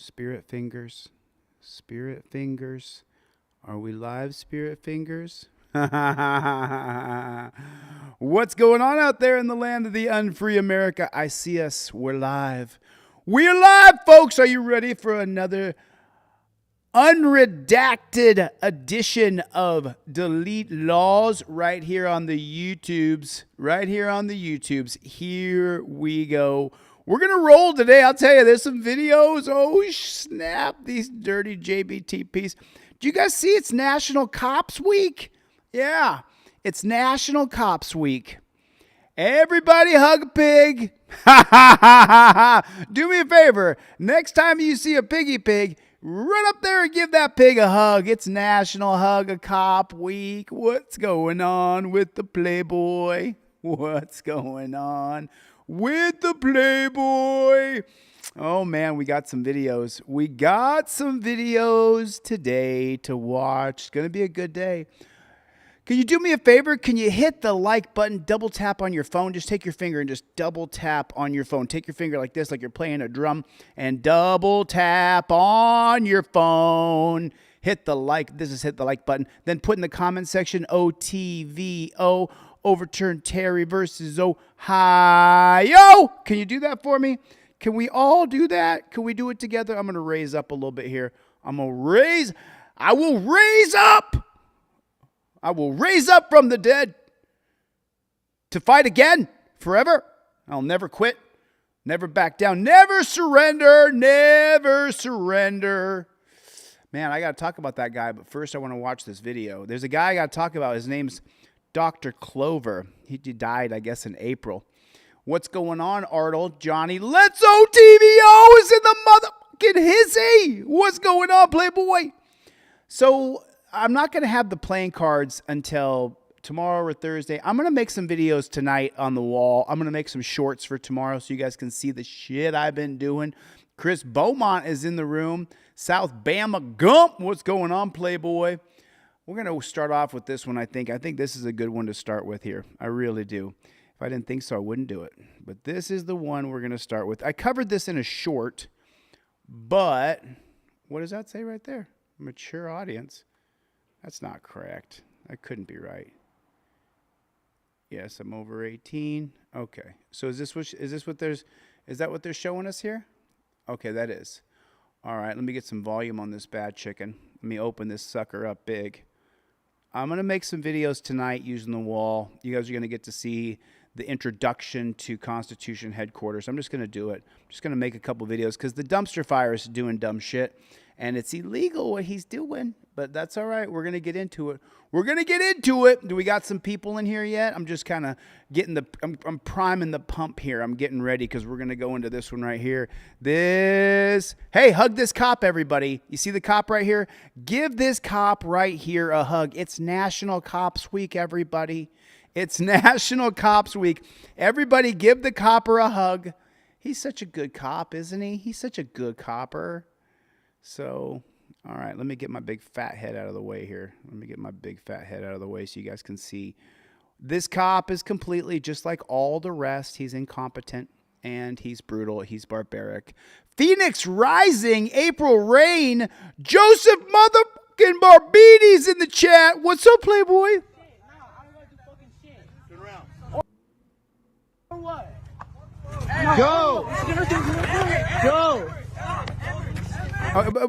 Spirit fingers. Spirit fingers. Are we live, spirit fingers? What's going on out there in the land of the unfree America? I see us. We're live. We're live, folks. Are you ready for another unredacted edition of Delete Lawz right here on the YouTubes? Right here on the YouTubes. Here we go. We're going to roll today. I'll tell you, there's some videos. Oh, snap. These dirty JBTPs. Do you guys see it's National Cops Week? Yeah, it's National Cops Week. Everybody hug a pig. Do me a favor. Next time you see a piggy pig, run up there and give that pig a hug. It's National Hug a Cop Week. What's going on with the Playboy? What's going on with the Playboy? Oh, man, we got some videos. We got some videos today to watch. It's going to be a good day. Can you do me a favor? Can you hit the like button, double tap on your phone? Just take your finger and just double tap on your phone. Take your finger like this, like you're playing a drum, and double tap on your phone. Hit the like. This is hit the like button. Then put in the comment section, OTVO, overturn Terry versus Ohio. Can you do that for me? Can we all do that? Can we do it together? I'm going to raise up a little bit here. I will raise up. I will raise up from the dead to fight again forever. I'll never quit, never back down, never surrender, never surrender. Man, I got to talk about that guy, but first I want to watch this video. There's a guy I got to talk about. His name's Dr. Clover. He died, I guess, in April. What's going on, Arnold? Johnny, let's OTVO is in the motherfucking hizzy. What's going on, Playboy? So I'm not going to have the playing cards until tomorrow or Thursday. I'm going to make some videos tonight on the wall. I'm going to make some shorts for tomorrow so you guys can see the shit I've been doing. Chris Beaumont is in the room. South Bama Gump. What's going on, Playboy? We're going to start off with this one, I think. I think this is a good one to start with here. I really do. If I didn't think so, I wouldn't do it. But this is the one we're going to start with. I covered this in a short, but what does that say right there? Mature audience. That's not correct. That couldn't be right. Yes, I'm over 18. Okay. So is that what they're showing us here? Okay, that is. All right, let me get some volume on this bad chicken. Let me open this sucker up big. I'm going to make some videos tonight using the wall. You guys are going to get to see the introduction to Constitution headquarters. I'm just going to do it. I'm just going to make a couple videos because the dumpster fire is doing dumb shit. And it's illegal what he's doing, but that's all right. We're going to get into it. We're going to get into it. Do we got some people in here yet? I'm just kind of getting I'm priming the pump here. I'm getting ready because we're going to go into this one right here. Hey, hug this cop, everybody. You see the cop right here? Give this cop right here a hug. It's National Cops Week, everybody. It's National Cops Week. Everybody give the copper a hug. He's such a good cop, isn't he? He's such a good copper. So, all right, let me get my big fat head out of the way here. Let me get my big fat head out of the way so you guys can see. This cop is completely just like all the rest. He's incompetent and he's brutal. He's barbaric. Phoenix Rising, April Rain, Joseph motherfucking Barbides in the chat. What's up, Playboy? Turn around. Or what? Go! Go!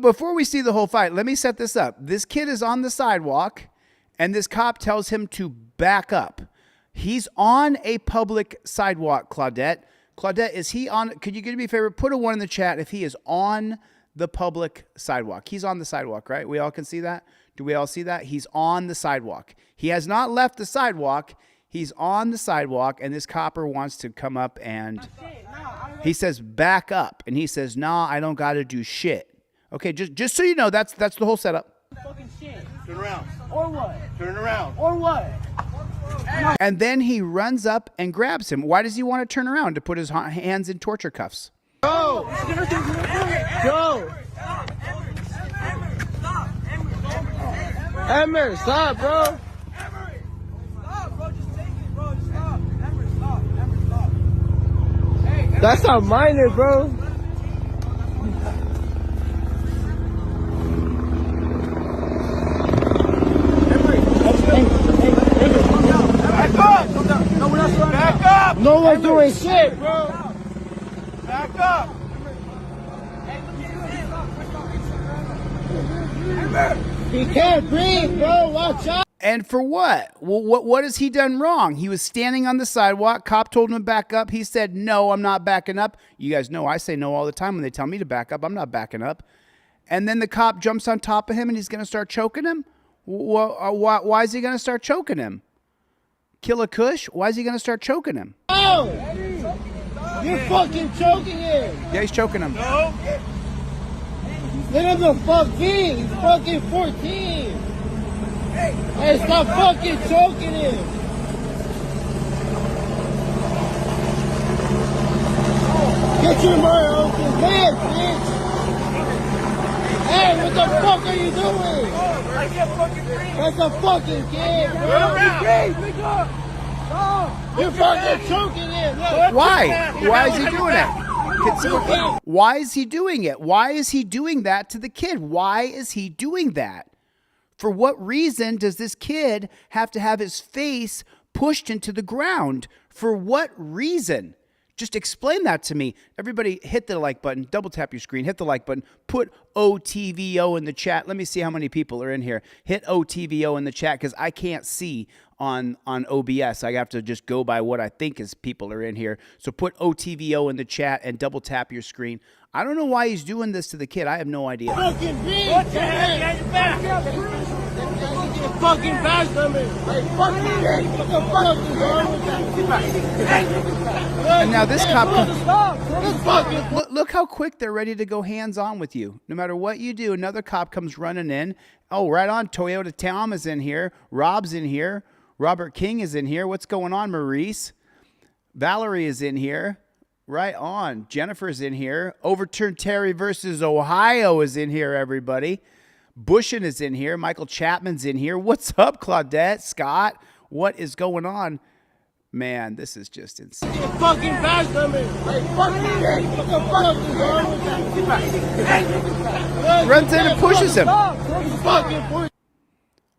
Before we see the whole fight, let me set this up. This kid is on the sidewalk, and this cop tells him to back up. He's on a public sidewalk, Claudette. Claudette, is he on? Could you do me a favor? Put a 1 in the chat if he is on the public sidewalk. He's on the sidewalk, right? We all can see that? Do we all see that? He's on the sidewalk. He has not left the sidewalk. He's on the sidewalk, and this copper wants to come up, and he says, back up. And he says, nah, I don't got to do shit. Okay, just so you know, that's the whole setup. Fucking shit. Turn around. Or what? Turn around. Or what? And then he runs up and grabs him. Why does he want to turn around? To put his hands in torture cuffs. Go! Go! Emmer, stop, bro! Stop, bro. Just take it, bro. Just stop. Emmer, stop. Emmer, stop. That's not minor, bro. up. No one's doing shit, bro. Back up. He can't breathe, bro. Watch out. And for what? Well, what has he done wrong? He was standing on the sidewalk. Cop told him to back up. He said, no, I'm not backing up. You guys know I say no all the time when they tell me to back up. I'm not backing up. And then the cop jumps on top of him and he's going to start choking him? Why is he going to start choking him? Kill a Kush? Why is he going to start choking him? Oh! You're fucking choking him. Yeah, he's choking him. No. Let him the fuck be. He's fucking 14. Hey, stop fucking choking him. Get your mother off his head, bitch. Hey, what the fuck are you doing? That's a fucking kid, bro. You're fucking choking him. Look. Why? Why is he doing that? Why is he doing it? Why is he doing that to the kid? Why is he doing that? For what reason does this kid have to have his face pushed into the ground? For what reason? Just explain that to me. Everybody hit the like button, double tap your screen, hit the like button, put OTVO in the chat. Let me see how many people are in here. Hit OTVO in the chat because I can't see on OBS. I have to just go by what I think is people are in here. So put OTVO in the chat and double tap your screen. I don't know why he's doing this to the kid. I have no idea. Fucking bitch. Put your hand behind your back. Fucking back from it. Hey, fucking bitch. What the fuck is wrong with that? And now this cop Fucking look how quick they're ready to go hands on with you. No matter what you do, another cop comes running in. Oh, right on. Toyota Tom is in here. Rob's in here. Robert King is in here. What's going on, Maurice? Valerie is in here. Right on. Jennifer's in here. Overturned Terry versus Ohio is in here, everybody. Bushin is in here. Michael Chapman's in here. What's up, Claudette? Scott? What is going on? Man, this is just insane. fucking back from it. Hey, fucking bitch. What the fuck is wrong with that? Runs in and pushes him. Fucking push.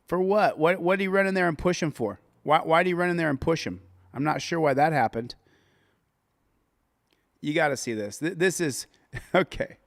For what? What did he run in there and push him for? Why did he run in there and push him? I'm not sure why that happened. You got to see this. This is okay.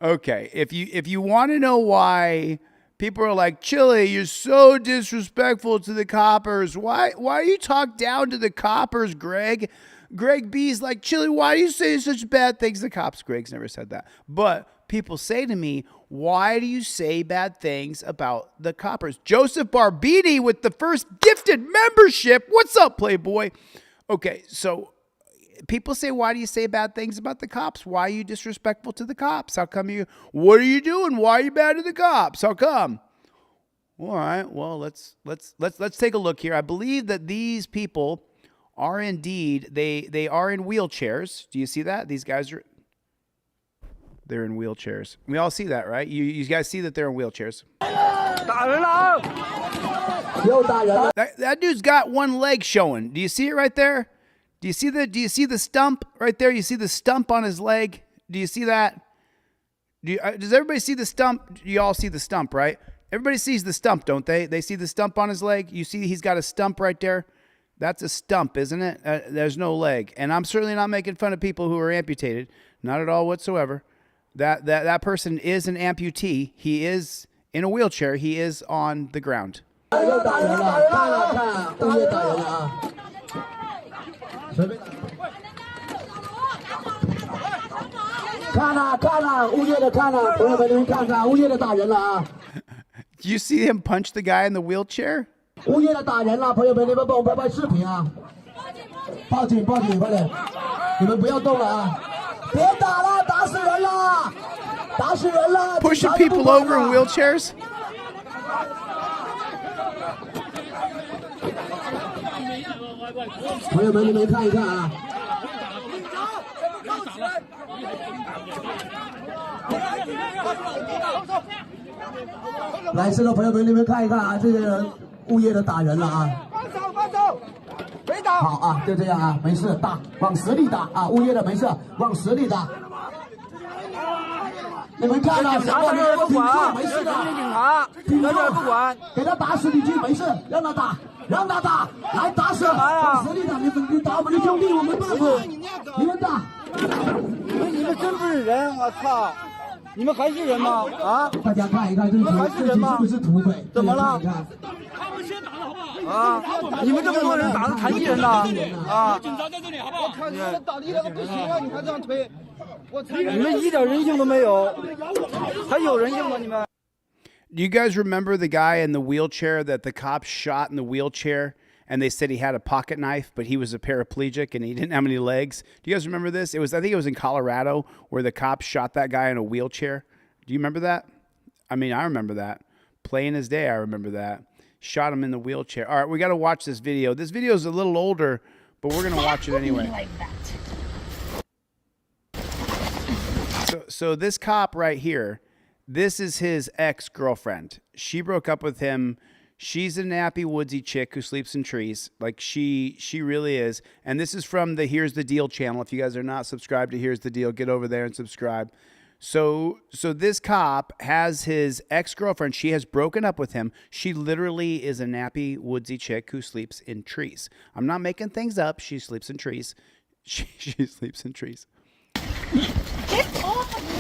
Okay. If you want to know why people are like, Chille, you're so disrespectful to the coppers. Why do you talk down to the coppers, Greg? Greg B's like, Chille, why do you say such bad things to the cops? Greg's never said that. But people say to me, why do you say bad things about the coppers? Joseph Barbini with the first gifted membership. What's up, Playboy? Okay, so people say, why do you say bad things about the cops? Why are you disrespectful to the cops? How come what are you doing? Why are you bad to the cops? How come? All right, well, let's take a look here. I believe that these people are indeed, they are in wheelchairs. Do you see that? These guys they're in wheelchairs. We all see that, right? You guys see that they're in wheelchairs. That dude's got one leg showing. Do you see it right there? Do you see the stump right there? You see the stump on his leg? Do you see that? Does everybody see the stump? You all see the stump, right? Everybody sees the stump, don't they? They see the stump on his leg. You see he's got a stump right there. That's a stump, isn't it? There's no leg. And I'm certainly not making fun of people who are amputated. Not at all whatsoever. That person is an amputee. He is in a wheelchair. He is on the ground. Do you see him punch the guy in the wheelchair? Pushing people over in wheelchairs? 兄弟，我们爸爸，你们打。你们真不是人！我操！你们还是人吗？啊！大家看一看，这是不是土匪？怎么了？他们先打的好不好？啊！你们这么多人打的残疾人呢？啊！警察在这里好不好？我看你们打的一点都不行啊！你还这样推，我操！你们一点人性都没有，还有人性吗？你们 Do you guys remember the guy in the wheelchair that the cops shot in the wheelchair? And they said he had a pocket knife, but he was a paraplegic and he didn't have any legs. Do you guys remember this? I think it was in Colorado where the cops shot that guy in a wheelchair. Do you remember that? I mean, I remember that. Plain as day, I remember that. Shot him in the wheelchair. All right, we got to watch this video. This video is a little older, but we're going to watch it anyway. Like that. So this cop right here, this is his ex-girlfriend. She broke up with him. She's a nappy, woodsy chick who sleeps in trees. Like, she really is. And this is from the Here's the Deal channel. If you guys are not subscribed to Here's the Deal, get over there and subscribe. So this cop has his ex-girlfriend. She has broken up with him. She literally is a nappy, woodsy chick who sleeps in trees. I'm not making things up. She sleeps in trees. She sleeps in trees. Get off of me.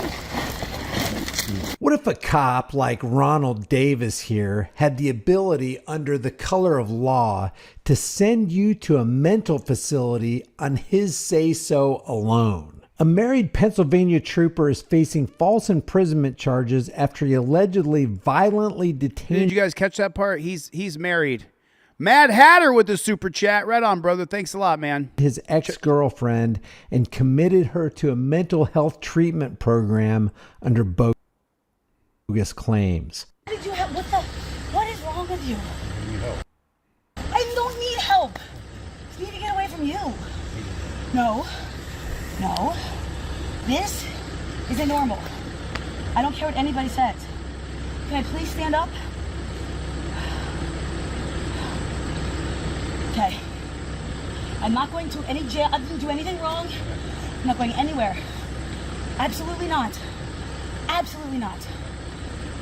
What if a cop like Ronald Davis here had the ability under the color of law to send you to a mental facility on his say-so alone? A married Pennsylvania trooper is facing false imprisonment charges after he allegedly violently detained... Did you guys catch that part? He's married. Mad Hatter with the super chat. Right on, brother. Thanks a lot, man. ...his ex-girlfriend and committed her to a mental health treatment program under bogus claims. What did you have? What is wrong with you? I need help. I don't need help. I need to get away from you. No. No. This isn't normal. I don't care what anybody says. Can I please stand up? Okay. I'm not going to any jail. I didn't do anything wrong. I'm not going anywhere. Absolutely not. Absolutely not.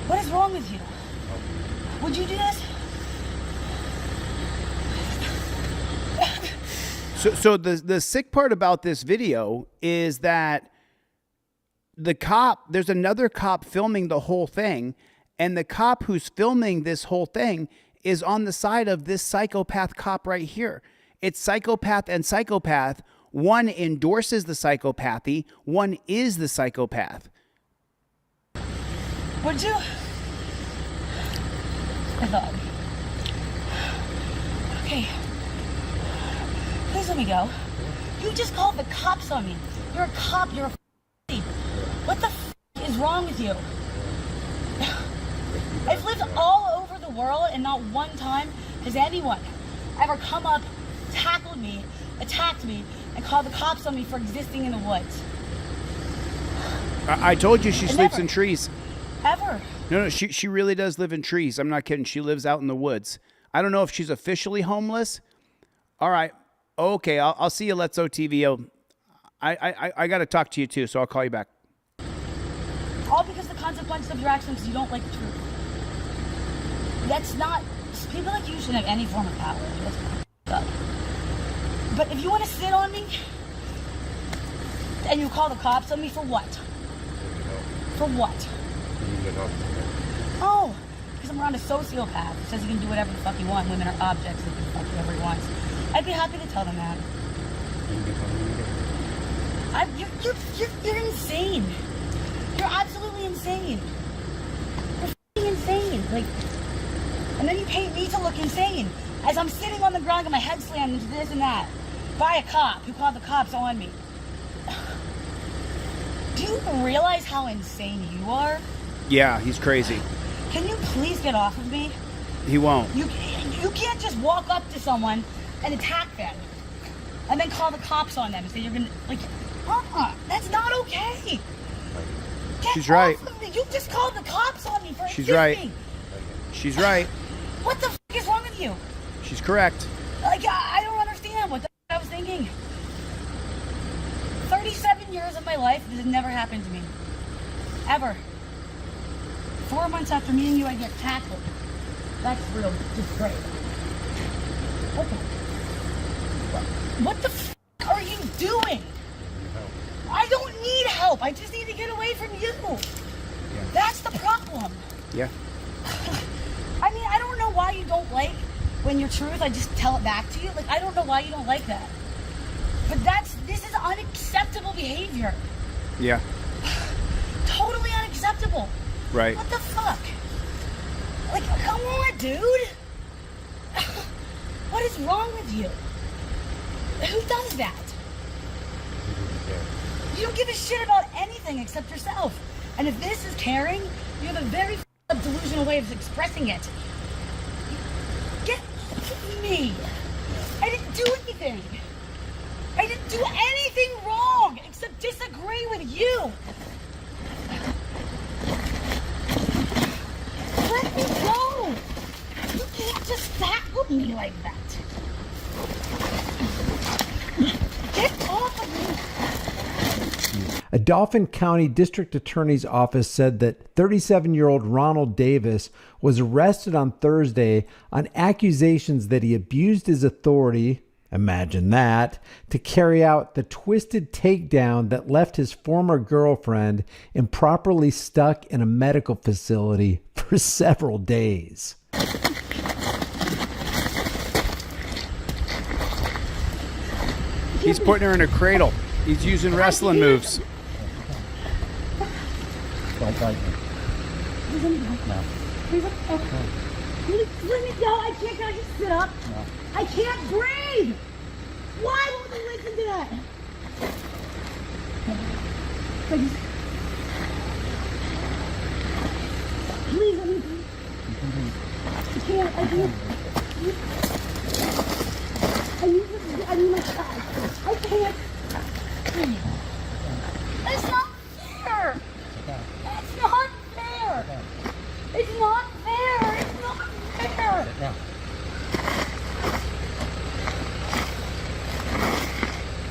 What is wrong with you? Would you do this? So the sick part about this video is that there's another cop filming the whole thing, and the cop who's filming this whole thing is on the side of this psychopath cop right here. It's psychopath and psychopath. One endorses the psychopathy, one is the psychopath. Would you? I thought. Okay. Please let me go. You just called the cops on me. You're a cop. You're a f***ing. What the f*** is wrong with you? I've lived all over the world and not one time has anyone ever come up, tackled me, attacked me, and called the cops on me for existing in the woods. I told you she sleeps Never. in trees. Ever. No, she really does live in trees. I'm not kidding. She lives out in the woods. I don't know if she's officially homeless. All right. Okay, I'll see you, Let's OTVO. I got to talk to you too, so I'll call you back. All because the consequences of your actions, you don't like the truth. That's not... People like you shouldn't have any form of power. That's f***ed up. But if you want to sit on me, and you call the cops on me, for what? For what? Oh, because I'm around a sociopath who says he can do whatever the fuck he wants. Women are objects, he can fuck whatever he wants. I'd be happy to tell them that. You're insane. You're absolutely insane. You're f***ing insane. Like, and then you paint me to look insane as I'm sitting on the ground with my head slammed into this and that by a cop who called the cops on me. Do you realize how insane you are? Yeah, he's crazy. Can you please get off of me? He won't. You can't just walk up to someone and attack them and then call the cops on them and say you're gonna, like, that's not okay. Get She's right. off of me. You just called the cops on me for She's existing. right. She's right. What the f*** is wrong with you? She's correct. Like, I don't understand what the f*** I was thinking. 37 years of my life, this has never happened to me. Ever. 4 months after meeting you, I get tackled. That's real, just great. Okay. What the f*** I just need to get away from you. That's the problem. Yeah. I mean, I don't know why you don't like when your truth, I just tell it back to you. Like, I don't know why you don't like that. But this is unacceptable behavior. Yeah. Totally unacceptable. Right. What the fuck? Like, come on, dude. What is wrong with you? Who does that? You don't give a shit about anything except yourself. And if this is caring, you have a very delusional way of expressing it. Get off me. I didn't do anything. I didn't do anything wrong except disagree with you. Let me go. You can't just tackle me like that. Get off of me. A Dauphin County District Attorney's Office said that 37-year-old Ronald Davis was arrested on Thursday on accusations that he abused his authority, imagine that, to carry out the twisted takedown that left his former girlfriend improperly stuck in a medical facility for several days. He's putting her in a cradle. He's using wrestling moves. Don't bite me. Please let me go. No. Please let me go. I can't. Can I just sit up? No. I can't breathe. Why won't you listen to that? Please. Please let me breathe. I can't. I can't. I need my child. I can't. It's not fair. It's not fair. It's not fair. It's not fair. Now.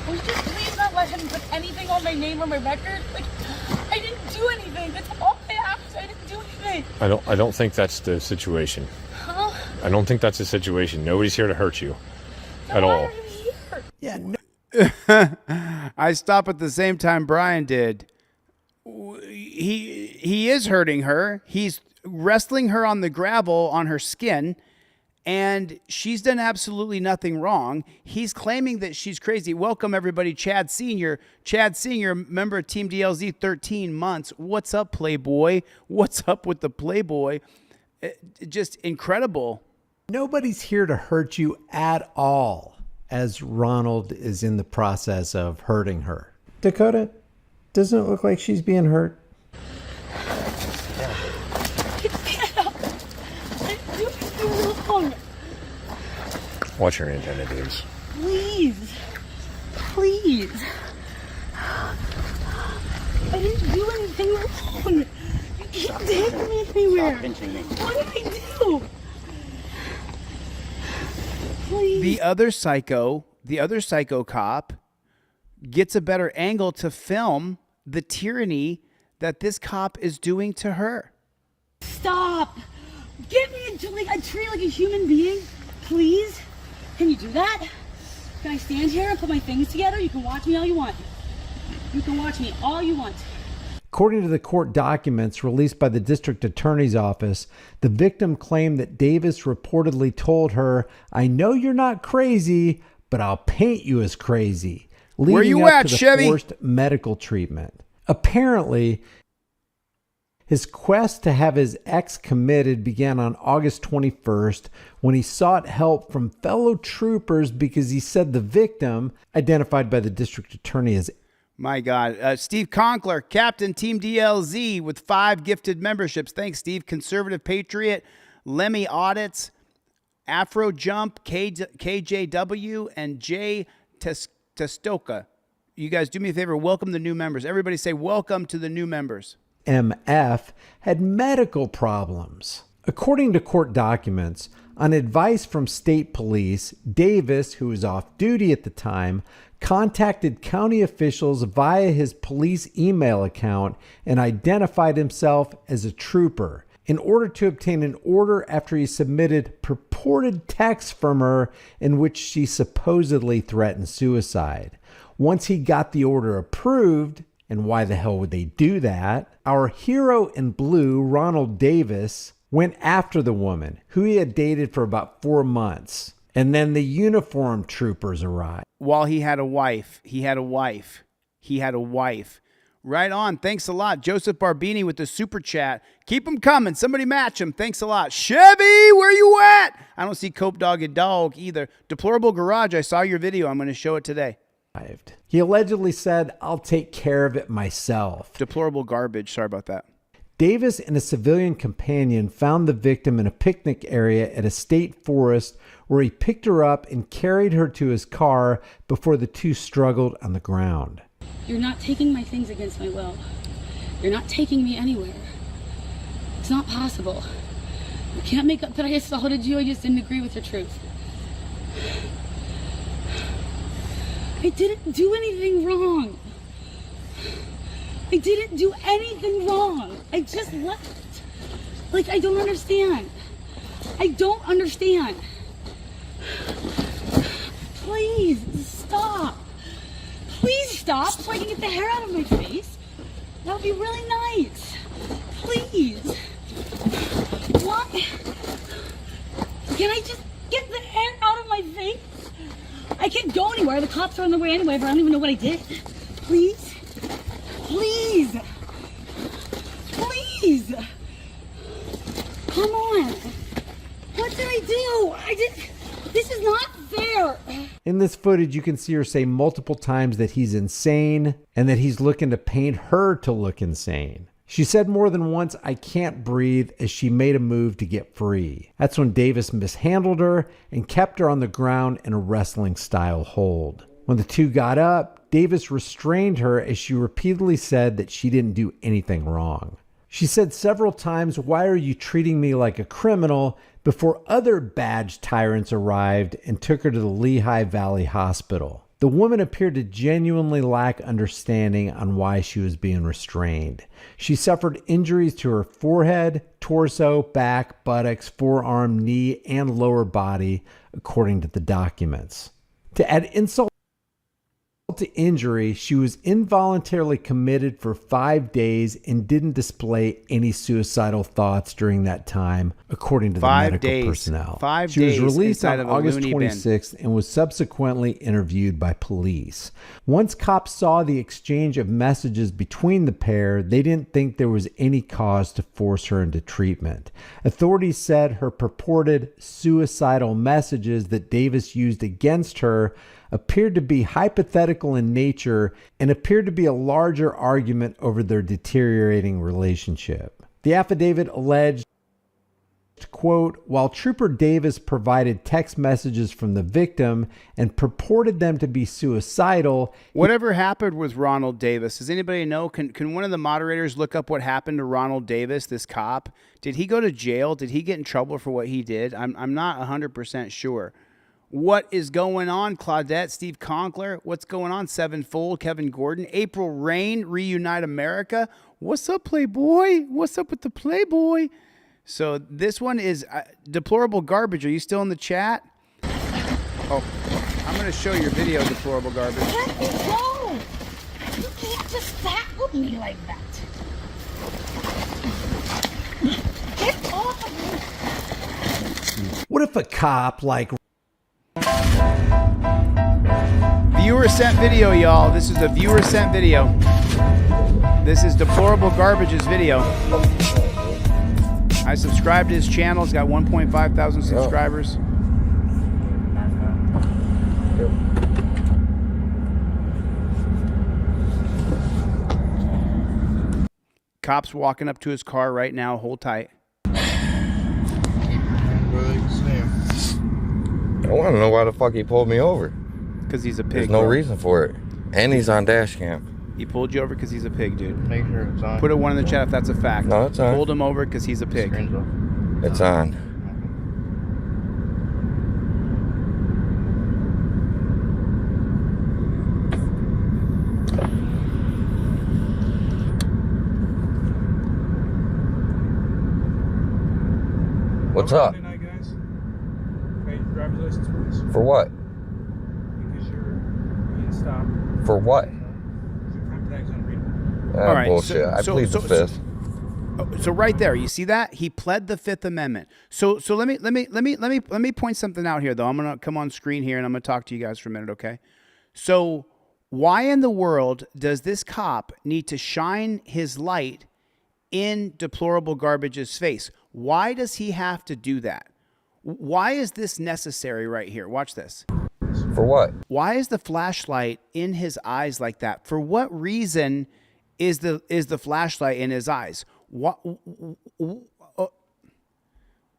Will you just please not let him put anything on my name or my record? Like, I didn't do anything. That's all I asked. I didn't do anything. I don't think that's the situation. Huh? I don't think that's the situation. Nobody's here to hurt you Then at why all. are you here? Yeah, no. I stop at the same time Brian did. He is hurting her. He's wrestling her on the gravel on her skin, and she's done absolutely nothing wrong. He's claiming that she's crazy. Welcome, everybody. Chad Sr., member of Team DLZ, 13 months. What's up, Playboy? What's up with the Playboy? Just incredible. Nobody's here to hurt you at all, as Ronald is in the process of hurting her. Dakota, doesn't it look like she's being hurt? Get up. I didn't do anything wrong. Watch your antenna, dudes. Please. Please. I didn't do anything wrong. You can't take me anywhere. Stop pinching me. What did I do? Please. The other psycho cop gets a better angle to film the tyranny that this cop is doing to her. Stop. Get me a tree like a human being, please. Can you do that? Can I stand here and put my things together? You can watch me all you want. You can watch me all you want. According to the court documents released by the district attorney's office, the victim claimed that Davis reportedly told her, "I know you're not crazy, but I'll paint you as crazy," leading Where you up at, to the Chevy? forced medical treatment. Apparently, his quest to have his ex committed began on August 21st when he sought help from fellow troopers because he said the victim, identified by the district attorney as My God. Steve Conkler, Captain Team DLZ with 5 gifted memberships. Thanks, Steve. Conservative Patriot, Lemmy Audits, Afro Jump, KJW, and Jay Testoka. You guys do me a favor. Welcome the new members. Everybody say welcome to the new members. MF had medical problems. According to court documents, on advice from state police, Davis, who was off duty at the time, contacted county officials via his police email account and identified himself as a trooper in order to obtain an order after he submitted purported texts from her in which she supposedly threatened suicide. Once he got the order approved, And why the hell would they do that? Our hero in blue, Ronald Davis, went after the woman who he had dated for about 4 months. And then the uniformed troopers arrived. While he had a wife. He had a wife. He had a wife. Right on. Thanks a lot. Joseph Barbini with the super chat. Keep them coming. Somebody match them. Thanks a lot. Chevy, where you at? I don't see Cope Dog and Dog either. Deplorable Garage, I saw your video. I'm going to show it today. He allegedly said, "I'll take care of it myself." Deplorable Garbage. Sorry about that. Davis and a civilian companion found the victim in a picnic area at a state forest where he picked her up and carried her to his car before the two struggled on the ground. You're not taking my things against my will. You're not taking me anywhere. It's not possible. You can't make up that I assaulted you. I just didn't agree with your truth. I didn't do anything wrong. I didn't do anything wrong. I just left. Like, I don't understand. I don't understand. Please, stop. Please stop so I can get the hair out of my face. That would be really nice. Please. What? Can I just get the hair out of my face? I can't go anywhere. The cops are on their way anyway, but I don't even know what I did. Please. Please. Please. Come on. What did I do? This is not fair. In this footage, you can see her say multiple times that he's insane and that he's looking to paint her to look insane. She said more than once, "I can't breathe," as she made a move to get free. That's when Davis mishandled her and kept her on the ground in a wrestling style hold. When the two got up, Davis restrained her as she repeatedly said that she didn't do anything wrong. She said several times, "Why are you treating me like a criminal?" before other badge tyrants arrived and took her to the Lehigh Valley Hospital. The woman appeared to genuinely lack understanding on why she was being restrained. She suffered injuries to her forehead, torso, back, buttocks, forearm, knee, and lower body, according to the documents. To add insult to injury, she was involuntarily committed for 5 days and didn't display any suicidal thoughts during that time, according to the medical personnel. 5 she days was released inside on of a August loony bin. 26th and was subsequently interviewed by police. Once cops saw the exchange of messages between the pair, they didn't think there was any cause to force her into treatment. Authorities said her purported suicidal messages that Davis used against her appeared to be hypothetical in nature and appeared to be a larger argument over their deteriorating relationship. The affidavit alleged, quote, "While Trooper Davis provided text messages from the victim and purported them to be suicidal..." Whatever happened with Ronald Davis? Does anybody know? Can one of the moderators look up what happened to Ronald Davis, this cop? Did he go to jail? Did he get in trouble for what he did? I'm not 100% sure. What is going on, Claudette, Steve Conkler? What's going on, Sevenfold, Kevin Gordon, April Rain, Reunite America? What's up, Playboy? What's up with the Playboy? So this one is Deplorable Garbage. Are you still in the chat? Oh, I'm going to show your video, Deplorable Garbage. Let me go. You can't just tackle me like that. Get off of me. What if a cop like... Viewer sent video, y'all. This is a viewer sent video. This is Deplorable Garbage's video. I subscribed to his channel. He's got 1.5 thousand subscribers. Cops walking up to his car right now. Hold tight. I want to know why the fuck he pulled me over. Because he's a pig. There's no reason for it. And he's on dash cam. He pulled you over because he's a pig, dude. Make sure it's on. Put a 1 in the chat if that's a fact. No, it's on. Pulled him over because he's a pig. It's on. What's up? Driver's license, please. For what? Because you're being stopped. For what? Your time tag's unreadable. All right, Bullshit. I plead the fifth. So right there, you see that? He pled the Fifth Amendment. So let me point something out here though. I'm gonna come on screen here and I'm gonna talk to you guys for a minute, okay? So why in the world does this cop need to shine his light in deplorable garbage's face? Why does he have to do that? Why is this necessary right here? Watch this. For what? Why is the flashlight in his eyes like that? For what reason is the flashlight in his eyes? What?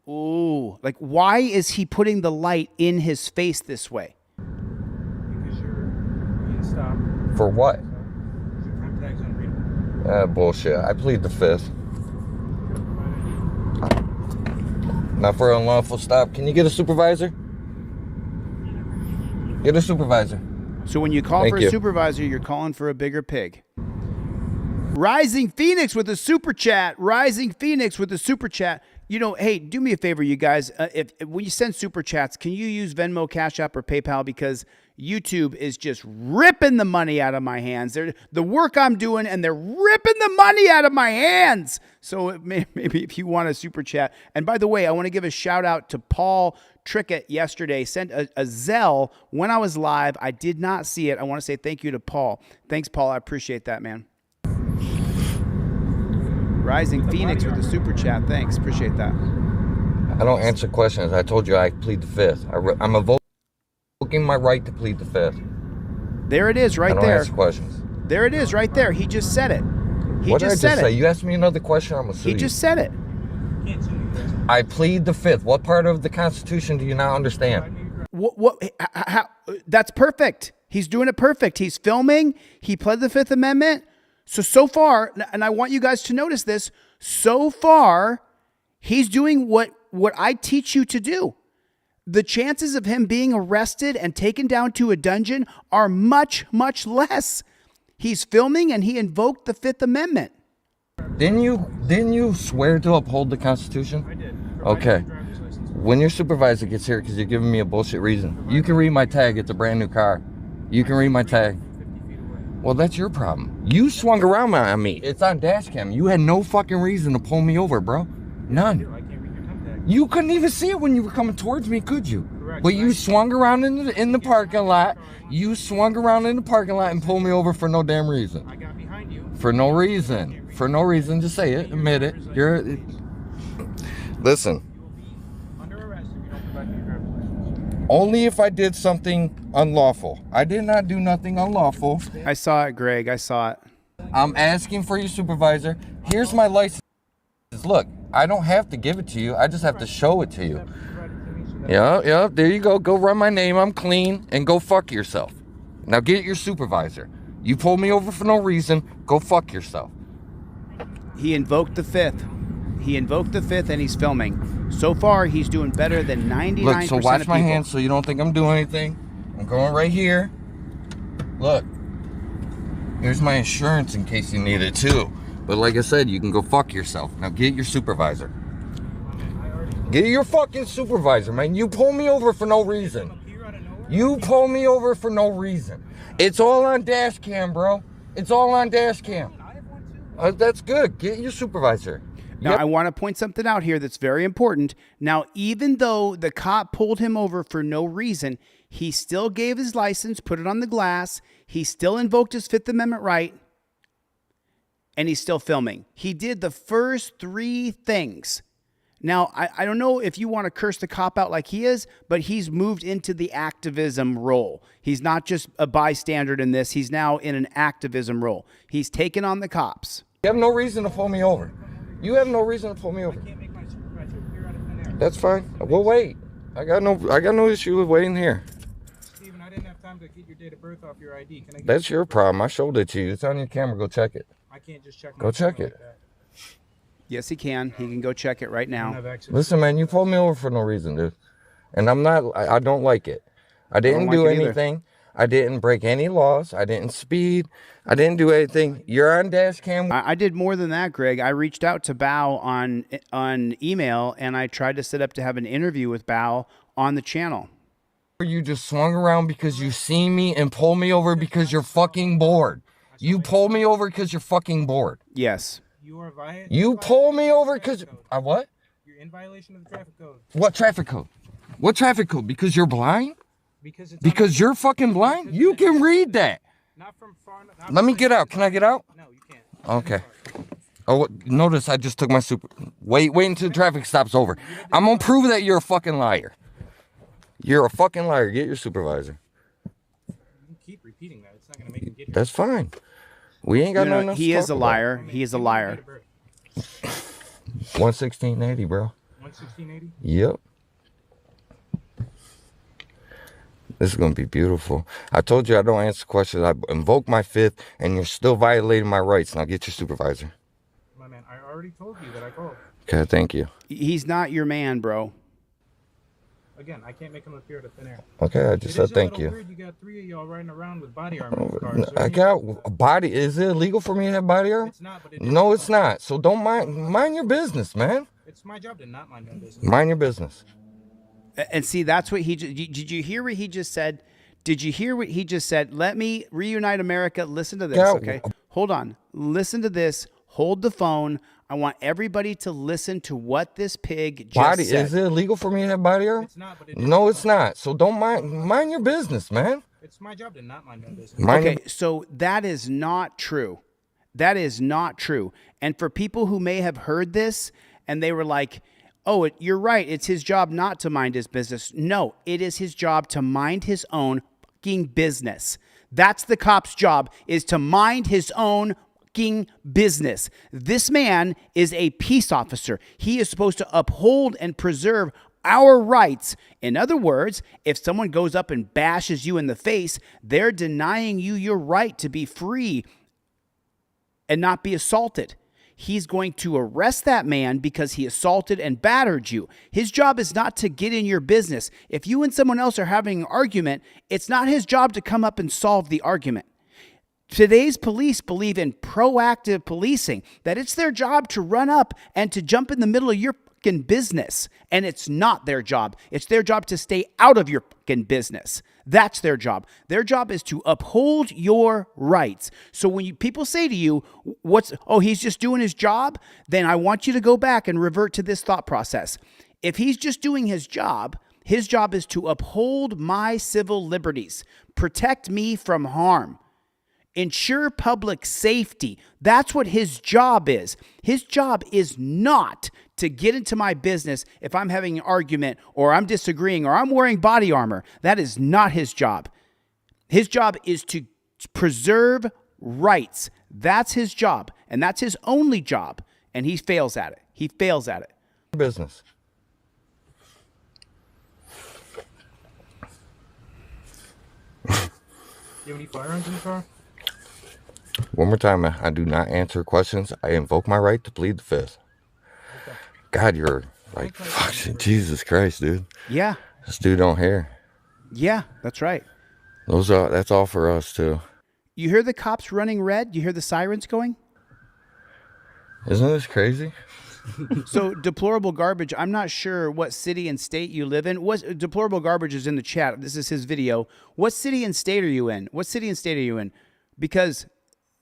Ooh, like why is he putting the light in his face this way? Because you're being stopped. For what? Your time tag's unreadable. Bullshit. I plead the fifth. Not for unlawful stop. Can you get a supervisor? Get a supervisor. So when you call for a supervisor, you're calling for a bigger pig. Rising Phoenix with a super chat. Rising Phoenix with a super chat. You know, hey, do me a favor, you guys. If when you send super chats, can you use Venmo, Cash App, or PayPal? Because YouTube is just ripping the money out of my hands. They're the work I'm doing, and they're ripping the money out of my hands. So maybe if you want a super chat. And by the way, I want to give a shout out to Paul Trickett yesterday. Sent a Zelle when I was live. I did not see it. I want to say thank you to Paul. Thanks, Paul. I appreciate that, man. Rising Phoenix with the super chat. Thanks. Appreciate that. I don't answer questions. I told you I plead the fifth. I'm invoking my right to plead the fifth. There it is right I don't there. answer questions. There it is right there. He just said it. What did I just say? You asked me another question, I'm going to sue you. He just said it. I plead the fifth. What part of the Constitution do you not understand? How, that's perfect. He's doing it perfect. He's filming. He pled the Fifth Amendment. So far, and I want you guys to notice this, so far, he's doing what I teach you to do. The chances of him being arrested and taken down to a dungeon are much, much less. He's filming and he invoked the Fifth Amendment. Didn't you swear to uphold the Constitution? I did. Okay. When your supervisor gets here, because you're giving me a bullshit reason, you can read my tag. It's a brand new car. You can read my tag. Well, that's your problem. You swung around on me. It's on dash cam. You had no fucking reason to pull me over, bro. None. I can't read your time tag. You couldn't even see it when you were coming towards me, could you? Correct. But you swung around in the parking lot. You swung around in the parking lot and pulled me over for no damn reason. I got behind you. For no reason. For no reason. Just say it. Admit it. Listen. Under arrest if you don't provide me your driver's license. Only if I did something unlawful. I did not do nothing unlawful. I saw it, Greg. I saw it. I'm asking for your supervisor. Here's my license. Look, I don't have to give it to you. I just have to show it to you. Yeah, there you go. Go run my name. I'm clean. And go fuck yourself. Now get your supervisor. You pulled me over for no reason. Go fuck yourself. He invoked the Fifth. He invoked the Fifth and he's filming. So far, he's doing better than 99% Look, so watch of my people. hands so you don't think I'm doing anything. I'm going right here. Look. Here's my insurance in case you need it too. But like I said, you can go fuck yourself. Now get your supervisor. Get your fucking supervisor, man. You pull me over for no reason. You pull me over for no reason. It's all on dash cam, bro. It's all on dash cam. That's good. Get your supervisor. Now, I want to point something out here that's very important. Now, even though the cop pulled him over for no reason, he still gave his license, put it on the glass. He still invoked his Fifth Amendment right, and he's still filming. He did the first three things. Now, I don't know if you want to curse the cop out like he is, but he's moved into the activism role. He's not just a bystander in this. He's now in an activism role. He's taken on the cops. You have no reason to pull me over. You have no reason to pull me over. That's fine. We'll wait. I got no issue with waiting here. Steven, I didn't have time to get your date of birth off your ID. Can I get That's your problem. I showed it to you. It's on your camera. Go check it. I can't just check. Go check it. Yes, he can. He can go check it right now. Listen, man, you pulled me over for no reason, dude. And I don't like it. I didn't do anything. I didn't break any laws. I didn't speed. I didn't do anything. You're on dash cam. I did more than that, Greg. I reached out to Bao on email, and I tried to set up to have an interview with Bao on the channel. You just swung around because you see me and pulled me over because you're fucking bored. You pulled me over because you're fucking bored. Yes. You pulled me over because what? You're in violation of the traffic code. What traffic code? What traffic code? Because you're blind? Because you're fucking blind? You can read that. Not from far. Let me get out. Can I get out? No, you can't. Okay. Oh, notice I just took my super. Wait until the traffic stop's over. I'm gonna prove that you're a fucking liar. You're a fucking liar. Get your supervisor. You can keep repeating that. It's not gonna make him get here. That's fine. We ain't got nothing else He to is talk a liar. He is a liar. 11680, bro. 11680? Yep. This is going to be beautiful. I told you I don't answer questions. I invoke my fifth, and you're still violating my rights. Now get your supervisor. My man, I already told you that I called. Okay, thank you. He's not your man, bro. Again, I can't make him appear to thin air. Okay, I just said thank you. Weird. You got 3 of y'all riding around with body armor in the car. So I got a body. Is it illegal for me to have body armor? It's not, but no, it's not. So don't mind your business, man. It's my job to not mind my business. Mind your business. And see, that's what did you hear what he just said? Did you hear what he just said? Let me reunite America. Listen to this, okay? Hold on. Listen to this. Hold the phone. I want everybody to listen to what this pig just said. Is it illegal for me to have body armor? It's not, but no, it's not. So don't mind your business, man. It's my job to not mind my business. Okay, so that is not true. That is not true. And for people who may have heard this and they were like, oh, you're right, it's his job not to mind his business. No, it is his job to mind his own fucking business. That's the cop's job, is to mind his own fucking business. This man is a peace officer. He is supposed to uphold and preserve our rights. In other words, if someone goes up and bashes you in the face, they're denying you your right to be free and not be assaulted. He's going to arrest that man because he assaulted and battered you. His job is not to get in your business. If you and someone else are having an argument, it's not his job to come up and solve the argument. Today's police believe in proactive policing, that it's their job to run up and to jump in the middle of your fucking business. And it's not their job. It's their job to stay out of your fucking business. That's their job. Their job is to uphold your rights. So when people say to you, he's just doing his job, then I want you to go back and revert to this thought process. If he's just doing his job is to uphold my civil liberties, protect me from harm, ensure public safety. That's what his job is. His job is not to get into my business if I'm having an argument or I'm disagreeing or I'm wearing body armor. That is not his job. His job is to preserve rights. That's his job, and that's his only job, and he fails at it. He fails at it. Business. Do you have any firearms in the car? One more time, man. I do not answer questions. I invoke my right to plead the fifth. Okay. God, you're like, fuck, Jesus Christ, dude. Yeah. This dude don't hear. Yeah, that's right. That's all for us, too. You hear the cops running red? You hear the sirens going? Isn't this crazy? So, Deplorable Garbage, I'm not sure what city and state you live in. Deplorable Garbage is in the chat. This is his video. What city and state are you in? What city and state are you in? Because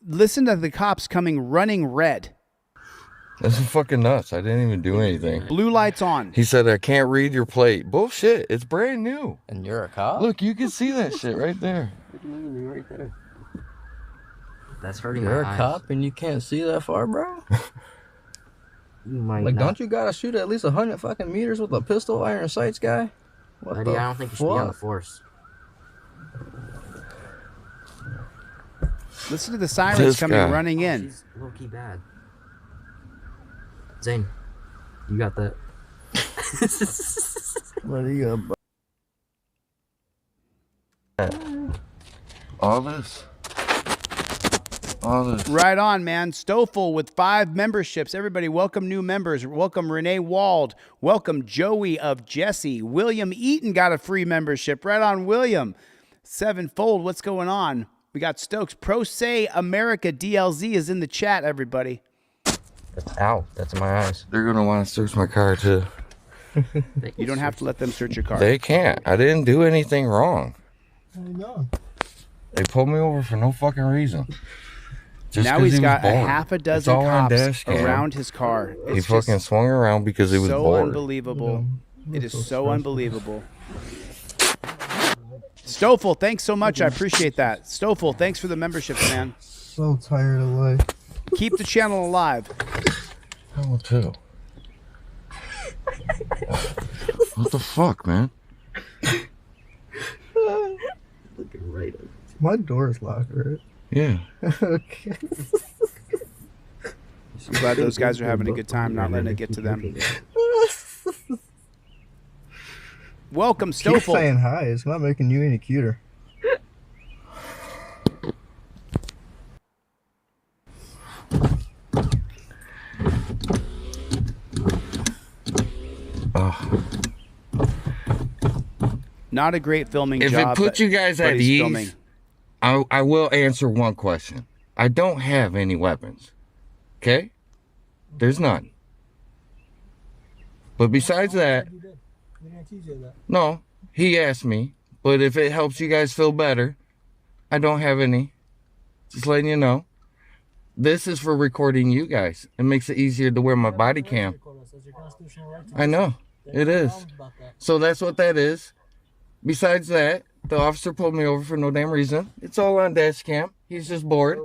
listen to the cops coming running red. That's fucking nuts. I didn't even do anything. Blue lights on. He said, I can't read your plate. Bullshit. It's brand new. And you're a cop? Look, you can see that shit right there. Right there. That's hurting You're my a eyes. cop and you can't see that far, bro? You might like, not. don't you gotta shoot at least 100 fucking meters with a pistol, iron sights, guy? Buddy, I don't think you should be on the force. Listen to the sirens coming running in. She's low-key bad. Zane, you got that. What do you got? All this. Right on, man. Stofel with 5 memberships. Everybody, welcome new members. Welcome Renee Wald. Welcome Joey of Jesse. William Eaton got a free membership. Right on, William. 7-fold. What's going on? We got Stokes. Pro Se America DLZ is in the chat, everybody. Ow, that's in my eyes. They're going to want to search my car, too. You don't have to let them search your car. They can't. I didn't do anything wrong. I know. They pulled me over for no fucking reason. Just now 'cause he's he was got a bored. half a It's dozen all on cops dash cam. around his car. He It's fucking just swung around because he was so bored. unbelievable. It is so unbelievable. Stoffel, thanks so much. I appreciate that. Stoffel, thanks for the membership, man. So tired of life. Keep the channel alive. I will too. What the fuck, man? Looking right at My door is locked, right? Yeah. Okay. I'm glad those guys are having a good time, not letting it get to them. Welcome, Keep Stoffel. saying hi. It's not making you any cuter. Not a great filming If job. it puts you guys at he's ease, filming. I will answer one question. I don't have any weapons. Okay? There's none. But besides that, no, he asked me. But if it helps you guys feel better, I don't have any. Just letting you know. This is for recording you guys. It makes it easier to wear my body cam. I know. It is. So that's what that is. Besides that, the officer pulled me over for no damn reason. It's all on dash cam. He's just bored.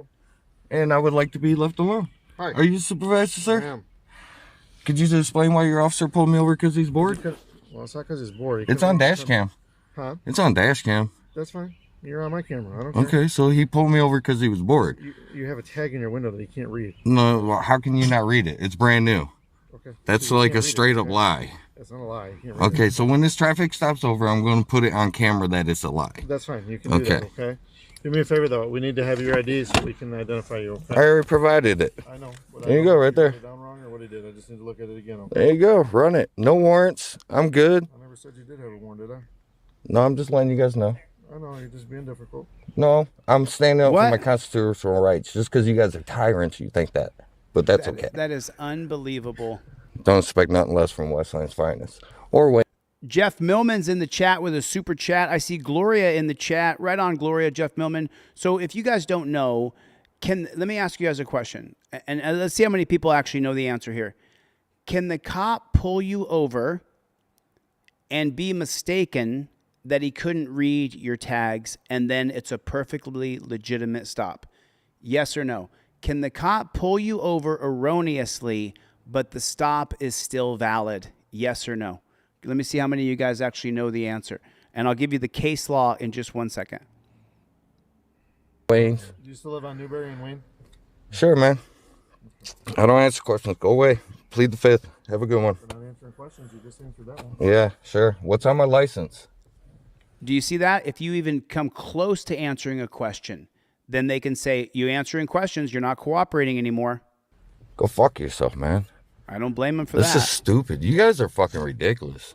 And I would like to be left alone. Hi. Are you a supervisor, sir? I am. Could you just explain why your officer pulled me over because he's bored? Well, it's not because he's bored. It's on dash cam. Huh? It's on dash cam. That's fine. You're on my camera. I don't care. Okay, so he pulled me over because he was bored. You have a tag in your window that you can't read. No, well, how can you not read it? It's brand new. Okay. That's So you like can't a read it. straight up Okay. lie. That's not a lie. You can't read Okay, it. so when this traffic stop's over, I'm going to put it on camera that it's a lie. That's fine. You can do that, okay? Do me a favor, though. We need to have your ID so we can identify you, okay? I already provided it. I know. But There you go, right there. Did down wrong or what he did? I just need to look at it again, okay? There you go. Run it. No warrants. I'm good. I never said you did have a warrant, did I? No, I'm just letting you guys know. I know. You're just being difficult. No, I'm standing up for What? my constitutional rights. Just because you guys are tyrants, you think that. But that's okay. That is unbelievable. Don't expect nothing less from Westland's finest. Or wait. Jeff Millman's in the chat with a super chat. I see Gloria in the chat. Right on, Gloria, Jeff Millman. So if you guys don't know, let me ask you guys a question. And let's see how many people actually know the answer here. Can the cop pull you over and be mistaken that he couldn't read your tags and then it's a perfectly legitimate stop? Yes or no? Can the cop pull you over erroneously, but the stop is still valid? Yes or no? Let me see how many of you guys actually know the answer. And I'll give you the case law in just 1 second. Wayne. Do you still live on Newberry and Wayne? Sure, man. I don't answer questions. Go away. Plead the fifth. Have a good one. We're not answering questions. You just answered that one. Yeah, sure. What's on my license? Do you see that? If you even come close to answering a question, then they can say, you answering questions, you're not cooperating anymore. Go fuck yourself, man. I don't blame them for This that. is stupid. You guys are fucking ridiculous.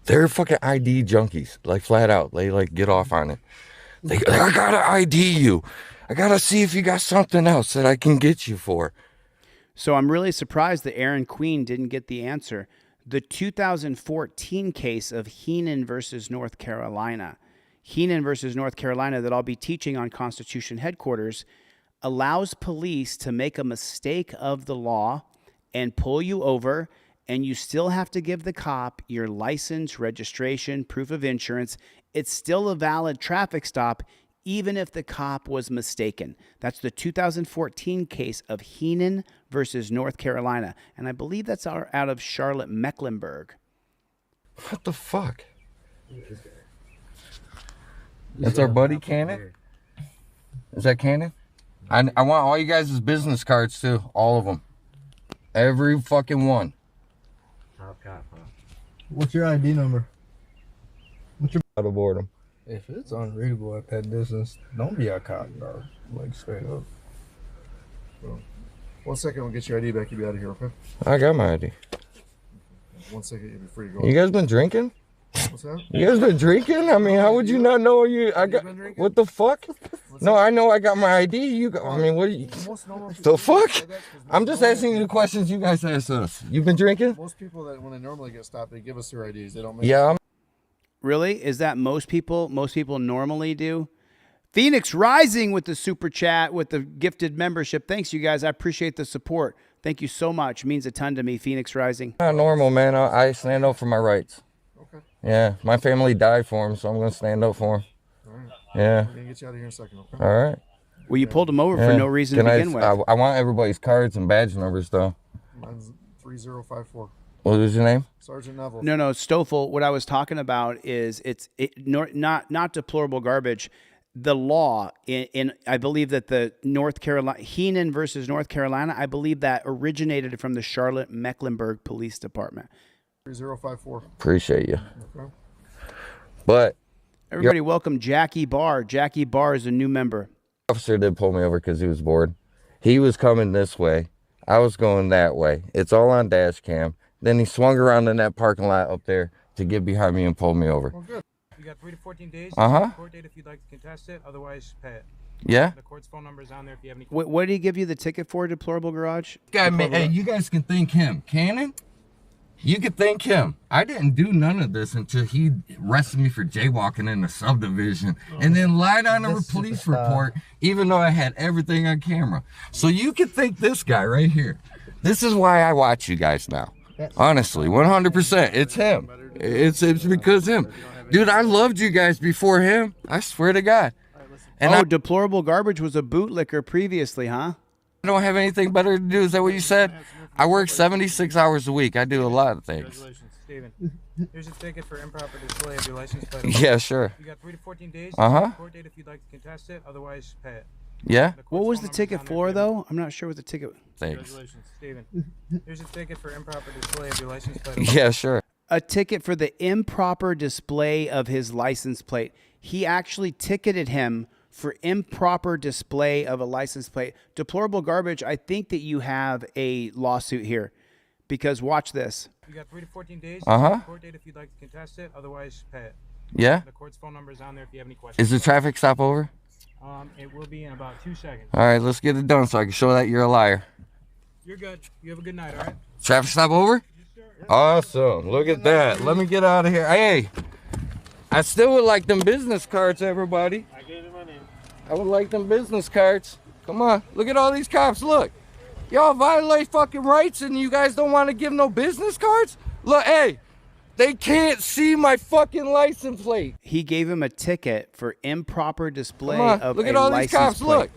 They're fucking ID junkies, like flat out. They like get off on it. I gotta ID you. I gotta see if you got something else that I can get you for. So I'm really surprised that Aaron Queen didn't get the answer. The 2014 case of Heenan versus North Carolina. Heenan versus North Carolina that I'll be teaching on Constitution headquarters allows police to make a mistake of the law and pull you over, and you still have to give the cop your license, registration, proof of insurance. It's still a valid traffic stop, even if the cop was mistaken. That's the 2014 case of Heenan versus North Carolina. And I believe that's out of Charlotte, Mecklenburg. What the fuck? That's our buddy Cannon? Is that Cannon? I want all you guys' business cards too. All of them. Every fucking one. Top cop, huh? What's your ID number? What's your Out of boredom. If it's unreadable at that distance, don't be a cop, dog. Like straight up. So, 1 second, we'll get your ID back. You'll be out of here, okay? I got my ID. 1 second, you'll be free to go. You guys been drinking? What's that? You guys been drinking? I mean, how would you not know what the fuck? No, I know I got my ID. I mean, what are you? The fuck? I'm just asking you the questions you guys asked us. You been drinking? Most people that when they normally get stopped, they give us their IDs. They don't make Yeah. Really? Is that most people normally do? Phoenix Rising with the super chat, with the gifted membership. Thanks, you guys. I appreciate the support. Thank you so much. It means a ton to me, Phoenix Rising. Not normal, man. I stand up for my rights. Okay. Yeah, my family died for him, so I'm going to stand up for him. All right. Yeah. We're going to get you out of here in a second, okay? All right. Well, you pulled him over for no reason to begin with. I want everybody's cards and badge numbers, though. Mine's 3054. What was your name? Sergeant Neville. No, Stoffel. What I was talking about is not deplorable garbage. The law in I believe that the North Carolina Heenan versus North Carolina, I believe that originated from the Charlotte Mecklenburg Police Department. 3054. Appreciate you. Okay. But everybody, welcome Jackie Barr. Jackie Barr is a new member. Officer did pull me over because he was bored. He was coming this way. I was going that way. It's all on dash cam. Then he swung around in that parking lot up there to get behind me and pull me over. Well, good. You got 3 to 14 days. Court date if you'd like to contest it. Otherwise, pay it. Yeah. The court's phone number is on there if you have any questions. What did he give you the ticket for, Deplorable Garage? Guy, man, hey, you guys can thank him. Cannon? You could thank him. I didn't do none of this until he arrested me for jaywalking in the subdivision and then lied on a police report, even though I had everything on camera. So you could thank this guy right here. This is why I watch you guys now. Honestly, 100%. It's him. It's because of him. Dude, I loved you guys before him. I swear to God. And Deplorable Garbage was a bootlicker previously, huh? I don't have anything better to do. Is that what you said? I work 76 hours a week. I do a lot of things. Congratulations, Steven. Here's a ticket for improper display of your license plate. Yeah, sure. You got 3 to 14 days. Court date if you'd like to contest it. Otherwise, pay it. Yeah. What was the ticket for, though? I'm not sure what the ticket. Thanks. Congratulations, Steven. Here's a ticket for improper display of your license plate. Yeah, sure. A ticket for the improper display of his license plate. He actually ticketed him for improper display of a license plate. Deplorable Garbage, I think that you have a lawsuit here. Because watch this. You got 3 to 14 days. Court date if you'd like to contest it. Otherwise, pay it. Yeah. The court's phone number is on there if you have any questions. Is the traffic stop over? It will be in about 2 seconds. All right, let's get it done so I can show that you're a liar. You're good. You have a good night, all right? Traffic stop over? Yes, sir. Awesome. Look at that. Let me get out of here. Hey, I still would like them business cards, everybody. I gave you my name. I would like them business cards. Come on. Look at all these cops. Look. Y'all violate fucking rights and you guys don't want to give no business cards? Look, hey, they can't see my fucking license plate. He gave him a ticket for improper display of Look a at all license these cops. plate. Look.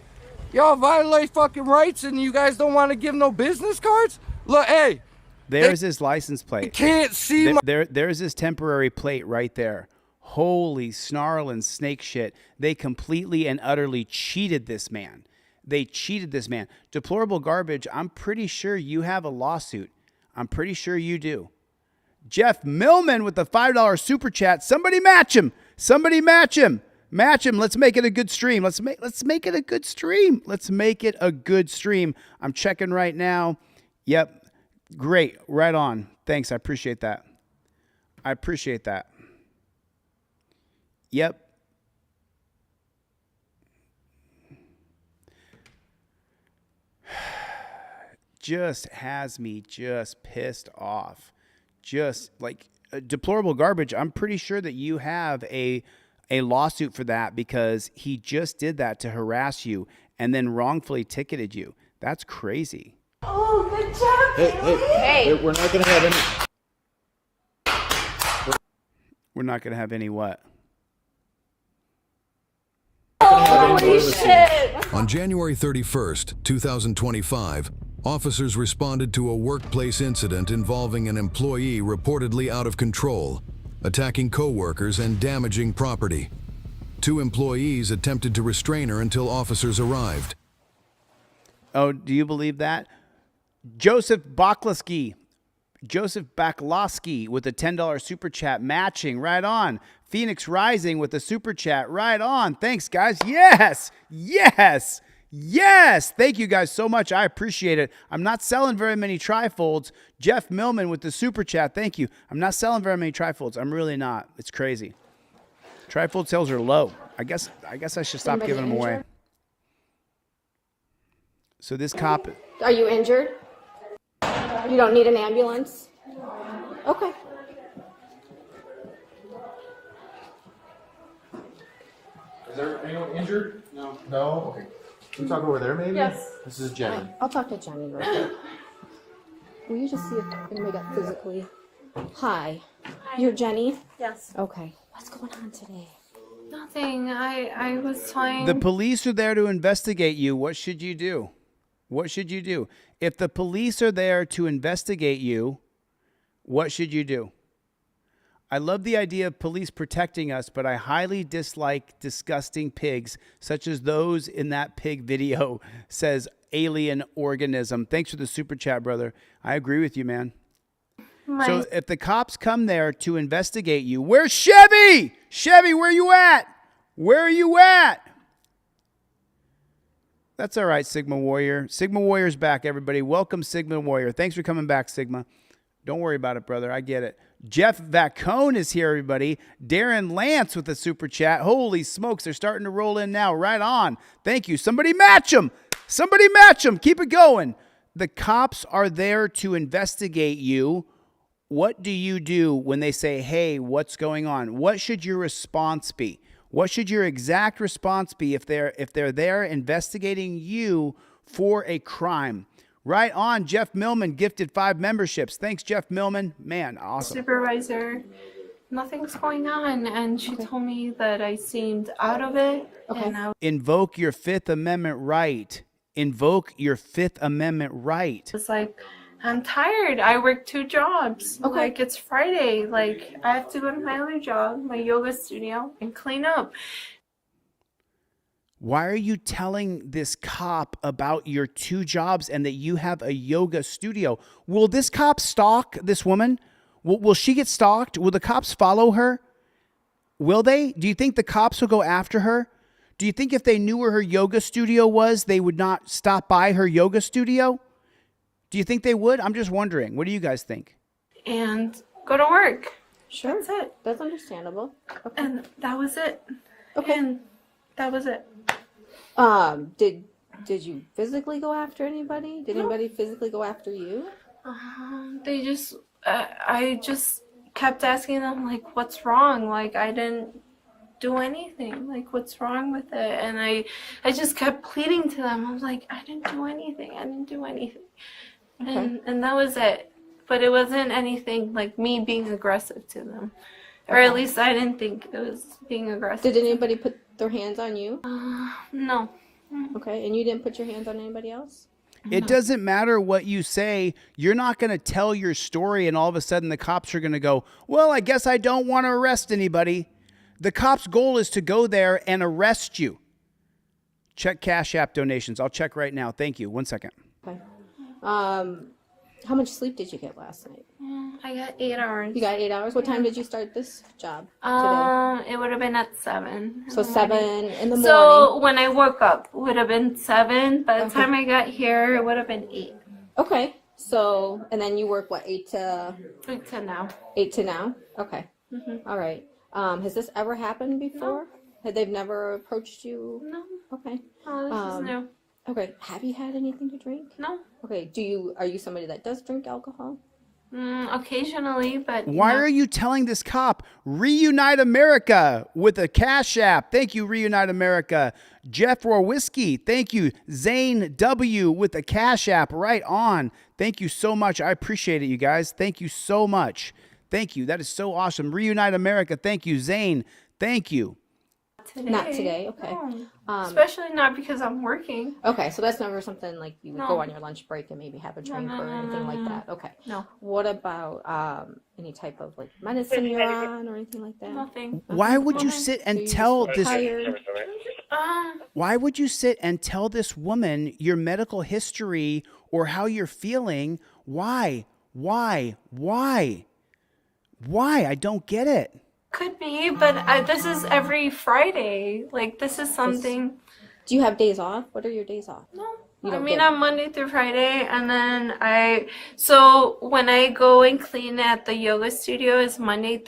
Y'all violate fucking rights and you guys don't want to give no business cards? Look, hey. There's his license plate. You can't see there's his temporary plate right there. Holy snarling snake shit. They completely and utterly cheated this man. They cheated this man. Deplorable Garbage, I'm pretty sure you have a lawsuit. I'm pretty sure you do. Jeff Millman with the $5 super chat. Somebody match him. Somebody match him. Match him. Let's make it a good stream. Let's make it a good stream. Let's make it a good stream. I'm checking right now. Yep. Great. Right on. Thanks. I appreciate that. I appreciate that. Yep. Just has me just pissed off. Just like Deplorable Garbage. I'm pretty sure that you have a lawsuit for that because he just did that to harass you and then wrongfully ticketed you. That's crazy. Oh, good job, Hey, we're not going to have any. We're not going to have any what? Holy shit! On January 31st, 2025, officers responded to a workplace incident involving an employee reportedly out of control, attacking co-workers and damaging property. 2 employees attempted to restrain her until officers arrived. Oh, do you believe that? Joseph Baklowski with a $10 super chat matching. Right on. Phoenix Rising with a super chat. Right on. Thanks, guys. Yes. Yes. Yes. Thank you guys so much. I appreciate it. I'm not selling very many trifolds. Jeff Millman with the super chat. Thank you. I'm not selling very many trifolds. I'm really not. It's crazy. Trifold sales are low. I guess I should stop giving them away. So this cop. Are you injured? You don't need an ambulance? Okay. Is there anyone injured? No. No? Okay. Can you talk over there, maybe? Yes. This is Jenny. I'll talk to Jenny real quick. Will you just see if anybody got physically? Hi. You're Jenny? Yes. Okay. What's going on today? Nothing. I was trying. The police are there to investigate you. What should you do? What should you do? If the police are there to investigate you, what should you do? I love the idea of police protecting us, but I highly dislike disgusting pigs, such as those in that pig video, says Alien Organism. Thanks for the super chat, brother. I agree with you, man. So if the cops come there to investigate you, where's Chevy? Chevy, where you at? Where are you at? That's all right, Sigma Warrior. Sigma Warrior's back, everybody. Welcome, Sigma Warrior. Thanks for coming back, Sigma. Don't worry about it, brother. I get it. Jeff Vacone is here, everybody. Darren Lance with a super chat. Holy smokes, they're starting to roll in now. Right on. Thank you. Somebody match them. Somebody match them. Keep it going. The cops are there to investigate you. What do you do when they say, hey, what's going on? What should your response be? What should your exact response be if they're there investigating you for a crime? Right on. Jeff Millman gifted 5 memberships. Thanks, Jeff Millman. Man, awesome. Supervisor, nothing's going on, and she told me that I seemed out of it. And I Invoke your Fifth Amendment right. Invoke your Fifth Amendment right. was like, I'm tired. I work 2 jobs. Okay. Like, it's Friday. Like, I have to go to my other job, my yoga studio, and clean up. Why are you telling this cop about your 2 jobs and that you have a yoga studio? Will this cop stalk this woman? Will she get stalked? Will the cops follow her? Will they? Do you think the cops will go after her? Do you think if they knew where her yoga studio was, they would not stop by her yoga studio? Do you think they would? I'm just wondering. What do you guys think? And go to work. Sure. That's it. That's understandable. Okay. And that was it. Okay. And that was it. Did you physically go after anybody? Did anybody physically go after you? They just, I just kept asking them, like, what's wrong? Like, I didn't do anything. Like, what's wrong with it? And I just kept pleading to them. I was like, I didn't do anything. I didn't do anything. Okay. And that was it. But it wasn't anything like me being aggressive to them. Or at least I didn't think it was being aggressive. Did anybody put their hands on you? No. Okay, and you didn't put your hands on anybody else? It doesn't matter what you say. You're not going to tell your story and all of a sudden the cops are going to go, well, I guess I don't want to arrest anybody. The cop's goal is to go there and arrest you. Check Cash App donations. I'll check right now. Thank you. 1 second. Okay. How much sleep did you get last night? I got 8 hours. You got 8 hours? What time did you start this job today? It would have been at 7. So 7 in the morning. So when I woke up, it would have been 7. By the time I got here, it would have been 8. Okay. So, and then you work, what, 8 to... 8 to now. 8 to now? Okay. Mm-hmm. All right. Has this ever happened before? They've never approached you? No. Okay. Oh, this is new. Okay. Have you had anything to drink? No. Okay. Are you somebody that does drink alcohol? Occasionally, but... Why are you telling this cop? Reunite America with a Cash App. Thank you, Reunite America. Jeff Whiskey. Thank you. Zane W with a Cash App. Right on. Thank you so much. I appreciate it, you guys. Thank you so much. Thank you. That is so awesome. Reunite America. Thank you, Zane. Thank you. Today. Not today. Okay. No. Especially not because I'm working. Okay, so that's never something like you would go on your lunch break and maybe have a drink or anything like that. Okay. No. What about any type of like medicine you're on or anything like that? Nothing. Why would you sit and tell this? Tired? Why would you sit and tell this woman your medical history or how you're feeling? Why? I don't get it. Could be, but this is every Friday. Like, this is something... Do you have days off? What are your days off? No. I mean, I'm Monday through Friday, and then so when I go and clean at the yoga studio, is Monday,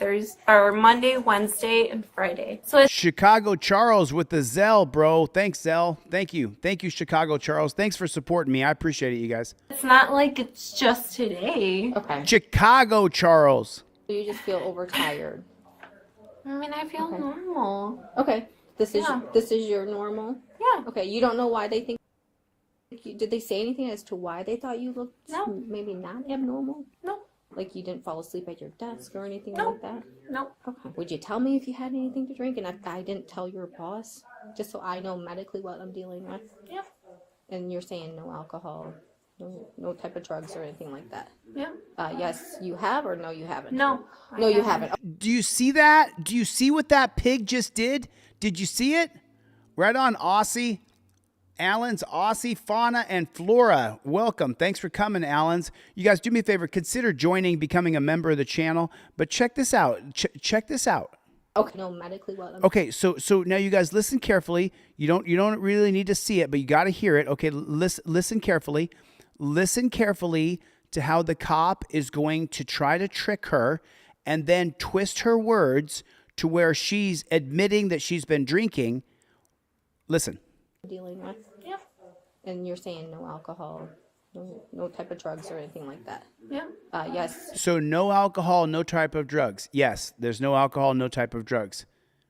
Wednesday, and Friday. So it's Chicago Charles with the Zelle, bro. Thanks, Zelle. Thank you, Chicago Charles. Thanks for supporting me. I appreciate it, you guys. It's not like it's just today. Okay. Chicago Charles. So you just feel overtired. I mean, I feel normal. Okay. This is your normal? Yeah. Okay, you don't know why they think did they say anything as to why they thought you looked maybe not abnormal? No. Like you didn't fall asleep at your desk or anything No. like that? No. Okay. Would you tell me if you had anything to drink and if I didn't tell your boss? Just so I know medically what I'm dealing with? Yeah. And you're saying no alcohol, no type of drugs or anything like that? Yeah. Yes, you have or no, you haven't? No. No, you haven't. Do you see that? Do you see what that pig just did? Did you see it? Right on, Aussie. Allen's, Aussie, Fauna, and Flora. Welcome. Thanks for coming, Allen's. You guys, do me a favor. Consider joining, becoming a member of the channel. But check this out. Check this out. Okay. No, medically what? Okay, so now you guys listen carefully. You don't really need to see it, but you got to hear it. Okay, listen carefully. Listen carefully to how the cop is going to try to trick her and then twist her words to where she's admitting that she's been drinking. Listen. Dealing with? Yeah. And you're saying no alcohol, no type of drugs or anything like that? Yeah. Yes. So no alcohol, no type of drugs. Yes, there's no alcohol, no type of drugs.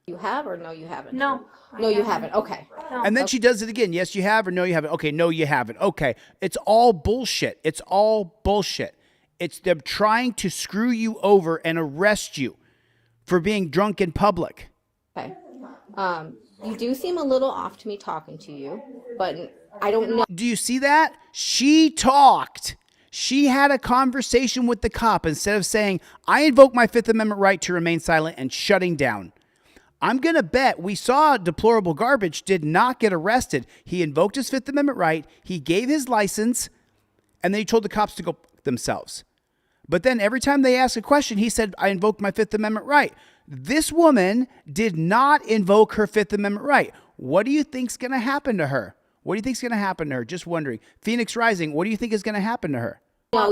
You have or no, you haven't? No. No, you haven't. Okay. No. And then she does it again. Yes, you have or no, you haven't. Okay, no, you haven't. Okay. It's all bullshit. It's all bullshit. It's them trying to screw you over and arrest you for being drunk in public. Okay. You do seem a little off to me talking to you, but I don't know. Do you see that? She talked. She had a conversation with the cop instead of saying, I invoke my Fifth Amendment right to remain silent and shutting down. I'm going to bet we saw Deplorable Garbage did not get arrested. He invoked his Fifth Amendment right. He gave his license, and then he told the cops to go fuck themselves. But then every time they asked a question, he said, I invoked my Fifth Amendment right. This woman did not invoke her Fifth Amendment right. What do you think's going to happen to her? What do you think's going to happen to her? Just wondering. Phoenix Rising, what do you think is going to happen to her? No,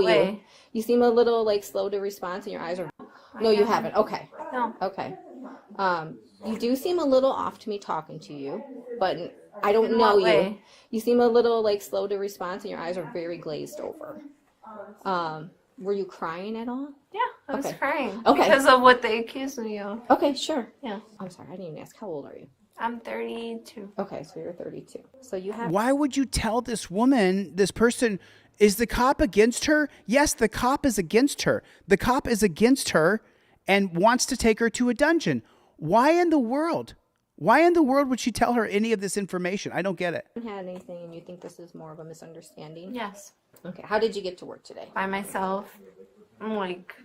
you seem a little like slow to response and your eyes are... No, you haven't. Okay. No. Okay. You do seem a little off to me talking to you, but I don't know you. You seem a little like slow to response and your eyes are very glazed over. Were you crying at all? Yeah, I was crying. Okay. Because of what they accused me of. Okay, sure. Yeah. I'm sorry, I didn't even ask. How old are you? I'm 32. Okay, so you're 32. So you have... Why would you tell this woman, this person, is the cop against her? Yes, the cop is against her. The cop is against her and wants to take her to a dungeon. Why in the world? Why in the world would she tell her any of this information? I don't get it. You haven't had anything and you think this is more of a misunderstanding? Yes. Okay, how did you get to work today? By myself. I'm like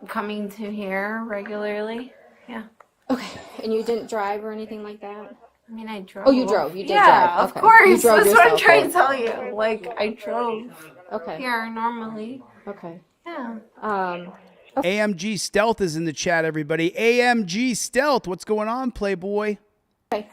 coming to here regularly. Yeah. Okay, and you didn't drive or anything like that? I mean, I drove. Oh, you drove. You did drive. Yeah, of Okay. course. You drove That's what I'm yourself trying home. to tell you. Like, I drove Okay. here normally. Okay. Yeah. AMG Stealth is in the chat, everybody. AMG Stealth, what's going on, Playboy? Okay.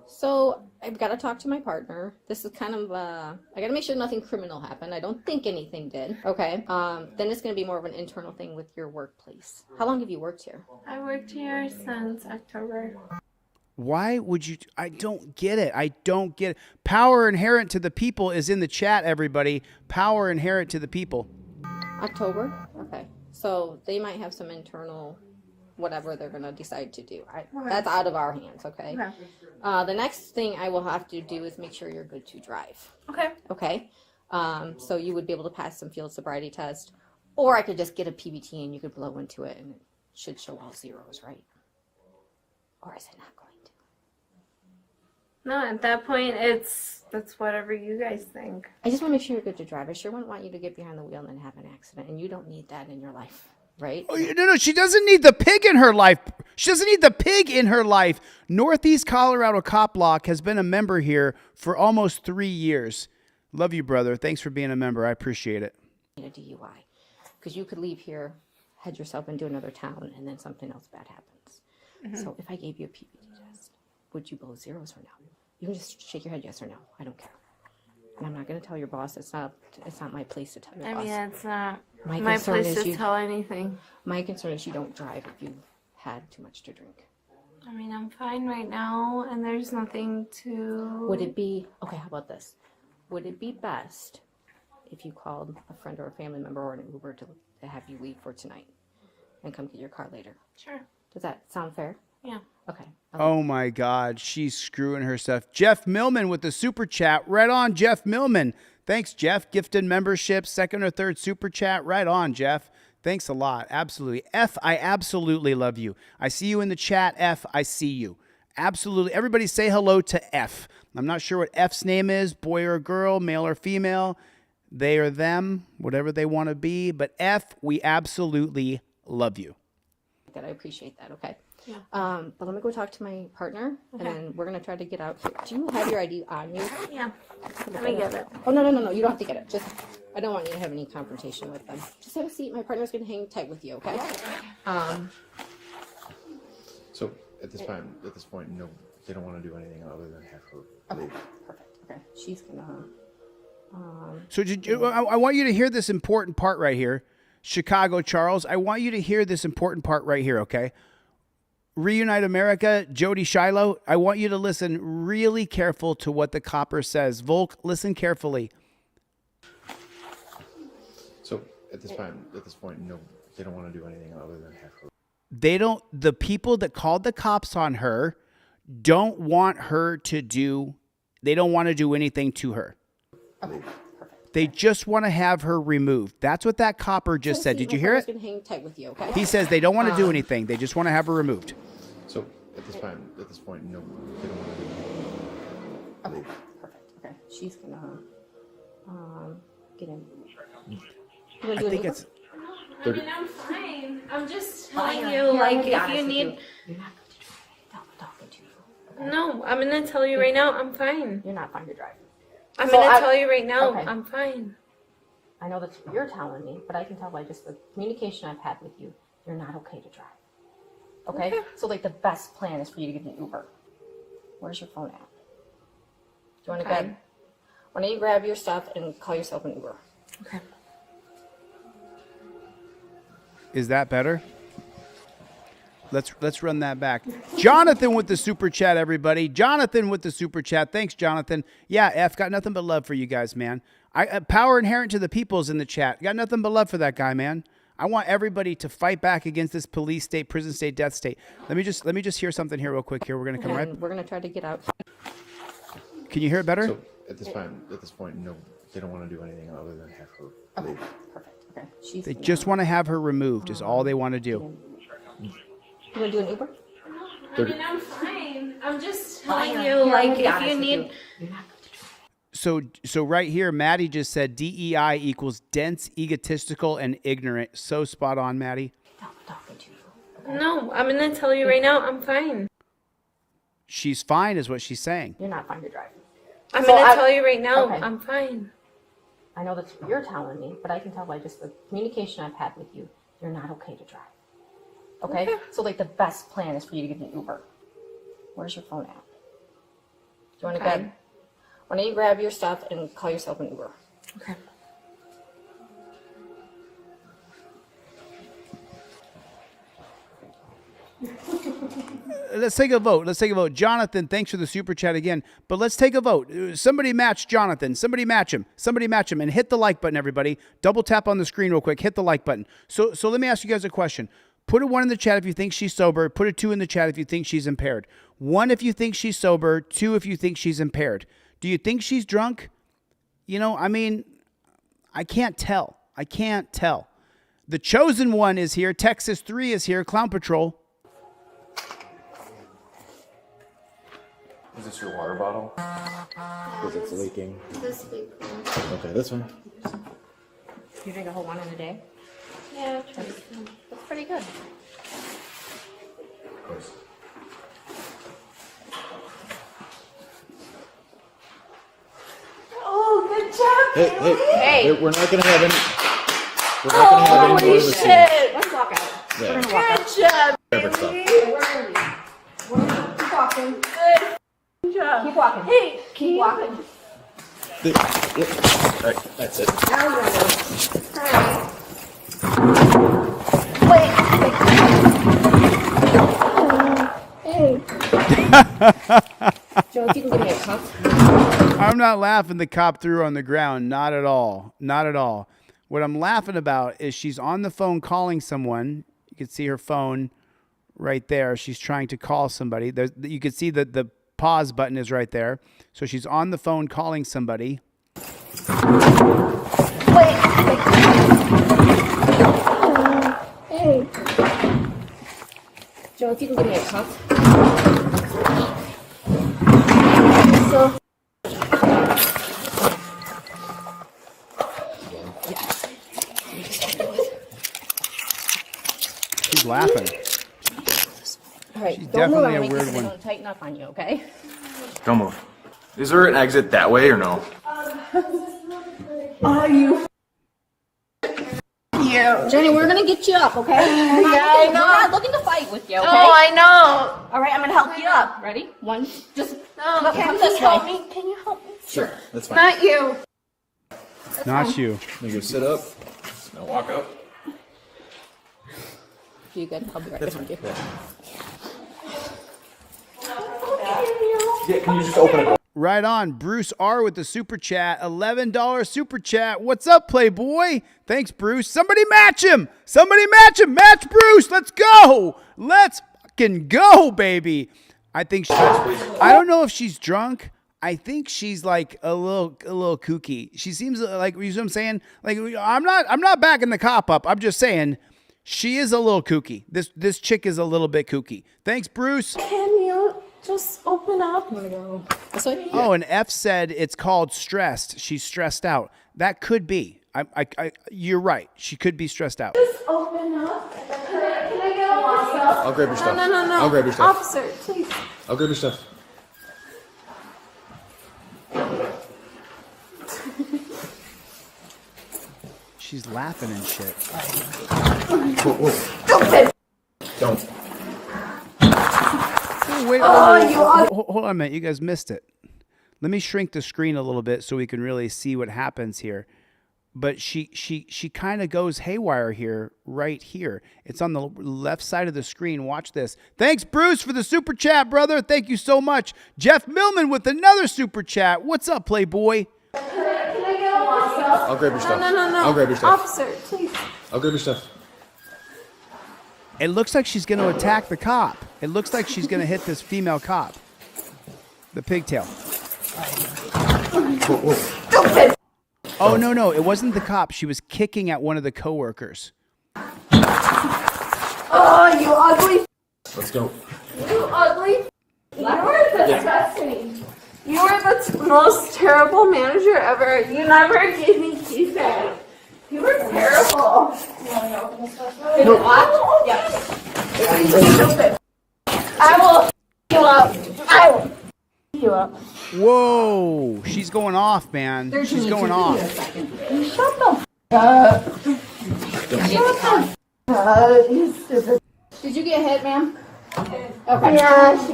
So I've got to talk to my partner. This is kind of, I got to make sure nothing criminal happened. I don't think anything did. Okay. Then it's going to be more of an internal thing with your workplace. How long have you worked here? I worked here since October. Why would you? I don't get it. I don't get it. Power inherent to the people is in the chat, everybody. Power inherent to the people. October? Okay. So they might have some internal whatever they're going to decide to do. That's out of our hands, okay? Okay. The next thing I will have to do is make sure you're good to drive. Okay. Okay? So you would be able to pass some field sobriety test, or I could just get a PBT and you could blow into it and it should show all zeros, right? Or is it not going to? No, at that point, that's whatever you guys think. I just want to make sure you're good to drive. I sure wouldn't want you to get behind the wheel and then have an accident, and you don't need that in your life, right? Oh, no, she doesn't need the pig in her life. She doesn't need the pig in her life. Northeast Colorado Cop Block has been a member here for almost 3 years. Love you, brother. Thanks for being a member. I appreciate it. A DUI, because you could leave here, head yourself into another town, and then something else bad happens. Mm-hmm. So if I gave you a PBT test, would you blow zeros or no? You can just shake your head yes or no. I don't care. And I'm not going to tell your boss. It's not my place to tell your boss. I mean, it's not My my concern place is to you- tell anything. My concern is you don't drive if you've had too much to drink. I mean, I'm fine right now, and there's nothing to... Would it be, okay, how about this? Would it be best if you called a friend or a family member or an Uber to have you leave for tonight and come get your car later? Sure. Does that sound fair? Yeah. Okay. Oh my God, she's screwing herself. Jeff Millman with the super chat. Right on, Jeff Millman. Thanks, Jeff. Gifted membership, second or third super chat. Right on, Jeff. Thanks a lot. Absolutely. F, I absolutely love you. I see you in the chat, F. I see you. Absolutely. Everybody say hello to F. I'm not sure what F's name is, boy or girl, male or female. They or them, whatever they want to be. But F, we absolutely love you. I appreciate that. Okay. Yeah. But let me go talk to my partner, Okay. and then we're gonna try to get out here. Do you have your ID on you? Yeah. Let me get it. Oh no! You don't have to get it. Just I don't want you to have any confrontation with them. Just have a seat. My partner's gonna hang tight with you. Okay. So at this point, no, they don't want to do anything other than have her leave. Perfect. Okay. She's gonna. So I want you to hear this important part right here. Chicago, Charles, I want you to hear this important part right here, okay? Reunite America, Jody Shiloh, I want you to listen really careful to what the copper says. Volk, listen carefully. So at this point, no, they don't want to do anything other than have her. The people that called the cops on her don't want her to do, they don't want to do anything to her. Okay. They just want to have her removed. That's what that copper just said. Did you hear it? Gonna hang tight with you, okay? He says they don't want to do anything. They just want to have her removed. So at this point, no, they don't want to do anything. Okay. Perfect. Okay. She's gonna get in. I think it's. I mean, I'm fine. I'm just telling you, like, if you need. No, I'm gonna tell you right now, I'm fine. You're not fine to drive. I'm gonna tell you right now, okay. I'm fine. I know that's what you're telling me, but I can tell by just the communication I've had with you, you're not okay to drive. Okay? So, like, the best plan is for you to get an Uber. Where's your phone at? Do you want to grab? Why don't you grab your stuff and call yourself an Uber? Okay. Is that better? Let's run that back. Jonathan with the super chat, everybody. Jonathan with the super chat. Thanks, Jonathan. Yeah, F, got nothing but love for you guys, man. Power inherent to the people's in the chat. Got nothing but love for that guy, man. I want everybody to fight back against this police state, prison state, death state. Let me just hear something here real quick. Here, we're gonna come right. We're gonna try to get out. Can you hear it better? So at this point, no, they don't want to do anything other than have her leave. Perfect. Okay. She's They just want to have her removed. Is all they want to do. You want to do an Uber? I mean, I'm fine. I'm just telling you, like, if you need. So right here, Maddie just said DEI equals dense, egotistical, and ignorant. So spot on, Maddie. No, I'm gonna tell you right now, I'm fine. She's fine, is what she's saying. You're not fine to drive. I'm gonna tell you right now, okay. I'm fine. I know that's what you're telling me, but I can tell by just the communication I've had with you, you're not okay to drive. Okay? So, like, the best plan is for you to get an Uber. Where's your phone at? Do you want to grab? Why don't you grab your stuff and call yourself an Uber? Okay. Let's take a vote. Jonathan, thanks for the super chat again. But let's take a vote. Somebody match Jonathan. Somebody match him. And hit the like button, everybody. Double tap on the screen real quick. Hit the like button. So let me ask you guys a question. Put a 1 in the chat if you think she's sober. Put a 2 in the chat if you think she's impaired. 1 if you think she's sober. 2 if you think she's impaired. Do you think she's drunk? You know, I mean, I can't tell. The chosen one is here. Texas 3 is here. Clown Patrol. Is this your water bottle? Because it's leaking. This week. Okay, this one. You drink a whole 1 in a day? Yeah, That's pretty good. Oh, good job, Hey, we're not gonna have any. We're not gonna have any more of this. shit! Let's walk out. Yeah. We're gonna walk out. Good job, Favorite stuff. We're gonna leave. We're gonna keep walking. good job. Keep walking. Hey, Keep walking. All right, that's it. Now we're gonna go. Alright. Hey. Joe, if you can give me a cup. I'm not laughing the cop threw her on the ground. Not at all. What I'm laughing about is she's on the phone calling someone. You can see her phone right there. She's trying to call somebody. You can see that the pause button is right there. So she's on the phone calling somebody. Wait. Hey. Joe, if you can give me a cup. So. She's laughing. All right, She's don't move definitely on a me weird because I'm one. going to tighten up on you, okay? Don't move. Is there an exit that way or no? Oh, you. Yeah. Jenny, we're going to get you up, okay? Yeah, I know. We're not looking to fight with you, okay? Oh, I know. All right, I'm going to help you up. Ready? One, just No, come this help way. me? Can you help me? Sure, that's fine. Not you. Not you. You go sit up. Now walk up. You good? I'll be right behind you. Yeah, can you just open it? Right on. Bruce R with the super chat. $11 super chat. What's up, Playboy? Thanks, Bruce. Somebody match him. Somebody match him. Match Bruce. Let's go. Let's fucking go, baby. I think I don't know if she's drunk. I think she's like a little kooky. She seems like, you know what I'm saying? Like, I'm not backing the cop up. I'm just saying she is a little kooky. This chick is a little bit kooky. Thanks, Bruce. Can you just open up? I'm gonna go. This way? Oh, and F said it's called stressed. She's stressed out. That could be. You're right. She could be stressed out. Just open up. Can I get all my stuff? I'll grab your stuff. No. I'll grab your stuff. Officer, please. I'll grab your stuff. She's laughing and shit. Stupid. Don't. Wait, hold on a minute. You guys missed it. Let me shrink the screen a little bit so we can really see what happens here. But she kind of goes haywire here, right here. It's on the left side of the screen. Watch this. Thanks, Bruce, for the super chat, brother. Thank you so much. Jeff Millman with another super chat. What's up, Playboy? Can I get all my stuff? I'll grab your stuff. No. I'll grab your stuff. Officer, please. I'll grab your stuff. It looks like she's going to attack the cop. It looks like she's going to hit this female cop. The pigtail. Stupid. Oh, no. It wasn't the cop. She was kicking at one of the coworkers. Oh, you ugly. Let's go. You ugly. You were disgusting. You were the most terrible manager ever. You never gave me feedback. You were terrible. No. What? Yes. Stupid. I will you up. I will you up. Whoa. She's going off, man. She's going off. Shut the up. Shut the up. You stupid. Did you get hit, ma'am? Okay. Yeah, she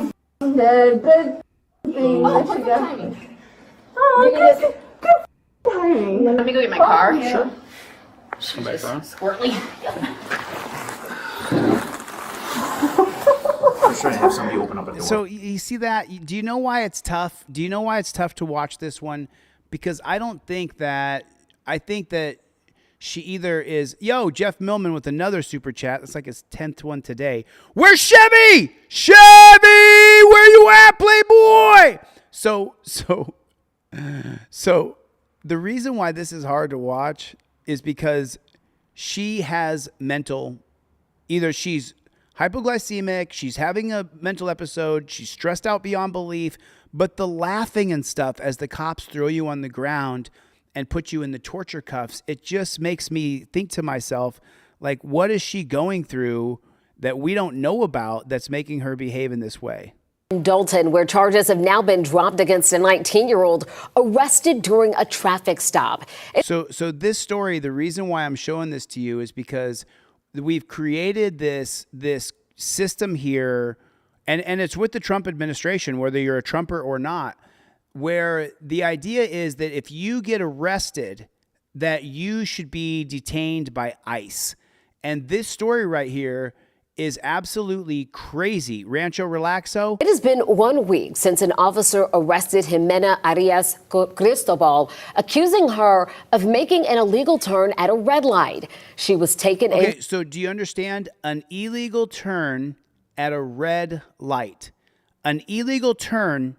did. Good thing that she got. Oh, good timing. Let me go get my car. Yeah. Sure. Come back around. Squirtly. I'm trying to have somebody open up a door. So you see that? Do you know why it's tough? Do you know why it's tough to watch this one? Because I think that she either is, Jeff Millman with another super chat. That's like his 10th one today. Where's Chevy? Chevy, where you at, Playboy? So the reason why this is hard to watch is because she has either she's hypoglycemic, she's having a mental episode, she's stressed out beyond belief, but the laughing and stuff as the cops throw you on the ground and put you in the torture cuffs, it just makes me think to myself, like, what is she going through that we don't know about that's making her behave in this way? Dalton, where charges have now been dropped against a 19-year-old arrested during a traffic stop. So this story, the reason why I'm showing this to you is because we've created this system here, and it's with the Trump administration, whether you're a Trumper or not, where the idea is that if you get arrested, that you should be detained by ICE. And this story right here is absolutely crazy. Rancho Relaxo. It has been 1 week since an officer arrested Jimena Arias Cristobal, accusing her of making an illegal turn at a red light. She was taken in. Okay, so do you understand? An illegal turn at a red light. An illegal turn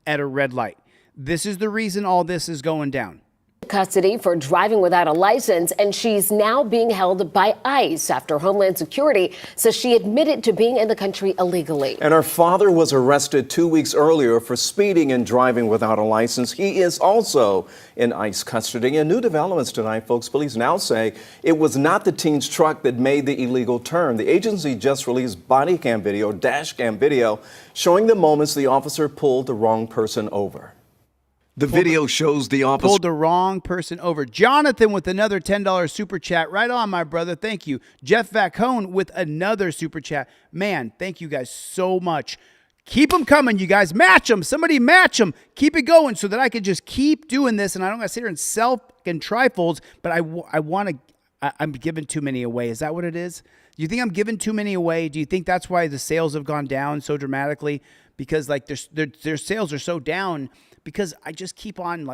at a red light. This is the reason all this is going down. Custody for driving without a license, and she's now being held by ICE after Homeland Security says she admitted to being in the country illegally. And her father was arrested 2 weeks earlier for speeding and driving without a license. He is also in ICE custody. And new developments tonight, folks. Police now say it was not the teen's truck that made the illegal turn. The agency just released body cam video, dash cam video, showing the moments the officer pulled the wrong person over. The video shows the officer pulled the wrong person over. Jonathan with another $10 super chat. Right on, my brother. Thank you. Jeff Vacone with another super chat. Man, thank you guys so much. Keep them coming, you guys. Match them. Somebody match them. Keep it going so that I can just keep doing this, and I don't got to sit here and sell fucking trifles, but I want to. I'm giving too many away. Is that what it is? Do you think I'm giving too many away? Do you think that's why the sales have gone down so dramatically? Because like their sales are so down. Because I just keep on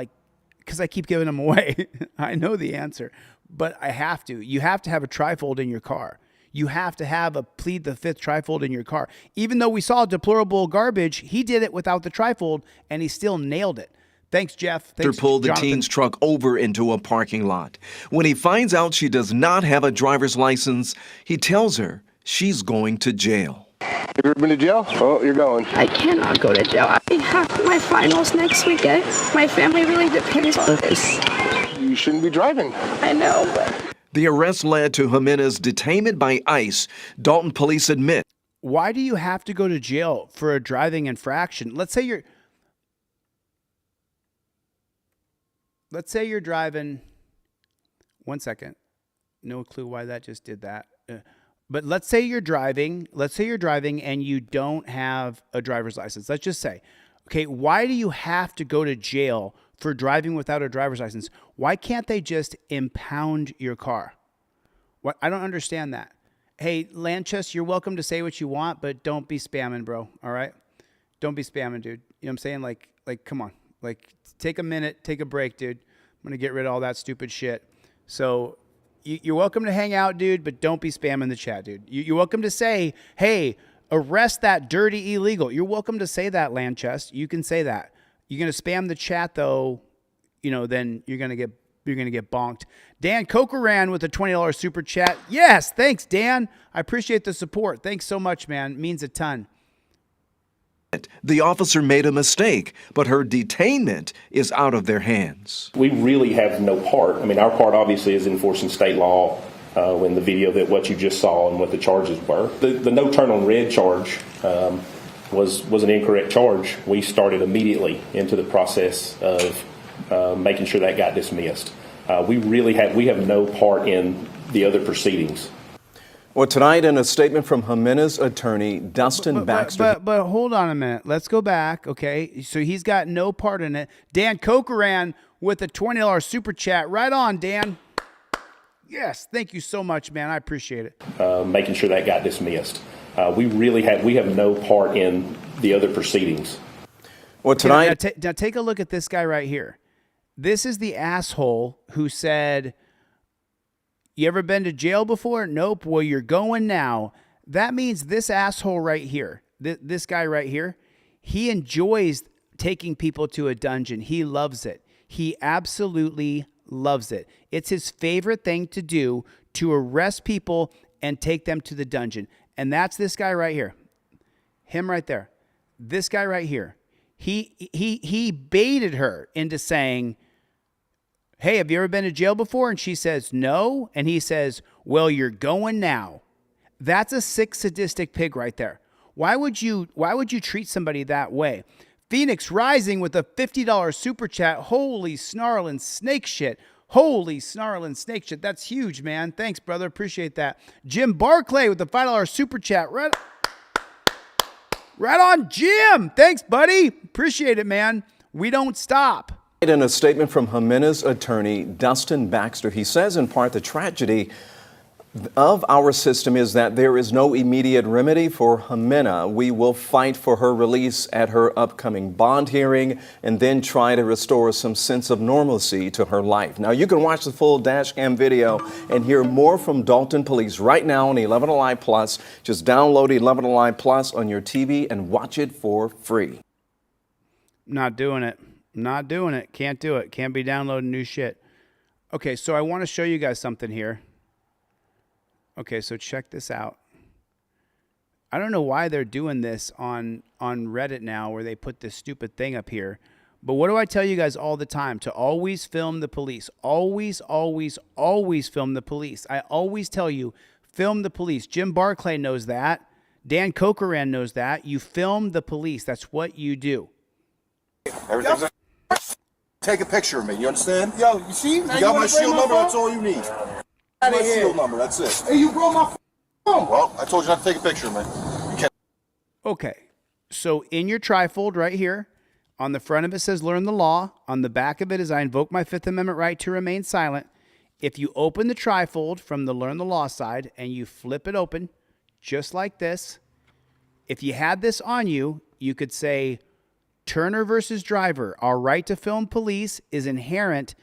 because I keep giving them away. I know the answer, but I have to. You have to have a trifold in your car. You have to have a plead the fifth trifold in your car. Even though we saw deplorable garbage, he did it without the trifold, and he still nailed it. Thanks, Jeff. Thanks, pulled the Jonathan. teen's truck over into a parking lot. When he finds out she does not have a driver's license, he tells her she's going to jail. Have you ever been to jail? Oh, you're going. I cannot go to jail. I have my finals next weekend. My family really depends on this. You shouldn't be driving. I know, but... The arrest led to Jimenez's detainment by ICE. Dalton police admit. Why do you have to go to jail for a driving infraction? Let's say you're driving. 1 second. No clue why that just did that. But let's say you're driving and you don't have a driver's license. Let's just say, okay, why do you have to go to jail for driving without a driver's license? Why can't they just impound your car? What? I don't understand that. Hey, Lanchester, you're welcome to say what you want, but don't be spamming, bro. All right? Don't be spamming, dude. You know what I'm saying? Like, come on. Like, take a minute, take a break, dude. I'm going to get rid of all that stupid shit. So... You're welcome to hang out, dude, but don't be spamming the chat, dude. You're welcome to say, hey, arrest that dirty illegal. You're welcome to say that, Landchest. You can say that. You're going to spam the chat, though, then you're going to get bonked. Dan Cokeran with a $20 super chat. Yes, thanks, Dan. I appreciate the support. Thanks so much, man. It means a ton. The officer made a mistake, but her detainment is out of their hands. We really have no part. I mean, our part obviously is enforcing state law when the video that what you just saw and what the charges were. The no turn on red charge was an incorrect charge. We started immediately into the process of making sure that got dismissed. We have no part in the other proceedings. Well, tonight in a statement from Jimenez's attorney, Dustin Baxter. But hold on a minute. Let's go back, okay? So he's got no part in it. Dan Cokeran with a $20 super chat. Right on, Dan. Yes, thank you so much, man. I appreciate it. Making sure that got dismissed. We have no part in the other proceedings. Well, tonight. Now take a look at this guy right here. This is the asshole who said, you ever been to jail before? Nope. Well, you're going now. That means this asshole right here, this guy right here, he enjoys taking people to a dungeon. He loves it. He absolutely loves it. It's his favorite thing to do, to arrest people and take them to the dungeon. And that's this guy right here. Him right there. This guy right here. He baited her into saying, hey, have you ever been to jail before? And she says, no. And he says, well, you're going now. That's a sick, sadistic pig right there. Why would you treat somebody that way? Phoenix Rising with a $50 super chat. Holy snarling snake shit. Holy snarling snake shit. That's huge, man. Thanks, brother. Appreciate that. Jim Barclay with a $5 super chat. Right on, Jim. Thanks, buddy. Appreciate it, man. We don't stop. In a statement from Jimenez's attorney, Dustin Baxter, he says in part the tragedy of our system is that there is no immediate remedy for Jimena. We will fight for her release at her upcoming bond hearing and then try to restore some sense of normalcy to her life. Now, you can watch the full dash cam video and hear more from Dalton Police right now on 11 Alive Plus. Just download 11 Alive Plus on your TV and watch it for free. Not doing it. Not doing it. Can't do it. Can't be downloading new shit. Okay, so I want to show you guys something here. Okay, so check this out. I don't know why they're doing this on Reddit now where they put this stupid thing up here. But what do I tell you guys all the time? To always film the police. Always, always, always film the police. I always tell you, film the police. Jim Barclay knows that. Dan Cochran knows that. You film the police. That's what you do. Everything's take a picture of me. You understand? Yo, you see? You got my shield number. That's all you need. My shield number. That's it. Hey, you broke my phone. Well, I told you not to take a picture of me. You can't. Okay, so in your trifold right here, on the front of it says learn the law. On the back of it is I invoke my Fifth Amendment right to remain silent. If you open the trifold from the learn the law side and you flip it open just like this, if you had this on you, you could say Turner versus Driver. Our right to film police is inherent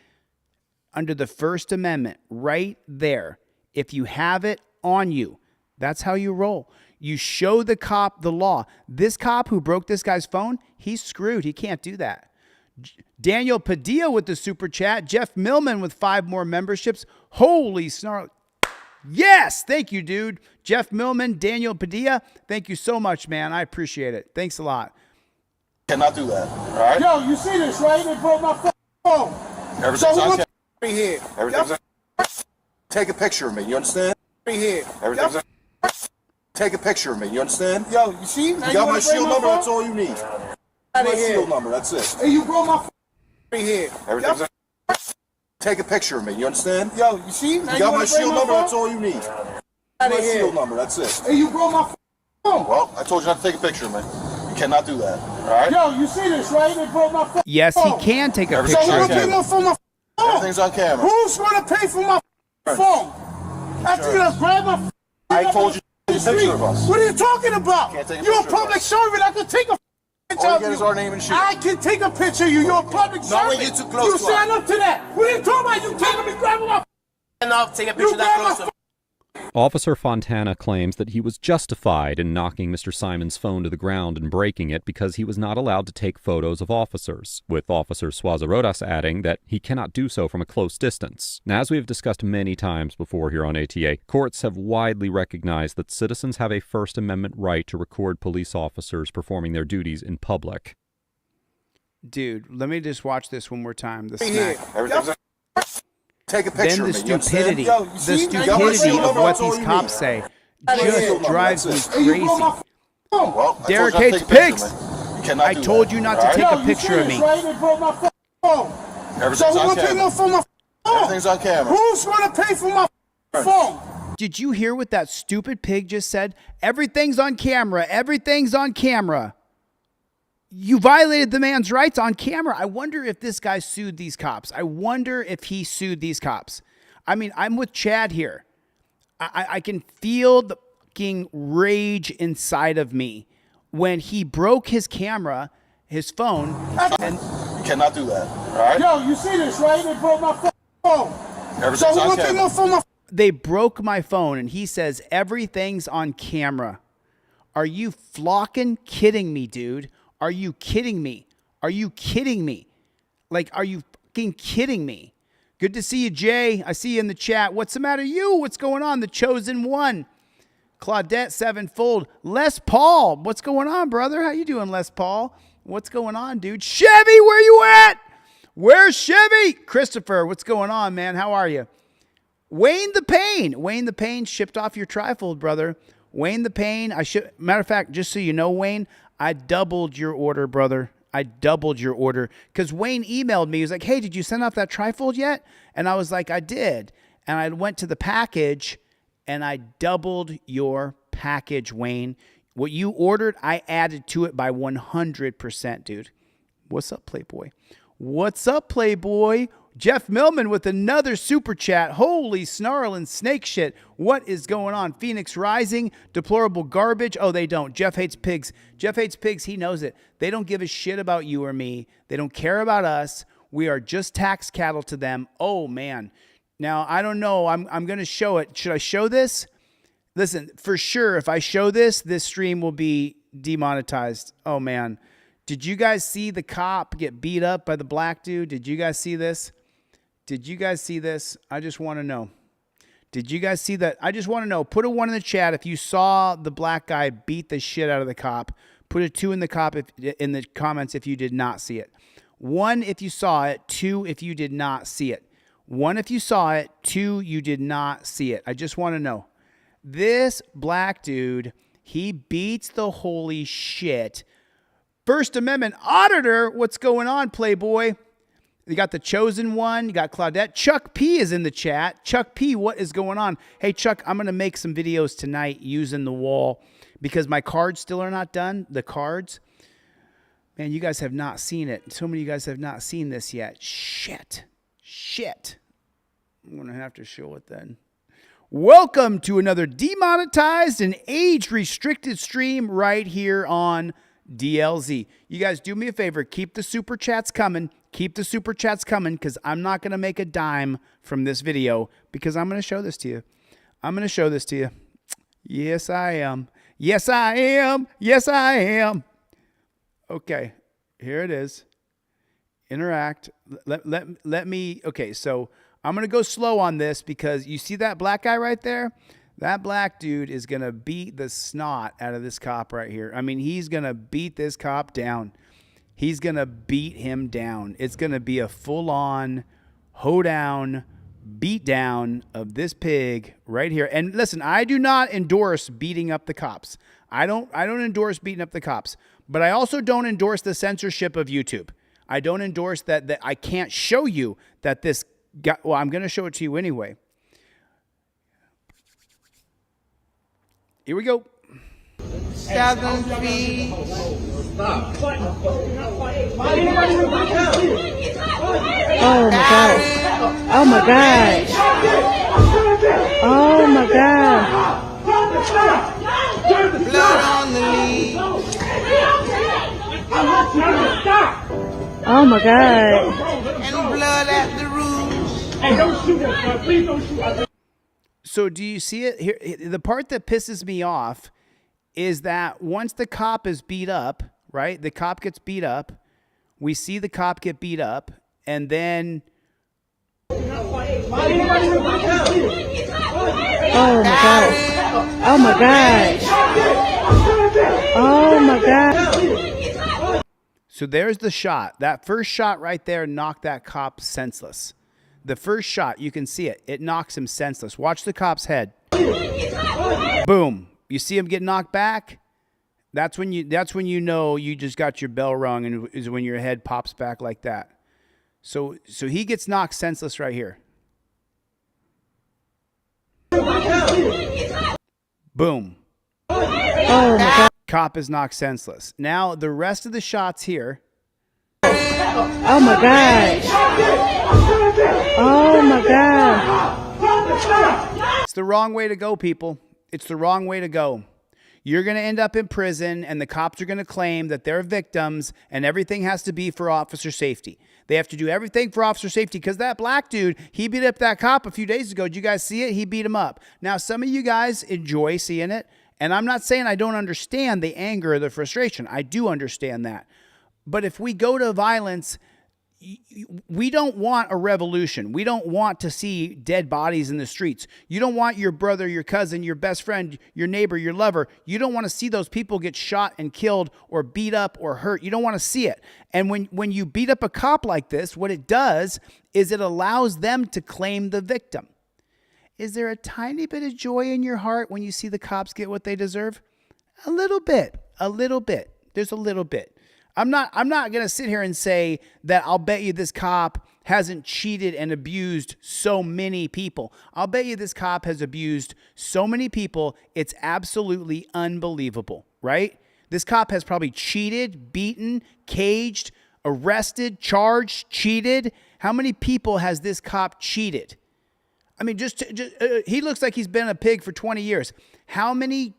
under the First Amendment right there. If you have it on you, that's how you roll. You show the cop the law. This cop who broke this guy's phone, he's screwed. He can't do that. Daniel Padilla with the super chat. Jeff Millman with 5 more memberships. Holy snarl. Yes, thank you, dude. Jeff Millman, Daniel Padilla, thank you so much, man. I appreciate it. Thanks a lot. Cannot do that. All right. Yo, you see this, right? They broke my phone. Everything's on camera. Here. Everything's on. Take a picture of me. You understand? Here. Everything's on. Take a picture of me. You understand? Yo, you see? You got my shield number. That's all you need. My shield number. That's it. Hey, you broke my phone. Here. Everything's on. Take a picture of me. You understand? Yo, you see? You got my shield number. That's all you need. My shield number. That's it. Hey, you broke my phone. Well, I told you not to take a picture of me. You cannot do that. All right. Yo, you see this, right? They broke my phone. Yes, he can take a picture of you. Everything's on camera. Who's going to pay for my phone? After you just grab my phone. I told you to take a picture of us. What are you talking about? Can't take a You're a picture of public us. servant. I can take a picture All of you get is our name and shit. I can take a picture of you. You're a public servant. Not when you get too close You to sign us. up to that. What are you talking about? You taking me grabbing my Enough. Take a picture that close. Officer Fontana claims that he was justified in knocking Mr. Simon's phone to the ground and breaking it because he was not allowed to take photos of officers, with Officer Suazarodas adding that he cannot do so from a close distance. Now, as we have discussed many times before here on ATA, courts have widely recognized that citizens have a First Amendment right to record police officers performing their duties in public. Dude, let me just watch this one more time. The snack. Take a picture Then the of me. stupidity, Yo, you the see? stupidity of what these cops say just drives me crazy. Well, Derek I told you not to hates take a picture pigs. of me. You cannot I do told that. you not All to right? take a picture of me. Right? They broke my phone. Everything's So on who's going to pay camera. for my phone? Everything's on camera. Who's going to pay for my phone? Did you hear what that stupid pig just said? Everything's on camera. Everything's on camera. You violated the man's rights on camera. I wonder if this guy sued these cops. I wonder if he sued these cops. I mean, I'm with Chad here. I can feel the fucking rage inside of me when he broke his camera, his phone, and You cannot do that. All right? Yo, you see this, right? They broke my phone. Everything's So on who's going to pay camera. my phone? they broke my phone, and he says everything's on camera. Are you flocking kidding me, dude? Are you kidding me? Are you kidding me? Like, are you fucking kidding me? Good to see you, Jay. I see you in the chat. What's the matter, you? What's going on? The chosen one. Claudette Sevenfold. Les Paul. What's going on, brother? How you doing, Les Paul? What's going on, dude? Chevy, where you at? Where's Chevy? Christopher, what's going on, man? How are you? Wayne the Pain. Wayne the Pain shipped off your trifold, brother. Wayne the Pain. Matter of fact, just so you know, Wayne, I doubled your order, brother. I doubled your order because Wayne emailed me. He was like, hey, did you send off that trifold yet? And I was like, I did. And I went to the package and I doubled your package, Wayne. What you ordered, I added to it by 100%, dude. What's up, Playboy? What's up, Playboy? Jeff Millman with another super chat. Holy snarling snake shit. What is going on? Phoenix Rising, deplorable garbage. Oh, they don't. Jeff hates pigs. Jeff hates pigs. He knows it. They don't give a shit about you or me. They don't care about us. We are just tax cattle to them. Oh, man. Now, I don't know. I'm going to show it. Should I show this? Listen, for sure, if I show this, this stream will be demonetized. Oh, man. Did you guys see the cop get beat up by the black dude? Did you guys see this? Did you guys see this? I just want to know. Did you guys see that? I just want to know. Put a 1 in the chat if you saw the black guy beat the shit out of the cop. Put a 2 in the comments if you did not see it. 1 if you saw it. 2 if you did not see it. 1 if you saw it. 2 you did not see it. I just want to know. This black dude, he beats the holy shit. First Amendment auditor, what's going on, Playboy? You got the Chosen One. You got Claudette. Chuck P is in the chat. Chuck P, what is going on? Hey, Chuck, I'm going to make some videos tonight using the wall because my cards still are not done. The cards. Man, you guys have not seen it. So many of you guys have not seen this yet. Shit. I'm going to have to show it then. Welcome to another demonetized and age-restricted stream right here on DLZ. You guys do me a favor. Keep the super chats coming. Keep the super chats coming because I'm not going to make a dime from this video because I'm going to show this to you. I'm going to show this to you. Yes, I am. Yes, I am. Yes, I am. Okay, here it is. Interact. Let me. Okay, so I'm going to go slow on this because you see that black guy right there? That black dude is going to beat the snot out of this cop right here. I mean, he's going to beat this cop down. He's going to beat him down. It's going to be a full-on, hoedown, beat down of this pig right here. And listen, I do not endorse beating up the cops. I don't endorse beating up the cops. But I also don't endorse the censorship of YouTube. I don't endorse that I can't show you that this guy... Well, I'm going to show it to you anyway. Here we go. Southern feet. Oh my god. Oh my god. Oh my god. Blood on the lead. Oh my god. And blood at the roof. Hey, don't shoot us, please don't shoot us. So do you see it here? The part that pisses me off is that once the cop is beat up, right? The cop gets beat up. We see the cop get beat up, and then... Oh my god. Oh my god. Oh my god. So there's the shot. That first shot right there knocked that cop senseless. The first shot, you can see it. It knocks him senseless. Watch the cop's head. Boom. You see him get knocked back? That's when you know you just got your bell rung, and is when your head pops back like that. So he gets knocked senseless right here. Boom. Oh my god. Cop is knocked senseless. Now the rest of the shots here. Oh my god. Oh my god. It's the wrong way to go, people. It's the wrong way to go. You're going to end up in prison, and the cops are going to claim that they're victims, and everything has to be for officer safety. They have to do everything for officer safety because that black dude, he beat up that cop a few days ago. Did you guys see it? He beat him up. Now, some of you guys enjoy seeing it, and I'm not saying I don't understand the anger or the frustration. I do understand that. But if we go to violence, we don't want a revolution. We don't want to see dead bodies in the streets. You don't want your brother, your cousin, your best friend, your neighbor, your lover. You don't want to see those people get shot and killed or beat up or hurt. You don't want to see it. And when you beat up a cop like this, what it does is it allows them to claim the victim. Is there a tiny bit of joy in your heart when you see the cops get what they deserve? A little bit. A little bit. There's a little bit. I'm not going to sit here and say that I'll bet you this cop hasn't cheated and abused so many people. I'll bet you this cop has abused so many people. It's absolutely unbelievable, right? This cop has probably cheated, beaten, caged, arrested, charged, cheated, How many people has this cop cheated? I mean, he looks like he's been a pig for 20 years. How many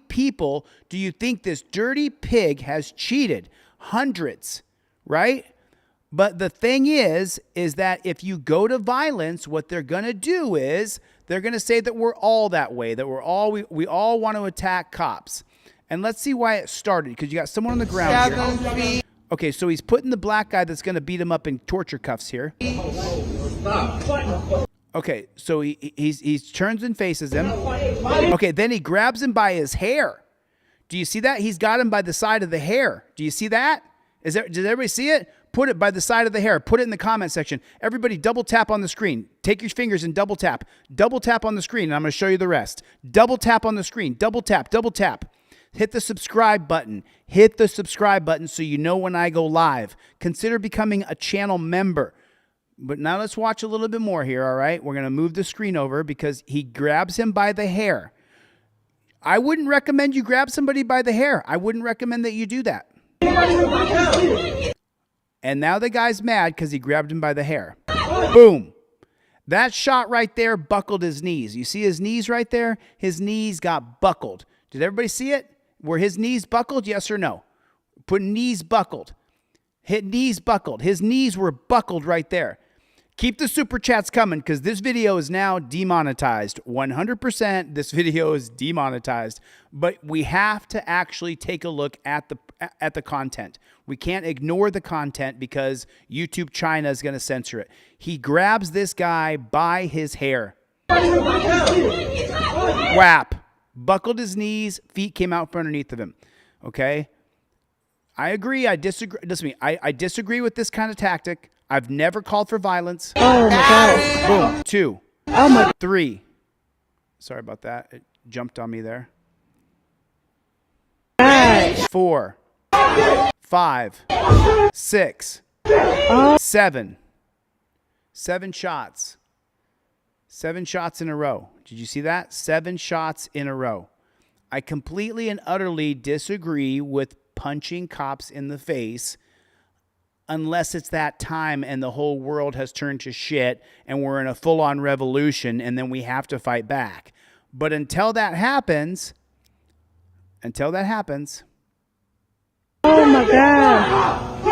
people do you think this dirty pig has cheated? Hundreds, right? But the thing is that if you go to violence, what they're going to do is they're going to say that we're all that way, that we all want to attack cops. And let's see why it started, because you got someone on the ground here. Okay, so he's putting the black guy that's going to beat him up in torture cuffs here. Okay, so he turns and faces him. Okay, then he grabs him by his hair. Do you see that? He's got him by the side of the hair. Do you see that? Does everybody see it? Put it by the side of the hair. Put it in the comment section. Everybody double tap on the screen. Take your fingers and double tap. Double tap on the screen, and I'm going to show you the rest. Double tap on the screen. Double tap, double tap. Hit the subscribe button. Hit the subscribe button so you know when I go live. Consider becoming a channel member. But now let's watch a little bit more here, all right? We're going to move the screen over because he grabs him by the hair. I wouldn't recommend you grab somebody by the hair. I wouldn't recommend that you do that. And now the guy's mad because he grabbed him by the hair. Boom. That shot right there buckled his knees. You see his knees right there? His knees got buckled. Did everybody see it? Were his knees buckled? Yes or no? Put knees buckled. Hit knees buckled. His knees were buckled right there. Keep the super chats coming because this video is now demonetized. 100% this video is demonetized. But we have to actually take a look at the content. We can't ignore the content because YouTube China is going to censor it. He grabs this guy by his hair. Whap. Buckled his knees. Feet came out from underneath of him. Okay? I agree. I disagree. Listen to me. I disagree with this kind of tactic. I've never called for violence. Oh my God. Boom. 2. Oh my. 3. Sorry about that. It jumped on me there. 4. 5. 6. 7. 7 shots. 7 shots in a row. Did you see that? 7 shots in a row. I completely and utterly disagree with punching cops in the face unless it's that time and the whole world has turned to shit and we're in a full-on revolution and then we have to fight back. But until that happens, Oh my God.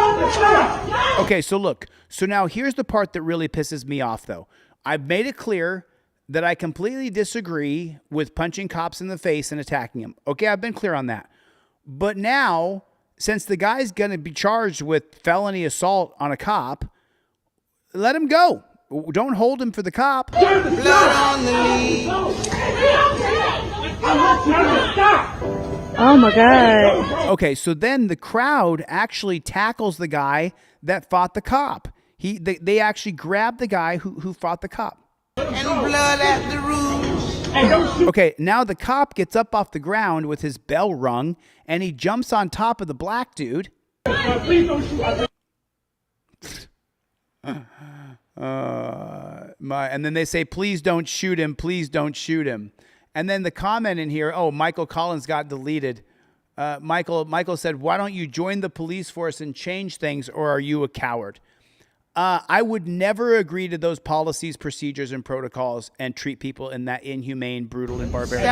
Okay, so look. So now here's the part that really pisses me off, though. I've made it clear that I completely disagree with punching cops in the face and attacking them. Okay, I've been clear on that. But now, since the guy's going to be charged with felony assault on a cop, let him go. Don't hold him for the cop. Blood on the lead. Oh my God. Okay, so then the crowd actually tackles the guy that fought the cop. They actually grabbed the guy who fought the cop. And blood at the roof. Okay, now the cop gets up off the ground with his bell rung, and he jumps on top of the black dude. And then they say, please don't shoot him, please don't shoot him. And then the comment in here, oh, Michael Collins got deleted. Michael said, why don't you join the police force and change things, or are you a coward? I would never agree to those policies, procedures, and protocols and treat people in that inhumane, brutal, and barbaric way.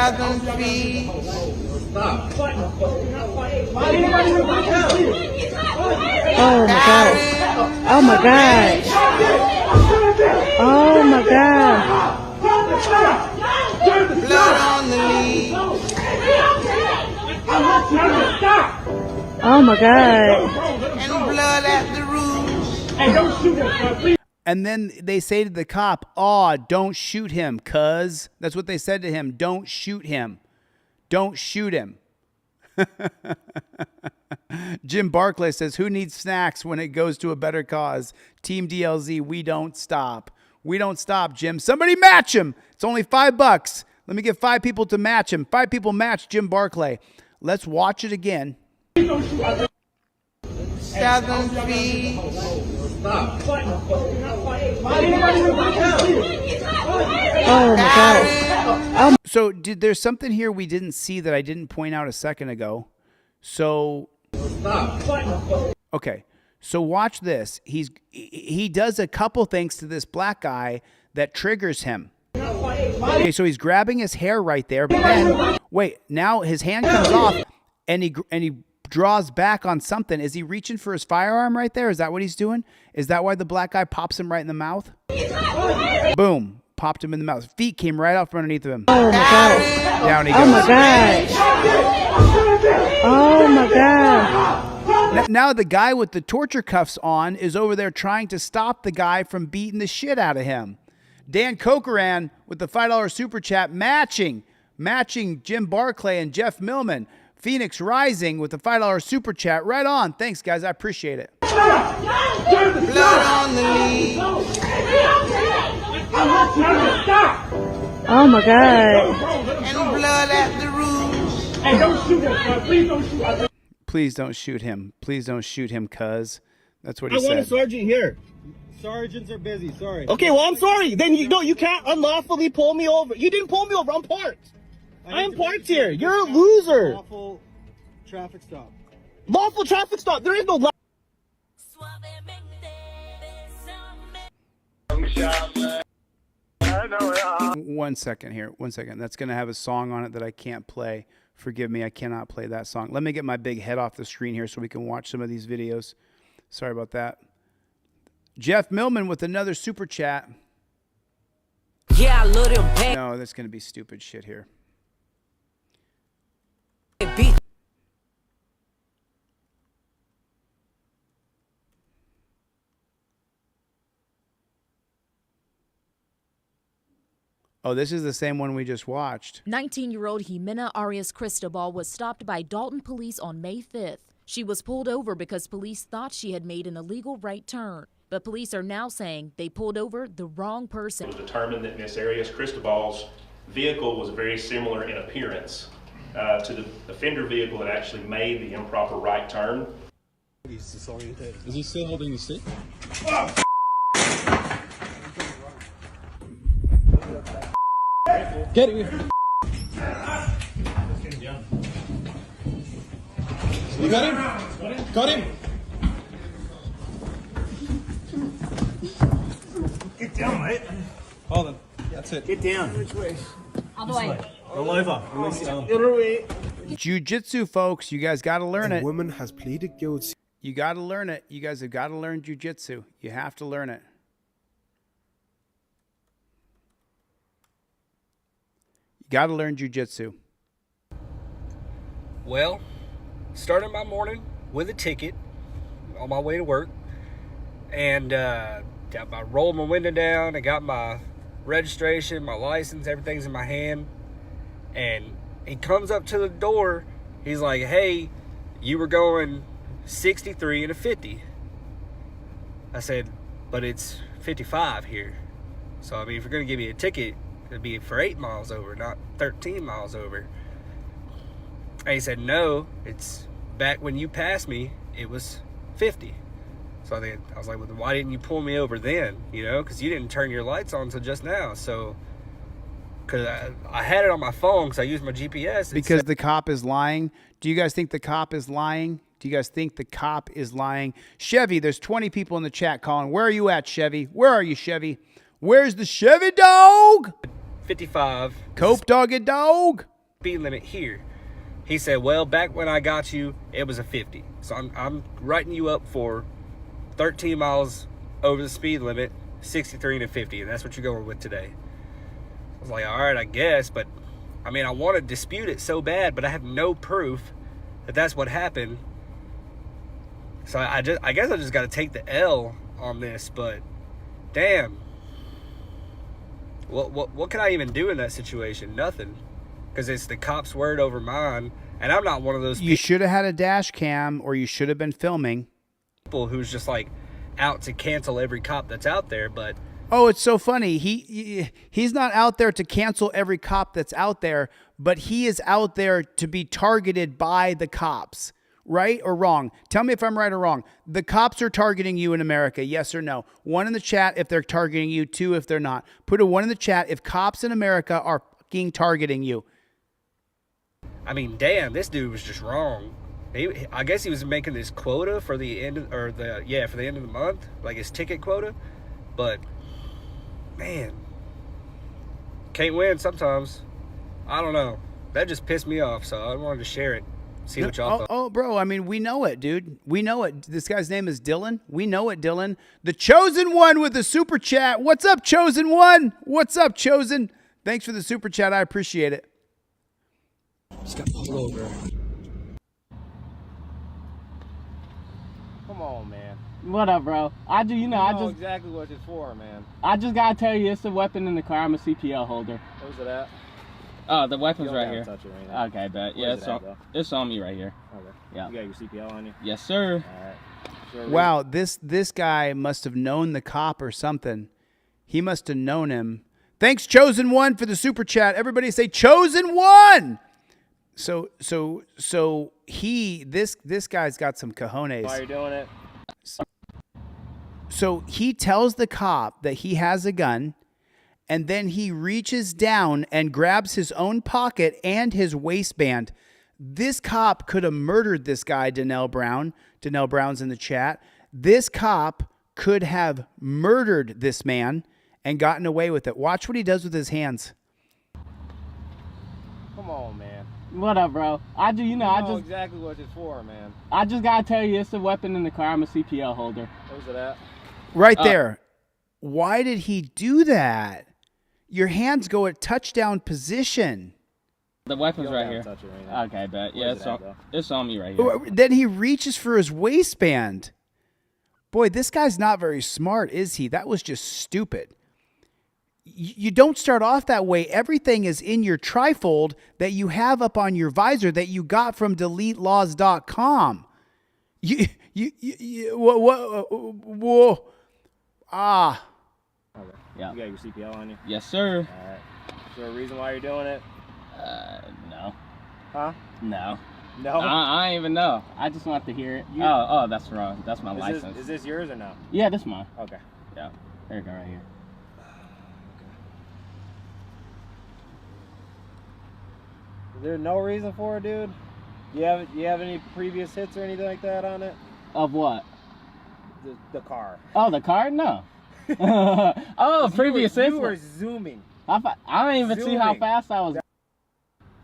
Oh my God. Oh my God. Oh my God. Blood on the lead. Oh my God. And blood at the roof. And then they say to the cop, "Aw, don't shoot him, cuz." That's what they said to him. Don't shoot him. Don't shoot him. Jim Barclay says, who needs snacks when it goes to a better cause? Team DLZ, we don't stop. We don't stop, Jim. Somebody match him. It's only $5. Let me get 5 people to match him. 5 people match Jim Barclay. Let's watch it again. 7 feet. Oh my God. So there's something here we didn't see that I didn't point out a second ago. So, okay. So watch this. He does a couple things to this black guy that triggers him. Okay, so he's grabbing his hair right there, but then wait, now his hand comes off and he draws back on something. Is he reaching for his firearm right there? Is that what he's doing? Is that why the black guy pops him right in the mouth? Boom. Popped him in the mouth. Feet came right out from underneath of him. Oh my god. Down he goes. Oh my god. Oh my god. Now the guy with the torture cuffs on is over there trying to stop the guy from beating the shit out of him. Dan Cochran with the $5 super chat matching Jim Barclay and Jeff Millman. Phoenix Rising with the $5 super chat. Right on. Thanks, guys. I appreciate it. Blood on the lead. Oh my god. And blood at the roof. Hey, don't shoot him. Please don't shoot him. Please don't shoot him. Please don't shoot him, cuz. That's what he I want a said. sergeant here. Sergeants are busy. Sorry. Okay, well, I'm sorry. Then you can't unlawfully pull me over. You didn't pull me over. I'm parked. I am parked here. You're a loser. Lawful traffic stop. Lawful traffic stop. There is no. 1 second here. 1 second. That's going to have a song on it that I can't play. Forgive me. I cannot play that song. Let me get my big head off the screen here so we can watch some of these videos. Sorry about that. Jeff Millman with another super chat. Yeah, I love them back. No, that's going to be stupid shit here. Oh, this is the same one we just watched. 19-year-old Jimena Arias Cristobal was stopped by Dalton police on May 5th. She was pulled over because police thought she had made an illegal right turn. But police are now saying they pulled over the wrong person. It was determined that Miss Arias Cristobal's vehicle was very similar in appearance to the offender vehicle that actually made the improper right turn. He's disoriented. Is he still holding the stick? Get him! You got him? Got him? Get down, mate. Hold on. That's it. Get down. Which way? All the way. Roll over. Release down. Jiu-jitsu, folks. You guys got to learn it. The woman has pleaded guilty. You got to learn it. You guys have got to learn jiu-jitsu. You have to learn it. You got to learn jiu-jitsu. Well, started my morning with a ticket on my way to work, and I rolled my window down. I got my registration, my license, everything's in my hand, and he comes up to the door. He's like, "Hey, you were going 63 and a 50." I said, "But it's 55 here. So I mean, if you're gonna give me a ticket, it'd be for 8 miles over, not 13 miles over." And he said, "No, it's back when you passed me, it was 50. So I was like, "Well, then why didn't you pull me over then? You know, because you didn't turn your lights on until just now." So, because I had it on my phone because I used my GPS. Because the cop is lying. Do you guys think the cop is lying? Do you guys think the cop is lying? Chevy, there's 20 people in the chat calling. Where are you at, Chevy? Where are you, Chevy? Where's the Chevy dog? 55. Cope dogged dog. Speed limit here. He said, "Well, back when I got you, it was a 50. So I'm writing you up for 13 miles over the speed limit, 63 and a 50, and that's what you're going with today." I was like, "All right, I guess," but I mean, I want to dispute it so bad, but I have no proof that that's what happened. So I guess I just got to take the L on this. But damn, what can I even do in that situation? Nothing, because it's the cop's word over mine, and I'm not one of those You should have had a dash cam, or you should have been filming. people who's just like out to cancel every cop that's out there. But oh, it's so funny. He's not out there to cancel every cop that's out there, but he is out there to be targeted by the cops. Right or wrong? Tell me if I'm right or wrong. The cops are targeting you in America, yes or no? 1 in the chat if they're targeting you, 2 if they're not. Put a 1 in the chat if cops in America are fucking targeting you. I mean, damn, this dude was just wrong. I guess he was making this quota for the end of, for the end of the month, like his ticket quota. But man, can't win sometimes. I don't know. That just pissed me off, so I wanted to share it. See what y'all thought. Oh, bro, I mean, we know it, dude. We know it. This guy's name is Dylan. We know it, Dylan. The Chosen One with the super chat. What's up, Chosen One? What's up, Chosen? Thanks for the super chat. I appreciate it. Just got pulled over. Come on, man. What up, bro? I know exactly what it's for, man. I just gotta tell you, it's a weapon in the car. I'm a CPL holder. Where's it at? Oh, the weapon's right here. Touch it right now. Okay, bet. Yeah, it's on me right here. Okay. Yeah. You got your CPL on you? Yes, sir. All right. Sure. Wow, this guy must have known the cop or something. He must have known him. Thanks, Chosen One, for the super chat. Everybody say Chosen One. So this guy's got some cojones. Why are you doing it? So he tells the cop that he has a gun, and then he reaches down and grabs his own pocket and his waistband. This cop could have murdered this guy, Donnell Brown. Donnell Brown's in the chat. This cop could have murdered this man and gotten away with it. Watch what he does with his hands. Come on, man. What up, bro? I know exactly what it's for, man. I just gotta tell you, it's a weapon in the car. I'm a CPL holder. Where's it at? Right there. Why did he do that? Your hands go at touchdown position. The weapon's right here. Touch it right now. Okay, bet. Yeah, Where's it at, it's on me right here. Then he reaches for his waistband. Boy, this guy's not very smart, is he? That was just stupid. You don't start off that way. Everything is in your trifold that you have up on your visor that you got from DeleteLawz.com. Whoa. Ah. Okay. Yeah. You got your CPL on you? Yes, sir. All right. Is there a reason why you're doing it? No. Huh? No. No? I don't even know. I just want to hear it. Oh, that's wrong. That's my license. Is this yours or no? Yeah, this is mine. Okay. Yeah. There you go, right here. Is there no reason for it, dude? You have any previous hits or anything like that on it? Of what? The car. Oh, the car? No. Oh, previous hits. You were zooming. I don't even see how fast I was.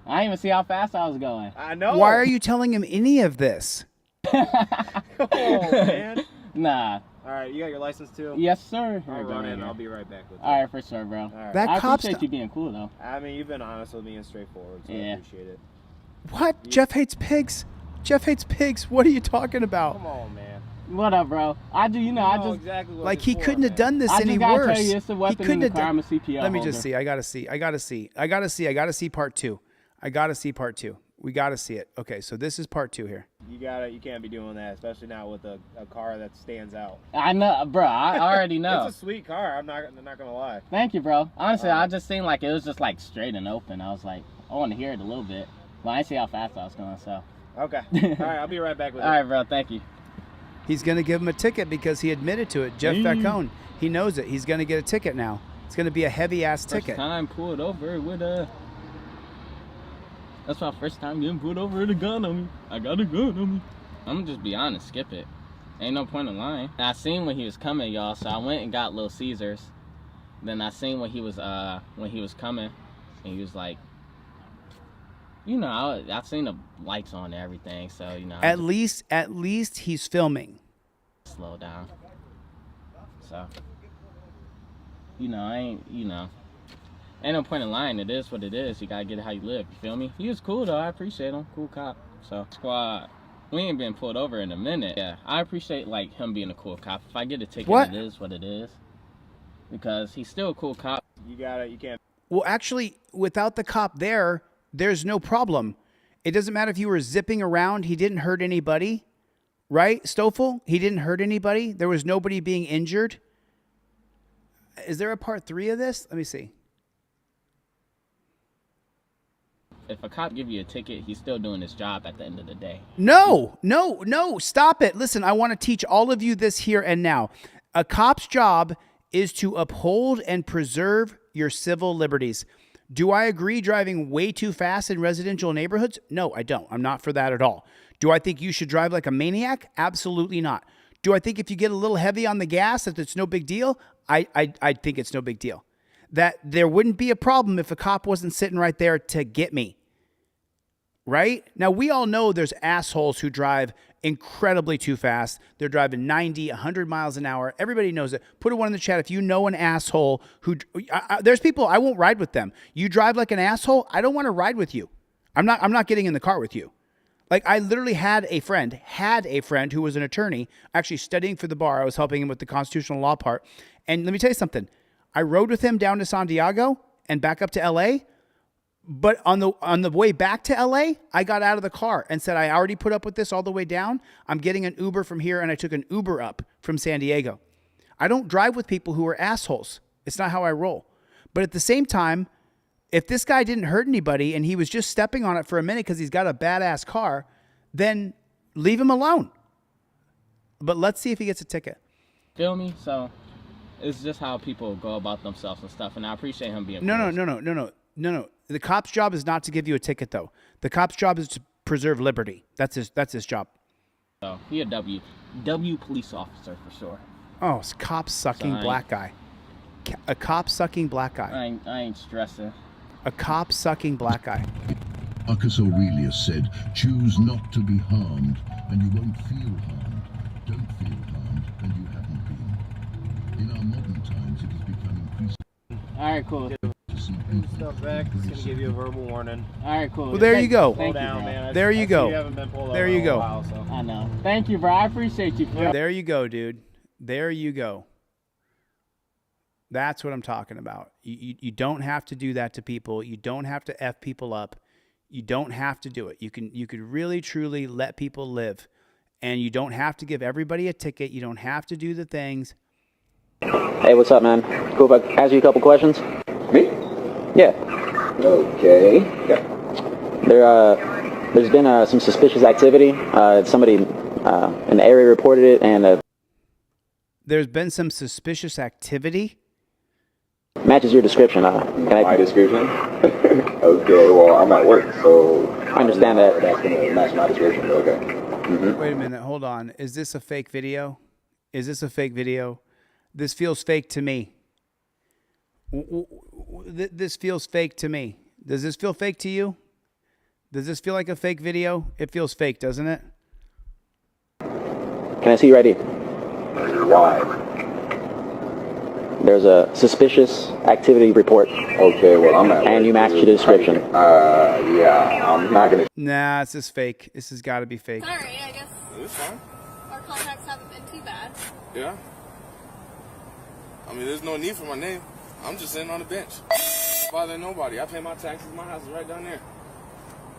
I didn't even see how fast I was going. I know. Why are you telling him any of this? Oh, man. Nah. All right, you got your license too? Yes, sir. I'll run in. I'll be right back with you. All right, for sure, bro. All right. That I cop's appreciate you being cool, though. I mean, you've been honest with me and straightforward, so I appreciate it. What? Jeff hates pigs? Jeff hates pigs. What are you talking about? Come on, man. What up, bro? I just exactly what like it's he for, couldn't have done this I any just gotta worse. tell you, it's a weapon in the car. I'm a CPL Let me holder. just see. I gotta see part two. I gotta see part two. We gotta see it. Okay, so this is part two here. You can't be doing that, especially not with a car that stands out. I know, bro. I already know. It's a sweet car. I'm not gonna lie. Thank you, bro. Honestly, I just seemed like it was just like straight and open. I was like, I want to hear it a little bit, but I didn't see how fast I was going. So. Okay. All right, I'll be right back with you. All right, bro. Thank you. He's gonna give him a ticket because he admitted to it. Jeff Falcone, he knows it. He's gonna get a ticket now. It's gonna be a heavy ass ticket. First time pulled over with a. That's my first time getting pulled over with a gun on me. I got a gun on me. I'm gonna just be honest, skip it. Ain't no point in lying. I seen when he was coming, y'all, so I went and got Little Caesars. Then I seen when he was coming, and he was like, you know, I seen the lights on and everything, so you know. At least he's filming. Slow down. So, you know, ain't no point in lying. It is what it is. You gotta get it how you live. You feel me? He was cool though. I appreciate him. Cool cop. So squad, we ain't been pulled over in a minute. Yeah, I appreciate like him being a cool cop. If I get a ticket, it is what it is. Because he's still a cool cop. You can't. Well, actually, without the cop there's no problem. It doesn't matter if you were zipping around. He didn't hurt anybody, right, Stoffel? He didn't hurt anybody. There was nobody being injured. Is there a part 3 of this? Let me see. If a cop give you a ticket, he's still doing his job at the end of the day. No, stop it. Listen, I want to teach all of you this here and now. A cop's job is to uphold and preserve your civil liberties. Do I agree driving way too fast in residential neighborhoods? No, I don't. I'm not for that at all. Do I think you should drive like a maniac? Absolutely not. Do I think if you get a little heavy on the gas that it's no big deal? I think it's no big deal. That there wouldn't be a problem if a cop wasn't sitting right there to get me. Right? Now, we all know there's assholes who drive incredibly too fast. They're driving 90, 100 miles an hour. Everybody knows it. Put a one in the chat if you know an asshole who... there's people, I won't ride with them. You drive like an asshole, I don't want to ride with you. I'm not getting in the car with you. Like, I literally had a friend who was an attorney, actually studying for the bar. I was helping him with the constitutional law part. And let me tell you something. I rode with him down to San Diego and back up to LA. But on the way back to LA, I got out of the car and said, I already put up with this all the way down. I'm getting an Uber from here, and I took an Uber up from San Diego. I don't drive with people who are assholes. It's not how I roll. But at the same time, if this guy didn't hurt anybody and he was just stepping on it for a minute because he's got a badass car, then leave him alone. But let's see if he gets a ticket. Feel me? So it's just how people go about themselves and stuff. And I appreciate him being No. The cop's job is not to give you a ticket, though. The cop's job is to preserve liberty. That's his job. So he a W police officer for sure. Oh, it's cop-sucking black guy. A cop-sucking black guy. I ain't stressing. A cop-sucking black guy. Marcus Aurelius said, choose not to be harmed, and you won't feel harmed. Don't feel harmed, and you haven't been. In our modern times, it has become increasingly... All right, cool. Stuff back. It's gonna give you a verbal warning. All right, cool. Well, there you go. Slow down, man. There you go. You haven't been pulled over there you in a go. while, so. I know. Thank you, bro. I appreciate you. Bro. There you go, dude. There you go. That's what I'm talking about. You don't have to do that to people. You don't have to F people up. You don't have to do it. You could really, truly let people live. And you don't have to give everybody a ticket. You don't have to do the things. Hey, what's up, man? Cool if I ask you a couple questions? Me? Yeah. Okay. Yeah. There's been some suspicious activity. Somebody in the area reported it, and there's been some suspicious activity. Matches your description. My description? Okay. Well, I'm at work, so I understand that. That's gonna match my description. Okay. Mm-hmm. Wait a minute. Hold on. Is this a fake video? Is this a fake video? This feels fake to me. This feels fake to me. Does this feel fake to you? Does this feel like a fake video? It feels fake, doesn't it? Can I see your ID? Why? There's a suspicious activity report. Okay, well, I'm at and you matched your description. Yeah, I'm not gonna. Nah, this is fake. This has got to be fake. Sorry, I guess It's fine. our contacts haven't been too bad. Yeah. I mean, there's no need for my name. I'm just sitting on the bench. Bother nobody. I pay my taxes. My house is right down there.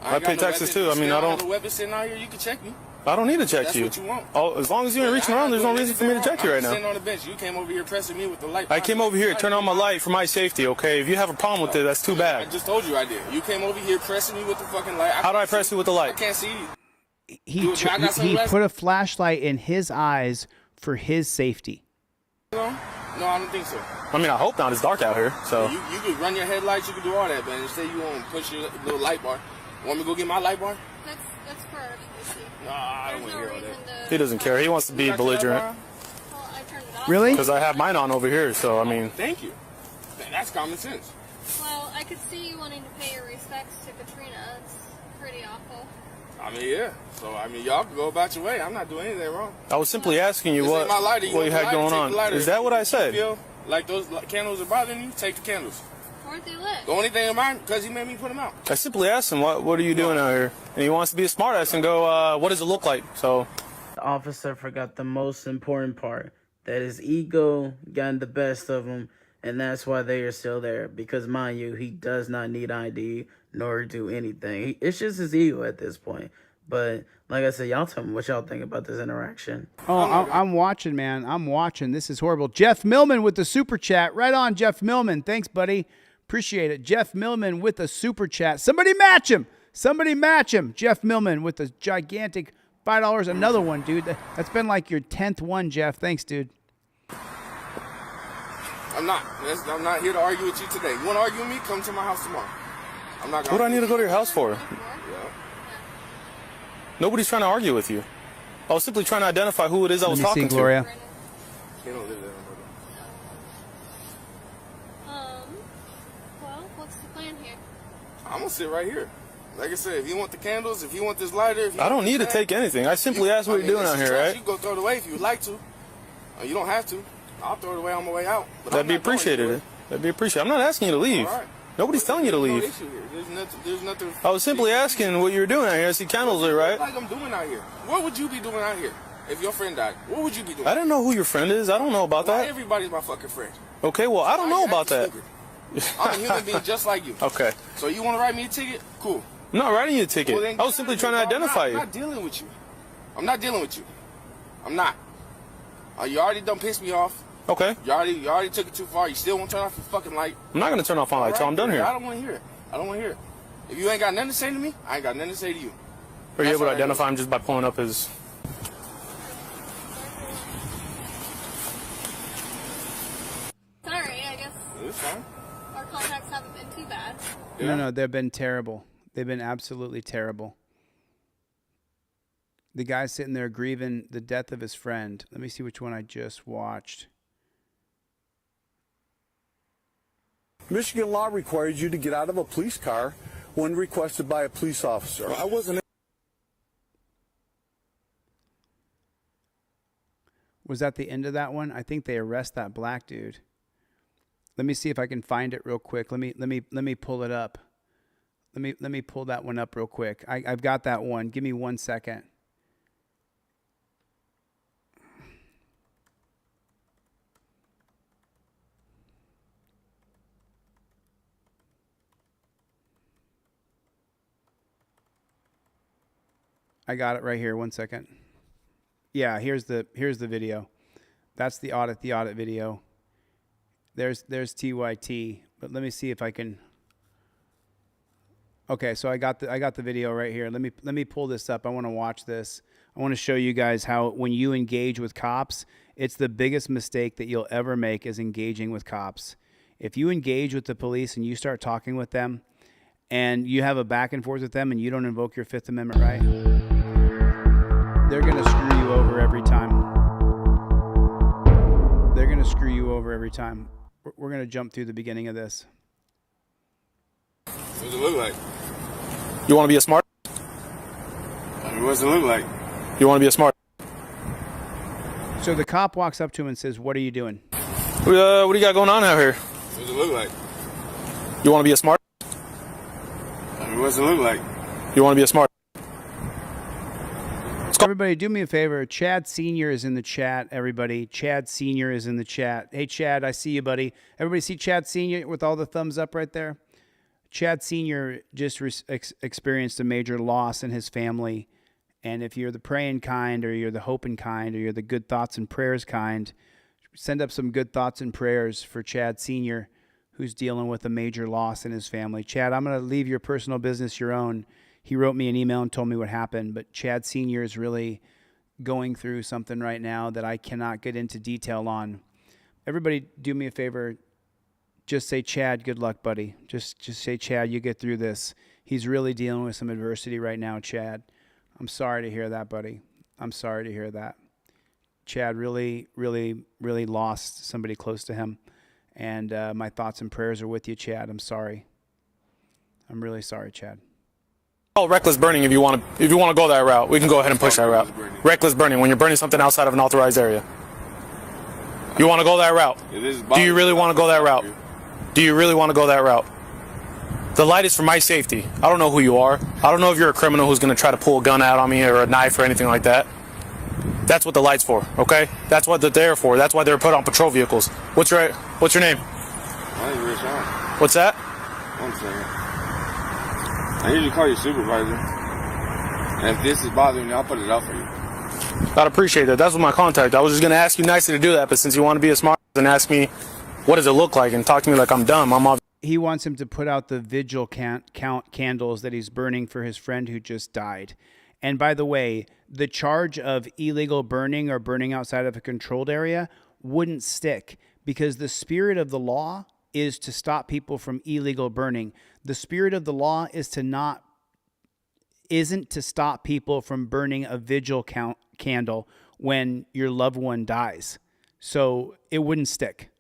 I pay taxes too. I mean, I don't. have a weapon sitting out here. You can check me. I don't need to check That's you. what you want. Oh, as long as you ain't reaching around, there's no reason for me to check you right I'm now. sitting on the bench. You came over here pressing me with the light. I came over here to turn on my light for my safety, okay? If you have a problem with it, that's too I bad. just told you I did. You came over here pressing me with the fucking light. How do I press you with the light? I can't see you. He put a flashlight in his eyes for his safety. No, I don't think so. I mean, I hope not. It's dark out here, so. You could run your headlights. You could do all that, but instead you want to push your little light bar. Want me to go get my light bar? That's for everything. Nah, I don't want to hear all that. He doesn't care. He wants to be belligerent. Well, I turned it off. Really? Because I have mine on over here, so I mean. Thank you. That's common sense. Well, I could see you wanting to pay your respects to Katrina. It's pretty awful. I mean, yeah. So, I mean, y'all can go about your way. I'm not doing anything wrong. I was simply asking you This what ain't my lighter. you had going on. Is that what I said? If you feel like those candles are bothering you, take the candles. Weren't they lit? The only thing of mine, because he made me put them out. I simply asked him, what are you doing out here? And he wants to be a smartass and go, what does it look like? So. The officer forgot the most important part, that his ego got the best of him, and that's why they are still there. Because, mind you, he does not need ID nor do anything. It's just his ego at this point. But, like I said, y'all tell me what y'all think about this interaction. Oh, I'm watching, man. I'm watching. This is horrible. Jeff Millman with the super chat. Right on, Jeff Millman. Thanks, buddy. Appreciate it. Jeff Millman with a super chat. Somebody match him. Somebody match him. Jeff Millman with a gigantic $5. Another one, dude. That's been like your 10th one, Jeff. Thanks, dude. I'm not here to argue with you today. You want to argue with me? Come to my house tomorrow. I'm not. What do I need to go to your house for? Yeah. Nobody's trying to argue with you. I was simply trying to identify who it is I was Let me talking see, Gloria. to. They don't live there no more. Well, what's the plan here? I'm gonna sit right here. Like I said, if you want the candles, if you want this lighter, if you I don't want need to this take bag, anything. I simply asked what you're doing this out is here, trash. right? You can go throw it away if you would like to. You don't have to. I'll throw it away on my way out. But That'd I'm be not going appreciated. anywhere. That'd be appreciated. I'm not asking you to leave. All right. Nobody's telling you to There's no leave. issue here. There's nothing. I was simply asking what you were doing out here. I see candles there, right? Like I'm doing out here. What would you be doing out here if your friend died? What would you be doing? I didn't know who your friend is. I don't know about Not that. everybody's my fucking friend. Okay, well, I don't know about that. I'm a human being just like you. Okay. So you want to write me a ticket? Cool. I'm not writing you a ticket. Well, then I was simply trying to identify I'm you. not dealing with you. I'm not dealing with you. I'm not. You already done pissed me off. Okay. You already took it too far. You still won't turn off your fucking light. I'm not going to turn off my light till I'm done here. I don't want to hear it. I don't want to hear it. If you ain't got nothing to say to me, I ain't got nothing to say to you. Are you able to identify him just by pulling up his... Sorry, I guess It's fine. our contacts haven't been too bad. No, they've been terrible. They've been absolutely terrible. The guy's sitting there grieving the death of his friend. Let me see which one I just watched. Michigan law requires you to get out of a police car when requested by a police officer. I wasn't. Was that the end of that one? I think they arrest that black dude. Let me see if I can find it real quick. Let me pull it up. Let me pull that one up real quick. I've got that one. Give me 1 second. I got it right here. 1 second. Yeah, here's the video. That's the audit video. There's TYT, but let me see if I can. Okay, so I got the video right here. Let me pull this up. I want to watch this. I want to show you guys how when you engage with cops, it's the biggest mistake that you'll ever make is engaging with cops. If you engage with the police and you start talking with them and you have a back and forth with them and you don't invoke your Fifth Amendment right, they're going to screw you over every time. They're going to screw you over every time. We're going to jump through the beginning of this. What does it look like? You want to be a smart? I mean, what does it look like? You want to be a smart? So the cop walks up to him and says, "What are you doing?" What do you got going on out here? What does it look like? You want to be a smart? I mean, what does it look like? You want to be a smart? Everybody, do me a favor. Chad Sr. is in the chat, everybody. Chad Sr. is in the chat. Hey, Chad, I see you, buddy. Everybody see Chad Sr. with all the thumbs up right there? Chad Sr. just experienced a major loss in his family. And if you're the praying kind, or you're the hoping kind, or you're the good thoughts and prayers kind, send up some good thoughts and prayers for Chad Sr., who's dealing with a major loss in his family. Chad, I'm going to leave your personal business your own. He wrote me an email and told me what happened, but Chad Sr. is really going through something right now that I cannot get into detail on. Everybody, do me a favor. Just say, Chad, good luck, buddy. Just say, Chad, you get through this. He's really dealing with some adversity right now, Chad. I'm sorry to hear that, buddy. I'm sorry to hear that. Chad really, really, really lost somebody close to him. And my thoughts and prayers are with you, Chad. I'm sorry. I'm really sorry, Chad. Oh, reckless burning. If you want to go that route, we can go ahead and push that route. Reckless burning, when you're burning something outside of an authorized area. You want to go that route? Do you really want to go that route? Do you really want to go that route? The light is for my safety. I don't know who you are. I don't know if you're a criminal who's going to try to pull a gun out on me or a knife or anything like that. That's what the light's for, okay? That's what they're there for. That's why they're put on patrol vehicles. What's your name? My name is Rich Sean. What's that? 1 second. I usually call you supervisor. And if this is bothering you, I'll put it out for you. I'd appreciate that. That's what my contact. I was just going to ask you nicely to do that, but since you want to be a smart and ask me, what does it look like, and talk to me like I'm dumb, He wants him to put out the vigil count candles that he's burning for his friend who just died. And by the way, the charge of illegal burning or burning outside of a controlled area wouldn't stick, because the spirit of the law is to stop people from illegal burning. The spirit of the law is to not isn't to stop people from burning a vigil candle when your loved one dies. So it wouldn't stick.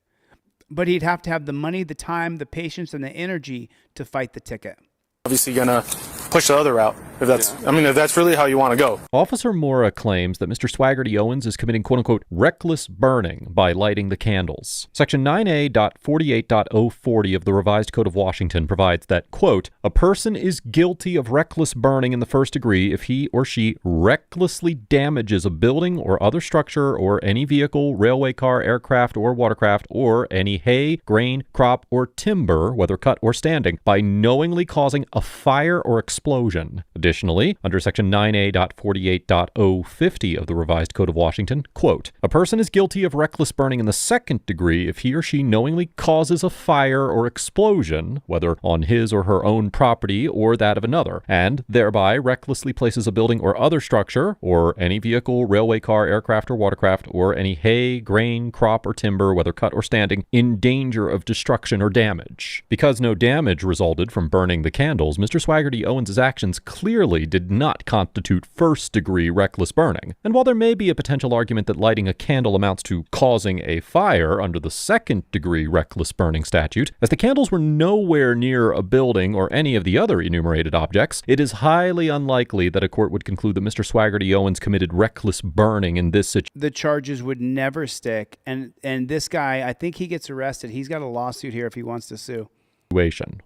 But he'd have to have the money, the time, the patience, and the energy to fight the ticket. Obviously gonna push the other route if that's if that's really how you want to go. Officer Mora claims that Mr. Swaggerty Owens is committing quote-unquote reckless burning by lighting the candles. Section 9A.48.040 of the Revised Code of Washington provides that, quote, a person is guilty of reckless burning in the first degree if he or she recklessly damages a building or other structure or any vehicle, railway car, aircraft, or watercraft, or any hay, grain, crop, or timber, whether cut or standing, by knowingly causing a fire or explosion. Additionally, under Section 9A.48.050 of the Revised Code of Washington, quote, a person is guilty of reckless burning in the second degree if he or she knowingly causes a fire or explosion, whether on his or her own property or that of another, and thereby recklessly places a building or other structure, or any vehicle, railway car, aircraft, or watercraft, or any hay, grain, crop, or timber, whether cut or standing, in danger of destruction or damage. Because no damage resulted from burning the candles, Mr. Swaggerty Owens' actions clearly did not constitute first-degree reckless burning. And while there may be a potential argument that lighting a candle amounts to causing a fire under the second-degree reckless burning statute, as the candles were nowhere near a building or any of the other enumerated objects, it is highly unlikely that a court would conclude that Mr. Swaggerty Owens committed reckless burning in this situation. The charges would never stick, and this guy, I think he gets arrested. He's got a lawsuit here if he wants to sue.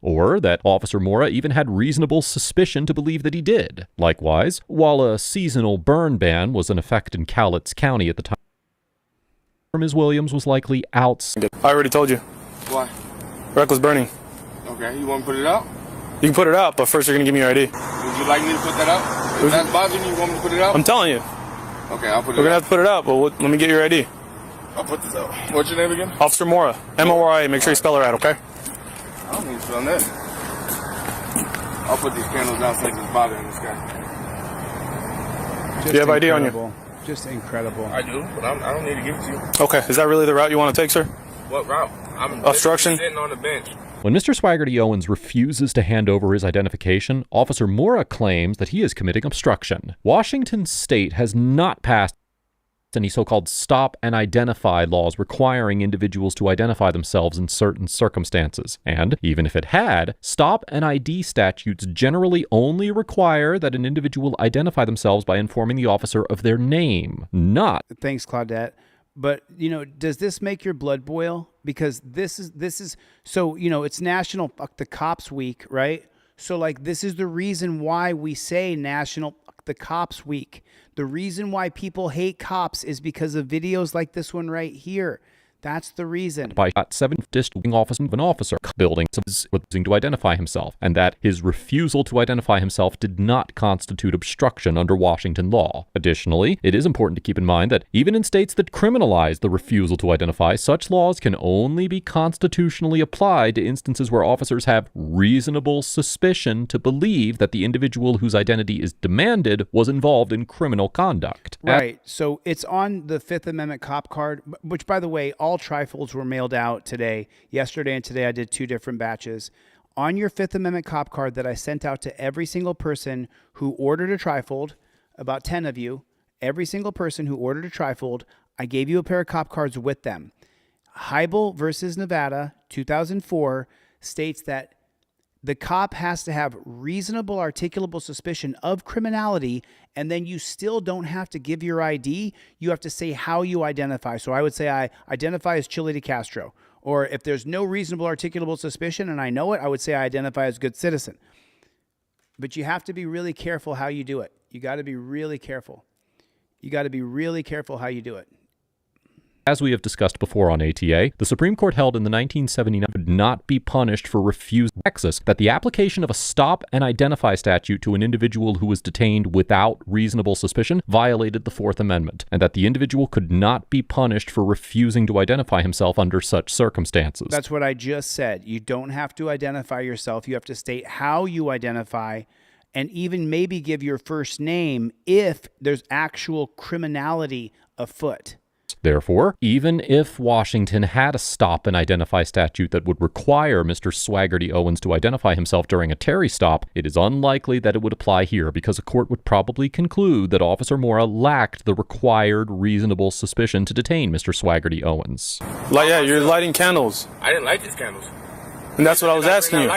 Or that Officer Mora even had reasonable suspicion to believe that he did. Likewise, while a seasonal burn ban was in effect in Cowlitz County at the time, Ms. Williams was likely outside. I already told you. Why? Reckless burning. Okay, you want to put it out? You can put it out, but first you're going to give me your ID. Would you like me to put that out? If that's bothering you, want me to put it out? I'm telling you. Okay, I'll put it out. We're going to have to put it out, but let me get your ID. I'll put this out. What's your name again? Officer Mora. M-O-R-I. Make sure you spell it right, okay? I don't need to spell that. I'll put these candles out so it's bothering this guy. Just you have ID on you? Just incredible. I do, but I don't need to give it to you. Okay, is that really the route you want to take, sir? What route? I'm obstruction. Sitting on the bench. When Mr. Swaggerty Owens refuses to hand over his identification, Officer Mora claims that he is committing obstruction. Washington State has not passed any so-called stop and identify laws requiring individuals to identify themselves in certain circumstances. And even if it had, stop and ID statutes generally only require that an individual identify themselves by informing the officer of their name, not... Thanks, Claudette. But, does this make your blood boil? Because this is so, it's National Fuck the Cops Week, right? So, this is the reason why we say National Fuck the Cops Week. The reason why people hate cops is because of videos like this one right here. That's the reason. By 7th District Office of an officer building to identify himself, and that his refusal to identify himself did not constitute obstruction under Washington law. Additionally, it is important to keep in mind that even in states that criminalize the refusal to identify, such laws can only be constitutionally applied to instances where officers have reasonable suspicion to believe that the individual whose identity is demanded was involved in criminal conduct. Right. So it's on the Fifth Amendment cop card, which, by the way, all trifolds were mailed out today. Yesterday and today I did 2 different batches. On your Fifth Amendment cop card that I sent out to every single person who ordered a trifold, about 10 of you, every single person who ordered a trifold, I gave you a pair of cop cards with them. Heibel versus Nevada, 2004, states that the cop has to have reasonable articulable suspicion of criminality, and then you still don't have to give your ID. You have to say how you identify. So I would say I identify as ChilleDeCastro. Or if there's no reasonable articulable suspicion and I know it, I would say I identify as good citizen. But you have to be really careful how you do it. You got to be really careful. You got to be really careful how you do it. As we have discussed before on ATA, the Supreme Court held in the 1979 would not be punished for refusing Texas that the application of a stop and identify statute to an individual who was detained without reasonable suspicion violated the Fourth Amendment, and that the individual could not be punished for refusing to identify himself under such circumstances. That's what I just said. You don't have to identify yourself. You have to state how you identify, and even maybe give your first name if there's actual criminality afoot. Therefore, even if Washington had a stop and identify statute that would require Mr. Swaggerty Owens to identify himself during a Terry stop, it is unlikely that it would apply here because a court would probably conclude that Officer Mora lacked the required reasonable suspicion to detain Mr. Swaggerty Owens. Yeah, you're lighting candles. I didn't light these candles. And that's what I was asking you.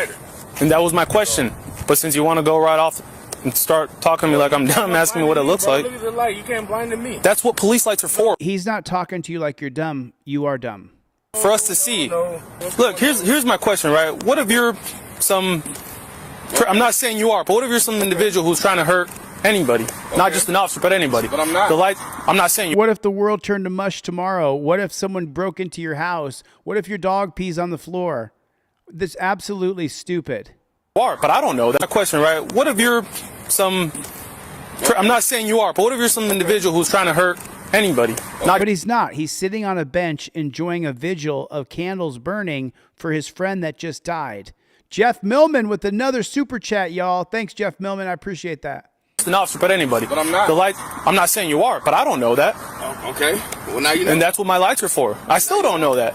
And that was my question. But since you want to go right off and start talking to me like I'm dumb, asking me what it looks like. Look at the light. You can't blind me. That's what police lights are for. He's not talking to you like you're dumb. You are dumb. For us to see. Look, here's my question, right? What if you're I'm not saying you are, but what if you're some individual who's trying to hurt anybody? Okay. Not just an officer, but anybody. But I'm not. I'm not saying you. What if the world turned to mush tomorrow? What if someone broke into your house? What if your dog pees on the floor? That's absolutely stupid. Are, but I don't know that question, right? What if you're I'm not saying you are, but what if you're some individual who's trying to hurt anybody? But he's not. He's sitting on a bench enjoying a vigil of candles burning for his friend that just died. Jeff Millman with another super chat, y'all. Thanks, Jeff Millman. I appreciate that. An officer, but anybody. But I'm not. I'm not saying you are, but I don't know that. Okay. Well, now you know. And that's what my lights are for. I still don't know that.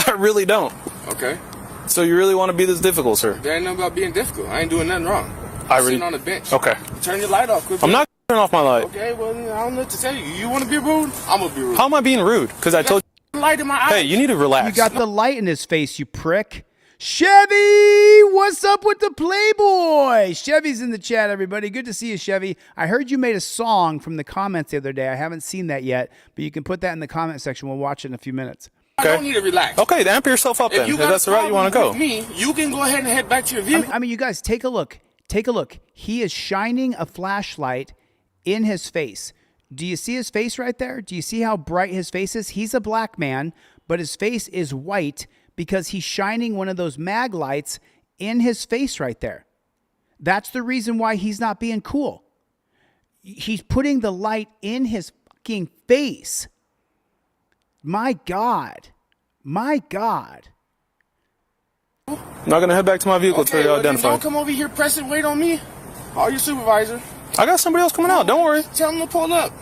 I really don't. Okay. So you really want to be this difficult, sir? There ain't nothing about being difficult. I ain't doing nothing wrong. Sitting on the bench. Okay. Turn your light off. I'm not turning off my light. Okay, well, I don't know what to tell you. You want to be rude? I'm going to be rude. How am I being rude? Because I told you. Light in my eyes. Hey, you need to relax. You got the light in his face, you prick. Chevy, what's up with the Playboy? Chevy's in the chat, everybody. Good to see you, Chevy. I heard you made a song from the comments the other day. I haven't seen that yet, but you can put that in the comment section. We'll watch it in a few minutes. Okay. I don't need to relax. Okay, then amp yourself up then. If that's the route you want to go. Me, you can go ahead and head back to your vehicle. I mean, you guys, take a look. Take a look. He is shining a flashlight in his face. Do you see his face right there? Do you see how bright his face is? He's a black man, but his face is white because he's shining one of those mag lights in his face right there. That's the reason why he's not being cool. He's putting the light in his fucking face. My God. My God. I'm not going to head back to my vehicle until you identify. Don't come over here, press and wait on me. Call your supervisor. I got somebody else coming out. Don't worry. Tell them to pull up.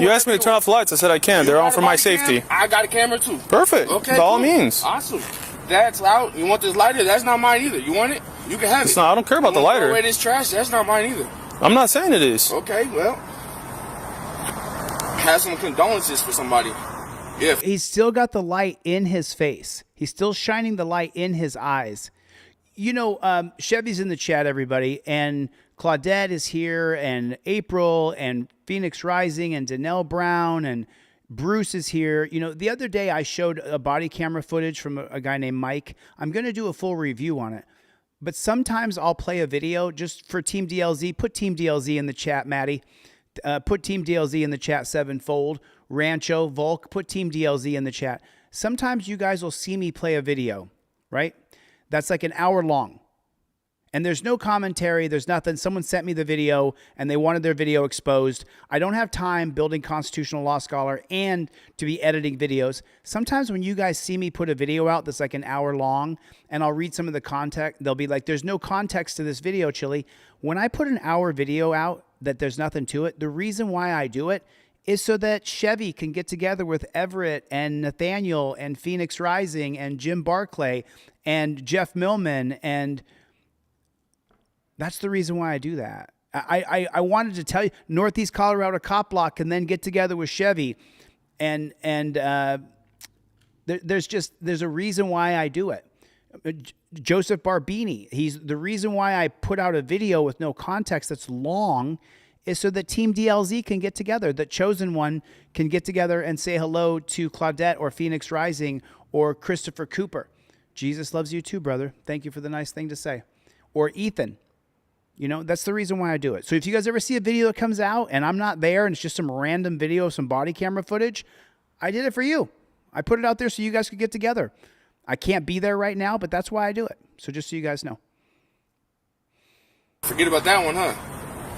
You asked me to turn off the lights. I said I can. They're on for my safety. I got a camera too. Perfect. Okay. By all means. Awesome. That's loud. You want this lighter? That's not mine either. You want it? You can have it. I don't care about the lighter. Throw away this trash. That's not mine either. I'm not saying it is. Okay, well, have some condolences for somebody. Yeah. He's still got the light in his face. He's still shining the light in his eyes. You know, Chevy's in the chat, everybody, and Claudette is here, and April, and Phoenix Rising, and Danelle Brown, and Bruce is here. You know, the other day I showed a body camera footage from a guy named Mike. I'm going to do a full review on it. But sometimes I'll play a video just for Team DLZ. Put Team DLZ in the chat, Maddie. Put Team DLZ in the chat, Sevenfold. Rancho, Volk, put Team DLZ in the chat. Sometimes you guys will see me play a video, right? That's like an hour long. And there's no commentary. There's nothing. Someone sent me the video and they wanted their video exposed. I don't have time building Constitutional Law Scholar and to be editing videos. Sometimes when you guys see me put a video out that's like an hour long and I'll read some of the context, they'll be like, there's no context to this video, Chille. When I put an hour video out that there's nothing to it, the reason why I do it is so that Chevy can get together with Everett and Nathaniel and Phoenix Rising and Jim Barclay and Jeff Millman, and that's the reason why I do that. I wanted to tell you, Northeast Colorado Cop Block can then get together with Chevy, and there's a reason why I do it. Joseph Barbini, he's the reason why I put out a video with no context that's long is so that Team DLZ can get together, that Chosen One can get together and say hello to Claudette or Phoenix Rising or Christopher Cooper. Jesus loves you too, brother. Thank you for the nice thing to say. Or Ethan. You know, that's the reason why I do it. So if you guys ever see a video that comes out and I'm not there and it's just some random video of some body camera footage, I did it for you. I put it out there so you guys could get together. I can't be there right now, but that's why I do it. So just so you guys know. Forget about that one, huh?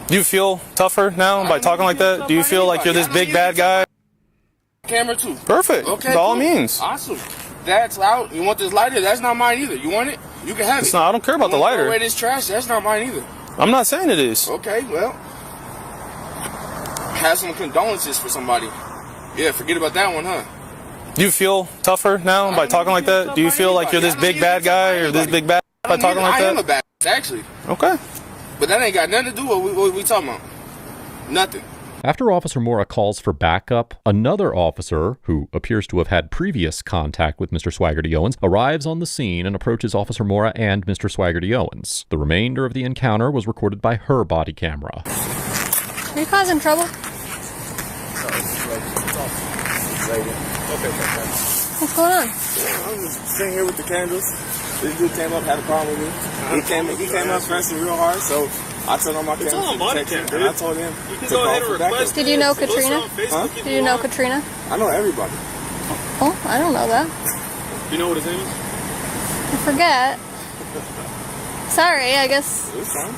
Do you feel tougher now by talking like that? Do you feel like you're this big bad guy? Camera too. Perfect. Okay. By all means. Awesome. That's loud. You want this lighter? That's not mine either. You want it? You can have it. I don't care about the lighter. Throw away this trash. That's not mine either. I'm not saying it is. Okay, well, have some condolences for somebody. Yeah, forget about that one, huh? Do you feel tougher now by talking like that? Do you feel like you're this big bad guy or this big bad by talking like that? I am a bad actually. Okay. But that ain't got nothing to do with what we talking about. Nothing. After Officer Mora calls for backup, another officer, who appears to have had previous contact with Mr. Swaggerty Owens, arrives on the scene and approaches Officer Mora and Mr. Swaggerty Owens. The remainder of the encounter was recorded by her body camera. Are you causing trouble? What's going on? I'm just sitting here with the candles. This dude came up, had a problem with me. He came up pressing real hard, so I turned on my camera to protect him, and I told him to call for backup. Did you know Katrina? Huh? Did you know Katrina? I know everybody. Oh, I don't know that. Do you know what his name is? I forget. Sorry, I guess It's fine.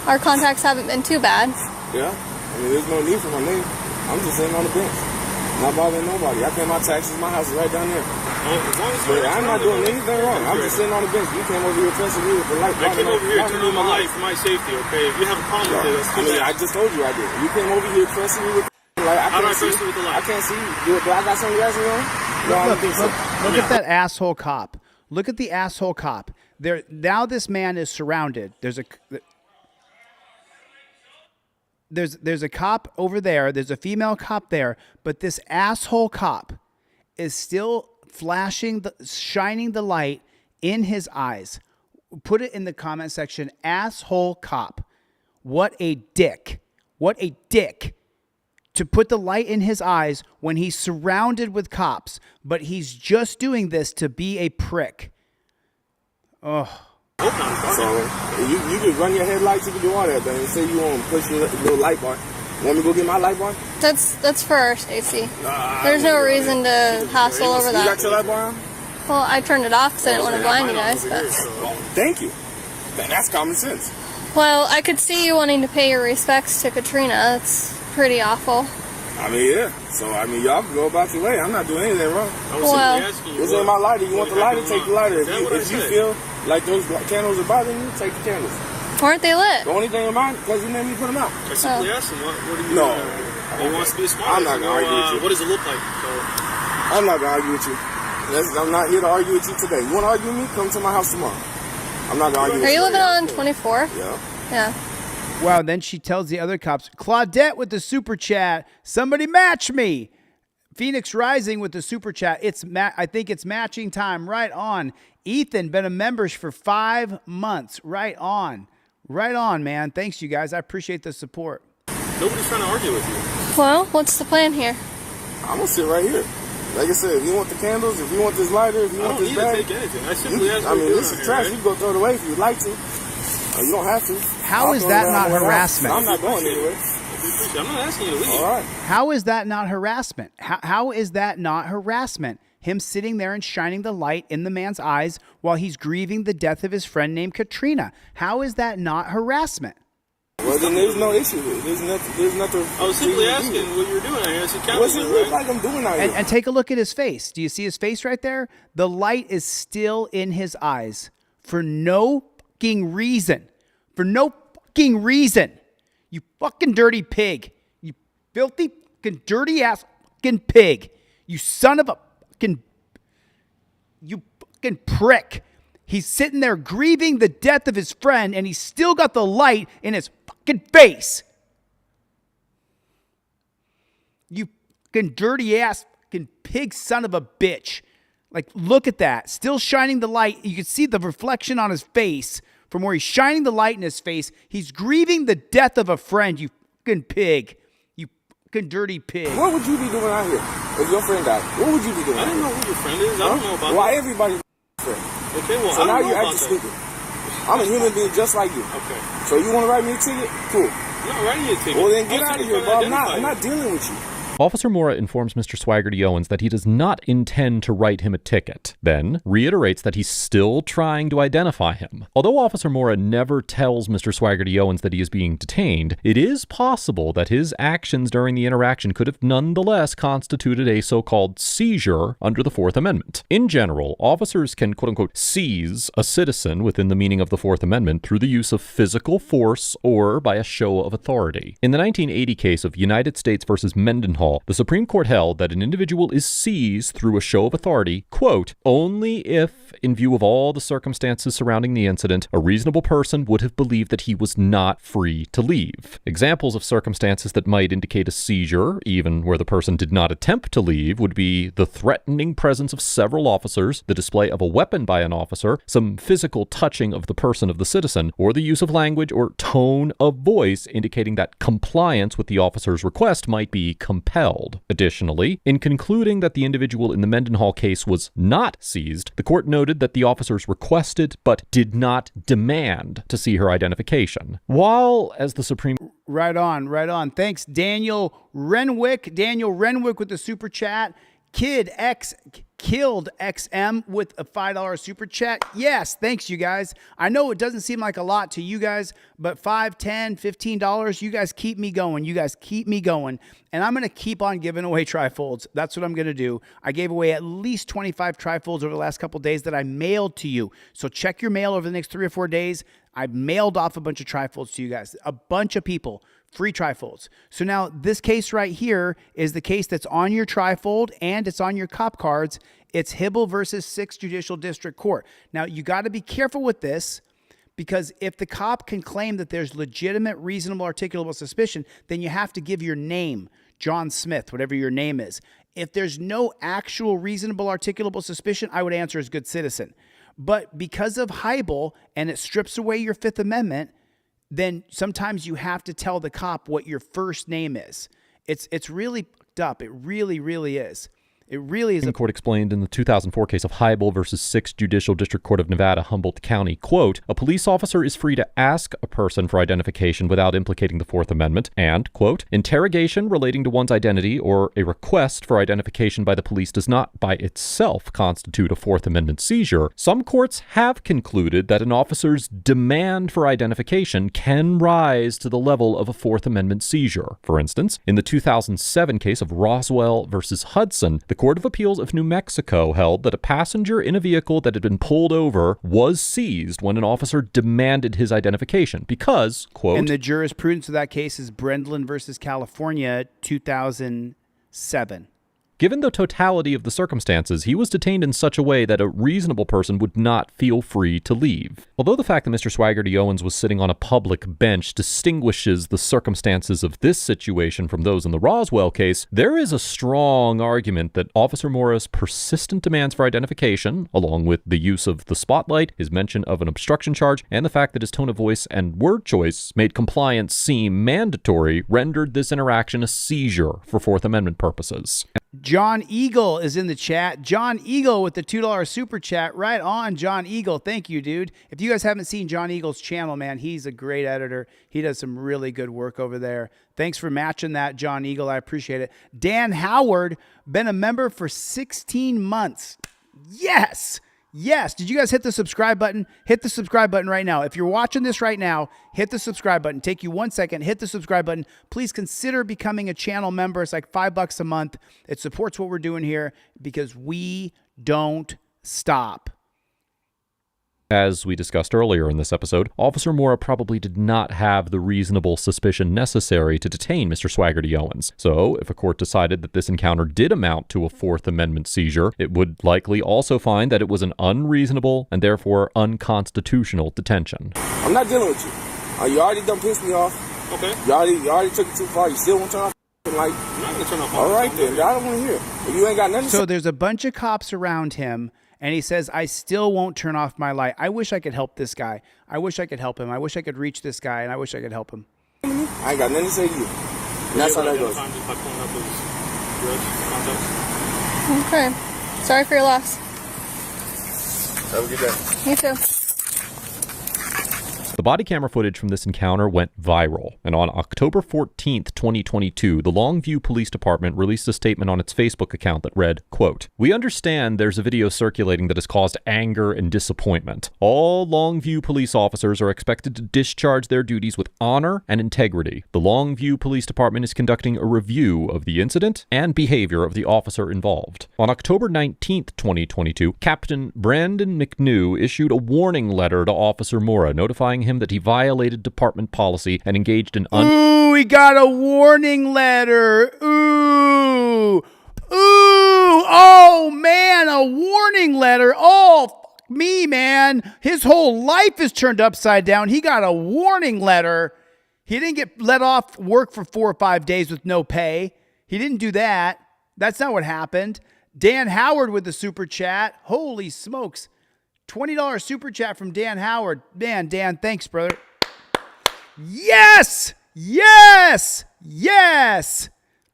our contacts haven't been too bad. Yeah. I mean, there's no need for my name. I'm just sitting on the bench. Not bothering nobody. I pay my taxes. My house is right down there. But I'm not doing anything wrong. I'm just sitting on the bench. You came over here pressing me with the light. I came over here to turn on my light for my safety, okay? If you have a problem with it, I mean, I just told you I did. You came over here pressing me with the light. How do I press you with the light? I can't see you. Do I got sunglasses on? No, I don't think so. Look at that asshole cop. Look at the asshole cop. There now this man is surrounded. There's a cop over there. There's a female cop there, but this asshole cop is still shining the light in his eyes. Put it in the comment section. Asshole cop. What a dick. What a dick. To put the light in his eyes when he's surrounded with cops, but he's just doing this to be a prick. Oh. So you can run your headlights, you can do all that thing. Say you want to push your little light bar. Want me to go get my light bar? That's for our safety. There's no reason to hassle over that. You got your light bar on? Well, I turned it off because I didn't want to blind you guys. But Thank you. That's common sense. well, I could see you wanting to pay your respects to Katrina. That's pretty awful. I mean, yeah. So, I mean, y'all can go about your way. I'm not doing anything wrong. Well, This ain't my lighter. You want the lighter, take the lighter. If you feel like those candles are bothering you, take the candles. weren't they lit? The only thing in mind, because you made me put them out. I simply asked him, what do you No. He wants to be smart. I'm not going to argue with you. What does it look like? So, I'm not going to argue with you. I'm not here to argue with you today. You want to argue with me? Come to my house tomorrow. I'm not going to argue with you. Are you living on 24? Yeah. Yeah. Wow, then she tells the other cops, Claudette with the super chat, somebody match me. Phoenix Rising with the super chat, I think it's matching time, right on. Ethan, been a member for 5 months, right on. Right on, man. Thanks, you guys. I appreciate the support. nobody's trying to argue with you. Well, what's the plan here? I'm going to sit right here. Like I said, if you want the candles, if you want this lighter, if you want this bag. I don't need to take anything. I simply asked I mean, this is trash. You can go throw it away if you'd like to. You don't have to. How is that not harassment? I'm not going anywhere. I'm not asking you to leave. All right. How is that not harassment? How is that not harassment? Him sitting there and shining the light in the man's eyes while he's grieving the death of his friend named Katrina. How is that not harassment? Well, then there's no issue. There's nothing. I was simply asking what you were doing out here. What's it look like I'm doing out here? And take a look at his face. Do you see his face right there? The light is still in his eyes for no fucking reason. For no fucking reason. You fucking dirty pig. You filthy fucking dirty ass fucking pig. You son of a fucking... You fucking prick. He's sitting there grieving the death of his friend and he's still got the light in his fucking face. You fucking dirty ass fucking pig son of a bitch. Like, look at that. Still shining the light. You can see the reflection on his face from where he's shining the light in his face. He's grieving the death of a friend, you fucking pig. You fucking dirty pig. What would you be doing out here if your friend died? What would you be doing? I don't know who your friend is. I don't know about Why that. everybody's friend? Okay, well, So I now don't know you're about acting that. stupid. I'm a human being just like you. Okay. So you want to write me a ticket? Cool. I'm not writing you a ticket. Well, then get I'm out of simply here, bro. trying to I'm identify not dealing with you. Officer Mora informs Mr. Swaggerty Owens that he does not intend to write him a ticket, then reiterates that he's still trying to identify him. Although Officer Mora never tells Mr. Swaggerty Owens that he is being detained, it is possible that his actions during the interaction could have nonetheless constituted a so-called seizure under the Fourth Amendment. In general, officers can quote-unquote seize a citizen within the meaning of the Fourth Amendment through the use of physical force or by a show of authority. In the 1980 case of United States versus Mendenhall, Mendenhall, the Supreme Court held that an individual is seized through a show of authority, quote, only if, in view of all the circumstances surrounding the incident, a reasonable person would have believed that he was not free to leave. Examples of circumstances that might indicate a seizure, even where the person did not attempt to leave, would be the threatening presence of several officers, the display of a weapon by an officer, some physical touching of the person of the citizen, or the use of language or tone of voice indicating that compliance with the officer's request might be compelled. Additionally, in concluding that the individual in the Mendenhall case was not seized, the court noted that the officers requested but did not demand to see her identification. While, as the Supreme... Right on, right on. Thanks, Daniel Renwick. Daniel Renwick with the super chat. Killed XM with a $5 super chat. Yes, thanks, you guys. I know it doesn't seem like a lot to you guys, but $5, $10, $15, you guys keep me going. You guys keep me going. And I'm going to keep on giving away trifolds. That's what I'm going to do. I gave away at least 25 trifolds over the last couple days that I mailed to you. So check your mail over the next 3 or 4 days. I mailed off a bunch of trifolds to you guys. A bunch of people. Free trifolds. So now this case right here is the case that's on your trifold and it's on your cop cards. It's Hibble versus 6th Judicial District Court. Now you got to be careful with this because if the cop can claim that there's legitimate, reasonable, articulable suspicion, then you have to give your name, John Smith, whatever your name is. If there's no actual reasonable, articulable suspicion, I would answer as good citizen. But because of Hibble and it strips away your Fifth Amendment, then sometimes you have to tell the cop what your first name is. It's really fucked up. It really, really is. It really is. The court explained in the 2004 case of Hibble versus 6th Judicial District Court of Nevada, Humboldt County, quote, a police officer is free to ask a person for identification without implicating the Fourth Amendment, and, quote, interrogation relating to one's identity or a request for identification by the police does not by itself constitute a Fourth Amendment seizure. Some courts have concluded that an officer's demand for identification can rise to the level of a Fourth Amendment seizure. For instance, in the 2007 case of Roswell versus Hudson, the Court of Appeals of New Mexico held that a passenger in a vehicle that had been pulled over was seized when an officer demanded his identification because, quote... And the jurisprudence of that case is Brendlin versus California, 2007. Given the totality of the circumstances, he was detained in such a way that a reasonable person would not feel free to leave. Although the fact that Mr. Swaggerty Owens was sitting on a public bench distinguishes the circumstances of this situation from those in the Roswell case, there is a strong argument that Officer Mora's persistent demands for identification, along with the use of the spotlight, his mention of an obstruction charge, and the fact that his tone of voice and word choice made compliance seem mandatory, rendered this interaction a seizure for Fourth Amendment purposes. John Eagle is in the chat. John Eagle with the $2 super chat. Right on, John Eagle. Thank you, dude. If you guys haven't seen John Eagle's channel, man, he's a great editor. He does some really good work over there. Thanks for matching that, John Eagle. I appreciate it. Dan Howard, been a member for 16 months. Yes. Yes. Did you guys hit the subscribe button? Hit the subscribe button right now. If you're watching this right now, hit the subscribe button. Take you 1 second. Hit the subscribe button. Please consider becoming a channel member. It's like $5 a month. It supports what we're doing here because we don't stop. As we discussed earlier in this episode, Officer Mora probably did not have the reasonable suspicion necessary to detain Mr. Swaggerty Owens. So, if a court decided that this encounter did amount to a Fourth Amendment seizure, it would likely also find that it was an unreasonable and therefore unconstitutional detention. I'm not dealing with you. You already done pissed me off. Okay. You already took it too far. You still want to turn off the light? I'm not going to turn off. All right, then. I don't want to hear. If you ain't got nothing to say. So there's a bunch of cops around him. And he says, I still won't turn off my light. I wish I could help this guy. I wish I could help him. I wish I could reach this guy, and I wish I could help him. I ain't got nothing to say to you. And that's how that goes. Okay. Sorry for your loss. Have a good day. You too. The body camera footage from this encounter went viral, and on October 14th, 2022, the Longview Police Department released a statement on its Facebook account that read, quote, we understand there's a video circulating that has caused anger and disappointment. All Longview police officers are expected to discharge their duties with honor and integrity. The Longview Police Department is conducting a review of the incident and behavior of the officer involved. On October 19th, 2022, Captain Brandon McNew issued a warning letter to Officer Mora, notifying him that he violated department policy and engaged in Ooh, we got a warning letter. Ooh. Ooh. Oh, man, a warning letter. Oh, fuck me, man. His whole life is turned upside down. He got a warning letter. He didn't get let off work for 4 or 5 days with no pay. He didn't do that. That's not what happened. Dan Howard with the super chat. Holy smokes. $20 super chat from Dan Howard. Man, Dan, thanks, brother. Yes! Yes! Yes!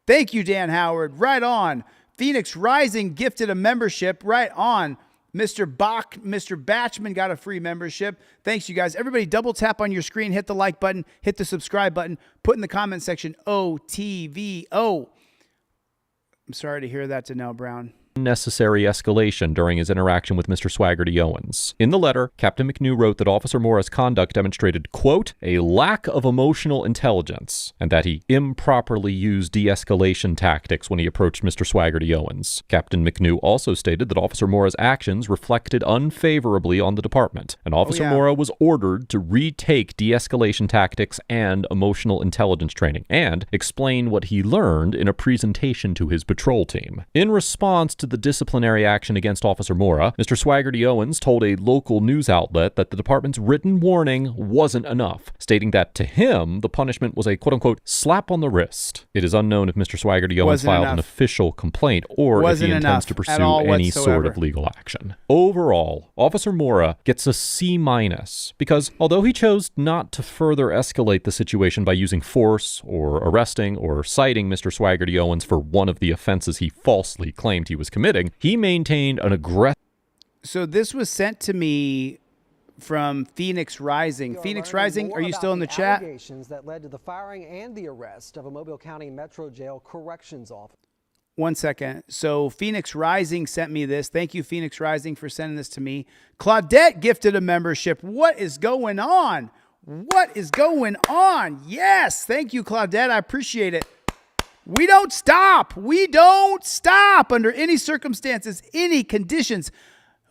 Thank you, Dan Howard. Right on. Phoenix Rising gifted a membership. Right on. Mr. Batchman got a free membership. Thanks, you guys. Everybody double tap on your screen, hit the like button, hit the subscribe button, put in the comment section, OTVO. I'm sorry to hear that, Danelle Brown. Unnecessary escalation during his interaction with Mr. Swaggerty Owens. In the letter, Captain McNew wrote that Officer Mora's conduct demonstrated, quote, a lack of emotional intelligence, and that he improperly used de-escalation tactics when he approached Mr. Swaggerty Owens. Captain McNew also stated that Officer Mora's actions reflected unfavorably on the department, and Officer Mora was ordered to retake de-escalation tactics and emotional intelligence training, and explain what he learned in a presentation to his patrol team. In response to the disciplinary action against Officer Mora, Mr. Swaggerty Owens told a local news outlet that the department's written warning wasn't enough, stating that to him, the punishment was a quote-unquote slap on the wrist. It is unknown if Mr. Swaggerty Owens filed an official complaint or if he intends to pursue any sort of legal action. Overall, Officer Mora gets a C- because although he chose not to further escalate the situation by using force or arresting or citing Mr. Swaggerty Owens for one of the offenses he falsely claimed he was committing, he maintained an aggressive... So this was sent to me from Phoenix Rising. Phoenix Rising, are you still in the chat? Allegations that led to the firing and the arrest of a Mobile County Metro Jail corrections officer. 1 second. So Phoenix Rising sent me this. Thank you, Phoenix Rising, for sending this to me. Claudette gifted a membership. What is going on? What is going on? Yes. Thank you, Claudette. I appreciate it. We don't stop. We don't stop under any circumstances, any conditions.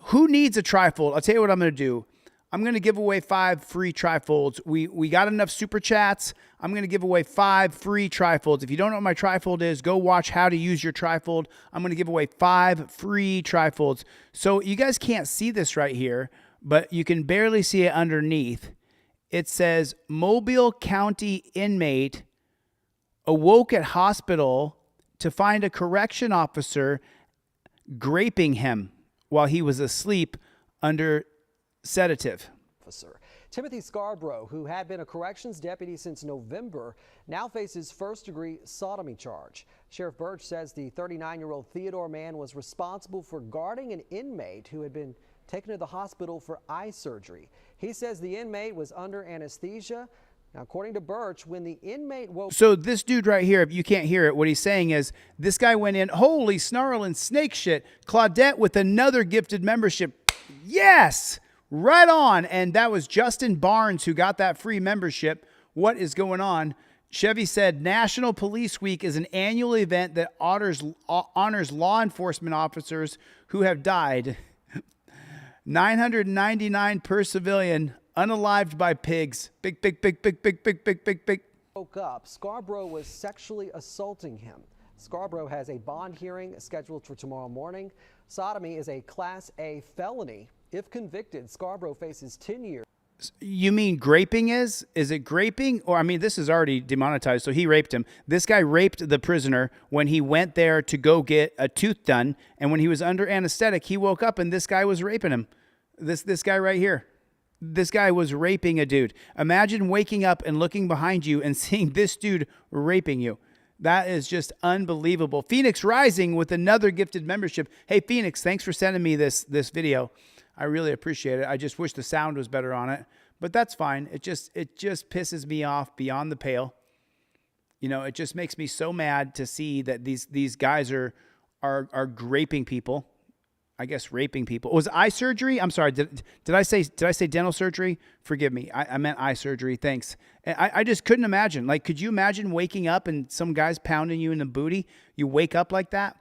Who needs a trifold? I'll tell you what I'm going to do. I'm going to give away 5 free trifolds. We got enough super chats. I'm going to give away 5 free trifolds. If you don't know what my trifold is, go watch how to use your trifold. I'm going to give away 5 free trifolds. So you guys can't see this right here, but you can barely see it underneath. It says Mobile County inmate awoke at hospital to find a correction officer graping him while he was asleep under sedative. Timothy Scarborough, who had been a corrections deputy since November, now faces first-degree sodomy charge. Sheriff Birch says the 39-year-old Theodore man was responsible for guarding an inmate who had been taken to the hospital for eye surgery. He says the inmate was under anesthesia. Now, according to Birch, when the inmate woke... So this dude right here, if you can't hear it, what he's saying is this guy went in, holy snarling snake shit, Claudette with another gifted membership. Yes, right on. And that was Justin Barnes who got that free membership. What is going on? Chevy said National Police Week is an annual event that honors law enforcement officers who have died. 999 per civilian. Unalived by pigs. Big. Woke up, Scarborough was sexually assaulting him. Scarborough has a bond hearing scheduled for tomorrow morning. Sodomy is a Class A felony. If convicted, Scarborough faces 10 years. You mean graping is? Is it graping? Or, I mean, this is already demonetized, so he raped him. This guy raped the prisoner when he went there to go get a tooth done, and when he was under anesthetic, he woke up and this guy was raping him. This guy right here. This guy was raping a dude. Imagine waking up and looking behind you and seeing this dude raping you. That is just unbelievable. Phoenix Rising with another gifted membership. Hey, Phoenix, thanks for sending me this video. I really appreciate it. I just wish the sound was better on it, but that's fine. It just pisses me off beyond the pale. You know, it just makes me so mad to see that these guys are graping people. I guess raping people. Was eye surgery? I'm sorry. Did I say dental surgery? Forgive me. I meant eye surgery. Thanks. I just couldn't imagine. Like, could you imagine waking up and some guy's pounding you in the booty? You wake up like that?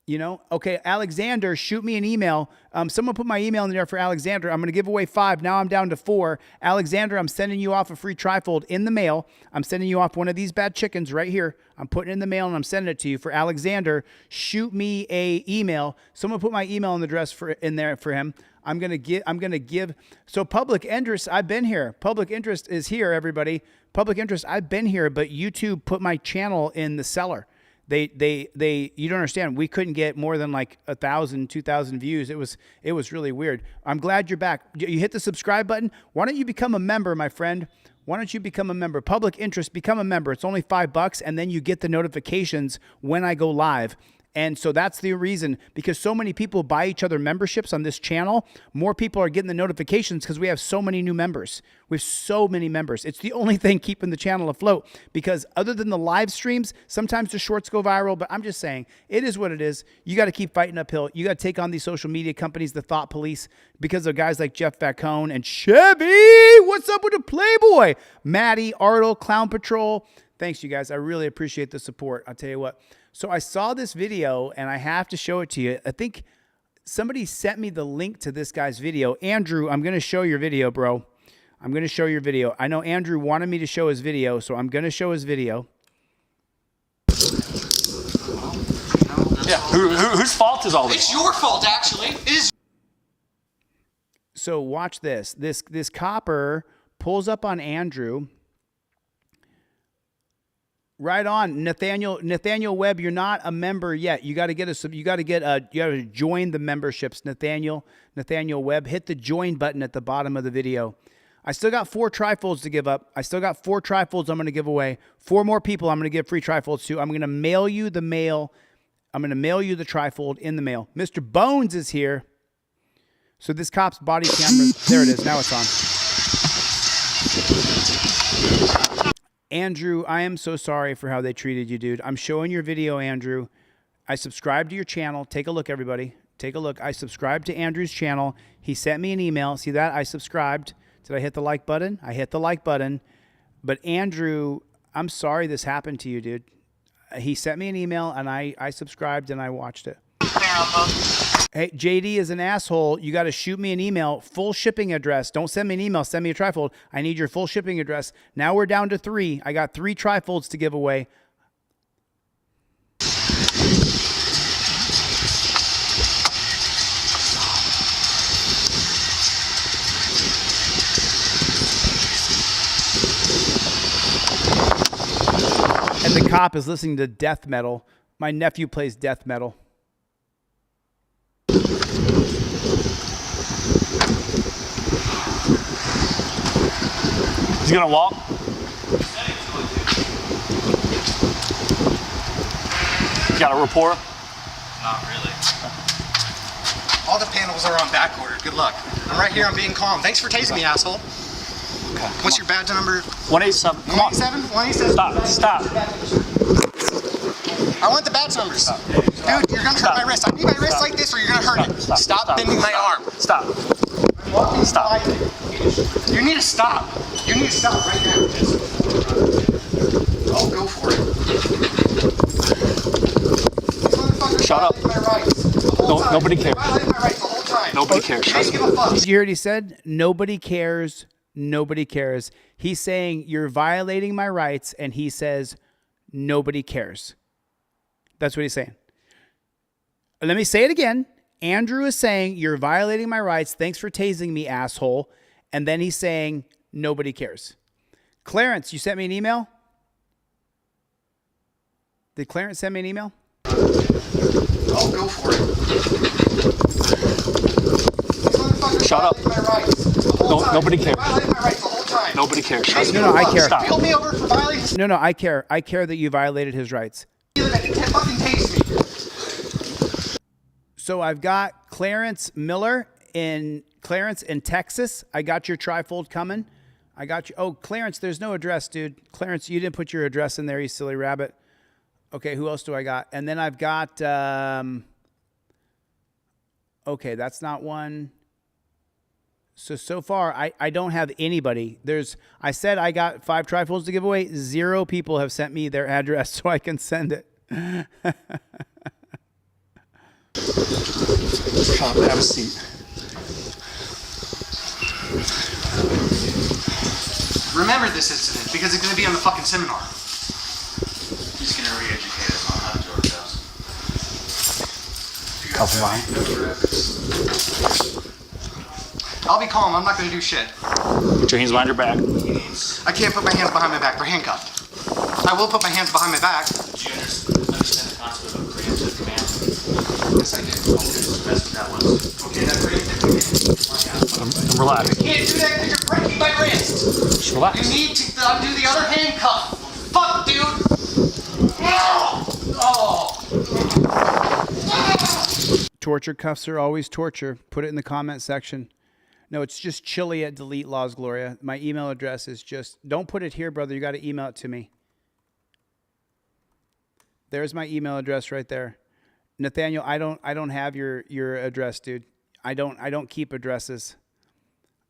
You know, okay, Alexander, shoot me an email. Someone put my email in there for Alexander. I'm going to give away 5. Now I'm down to 4. Alexander, I'm sending you off a free trifold in the mail. I'm sending you off one of these bad chickens right here. I'm putting it in the mail and I'm sending it to you. For Alexander, shoot me a email. Someone put my email address in there for him. I'm going to give. So public interest, I've been here. Public interest is here, everybody. Public interest, I've been here, but YouTube put my channel in the cellar. You don't understand. We couldn't get more than like 1,000, 2,000 views. It was really weird. I'm glad you're back. You hit the subscribe button. Why don't you become a member, my friend? Why don't you become a member? Public interest, become a member. It's only $5, and then you get the notifications when I go live. And so that's the reason, because so many people buy each other memberships on this channel. More people are getting the notifications because we have so many new members. We have so many members. It's the only thing keeping the channel afloat, because other than the live streams, sometimes the shorts go viral, but I'm just saying, it is what it is. You got to keep fighting uphill. You got to take on these social media companies, the thought police, because of guys like Jeff Vacone and Chevy. What's up with the Playboy? Maddie, Artle, Clown Patrol. Thanks, you guys. I really appreciate the support. I'll tell you what. So I saw this video, and I have to show it to you. I think somebody sent me the link to this guy's video. Andrew, I'm going to show your video, bro. I'm going to show your video. I know Andrew wanted me to show his video, so I'm going to show his video. Yeah, whose fault is all this? It's your fault, actually. It is. So watch this. This copper pulls up on Andrew. Right on, Nathaniel Webb. You're not a member yet. You got to join the memberships. Nathaniel Webb. Hit the join button at the bottom of the video. I still got 4 trifolds to give up. I still got 4 trifolds I'm going to give away. 4 more people I'm going to give free trifolds to. I'm going to mail you the mail. I'm going to mail you the trifold in the mail. Mr. Bones is here. So this cop's body camera. There it is. Now it's on. Andrew, I am so sorry for how they treated you, dude. I'm showing your video, Andrew. I subscribed to your channel. Take a look, everybody. Take a look. I subscribed to Andrew's channel. He sent me an email. See that? I subscribed. Did I hit the like button? I hit the like button. But Andrew, I'm sorry this happened to you, dude. He sent me an email, and I subscribed, and I watched it. Hey, JD is an asshole. You got to shoot me an email, full shipping address. Don't send me an email. Send me a trifold. I need your full shipping address. Now we're down to 3. I got 3 trifolds to give away. And the cop is listening to death metal. My nephew plays death metal. He's gonna walk. You got a rapport? Not really. All the panels are on back order. Good luck. I'm right here. I'm being calm. Thanks for tasing me, asshole. Okay. What's your badge number? 187. 187? 187. Stop. I want the badge numbers. Stop. Dude, you're gonna hurt my wrist. I need my wrist like this or you're gonna hurt it. Stop bending my arm. Stop. I'm walking. Stop. You need to stop. You need to stop right now. Oh, go for it. Shut up. Nobody cares. Nobody cares. Did you hear what he said? Nobody cares. Nobody cares. He's saying you're violating my rights, and he says nobody cares. That's what he's saying. Let me say it again. Andrew is saying you're violating my rights. Thanks for tasing me, asshole. And then he's saying nobody cares. Clarence, you sent me an email? Did Clarence send me an email? Oh, go for it. Shut up. Nobody cares. Nobody cares. No, I care. Stop. Pull me over for violating. No, I care. I care that you violated his rights. So I've got Clarence Miller in Texas. I got your trifold coming. I got you. Oh, Clarence, there's no address, dude. Clarence, you didn't put your address in there, you silly rabbit. Okay, who else do I got? And then I've got, okay, that's not one. So far, I don't have anybody. I said I got 5 trifolds to give away. 0 people have sent me their address so I can send it. Have a seat. Remember this incident because it's going to be on the fucking seminar. He's going to re-educate us on how to do our jobs. Couple line. I'll be calm. I'm not going to do shit. Put your hands behind your back. I can't put my hands behind my back. They're handcuffed. I will put my hands behind my back. Do you understand the concept of preemptive command? Yes, I do. Okay, so that's what that was. Okay, that's preemptive command. Relax. You can't do that because you're breaking my wrist. Just relax. You need to undo the other handcuff. Fuck, dude. Oh. Torture cuffs are always torture. Put it in the comment section. No, it's just Chille at Delete Lawz Gloria. My email address is just, don't put it here, brother. You got to email it to me. There's my email address right there. Nathaniel, I don't have your address, dude. I don't keep addresses.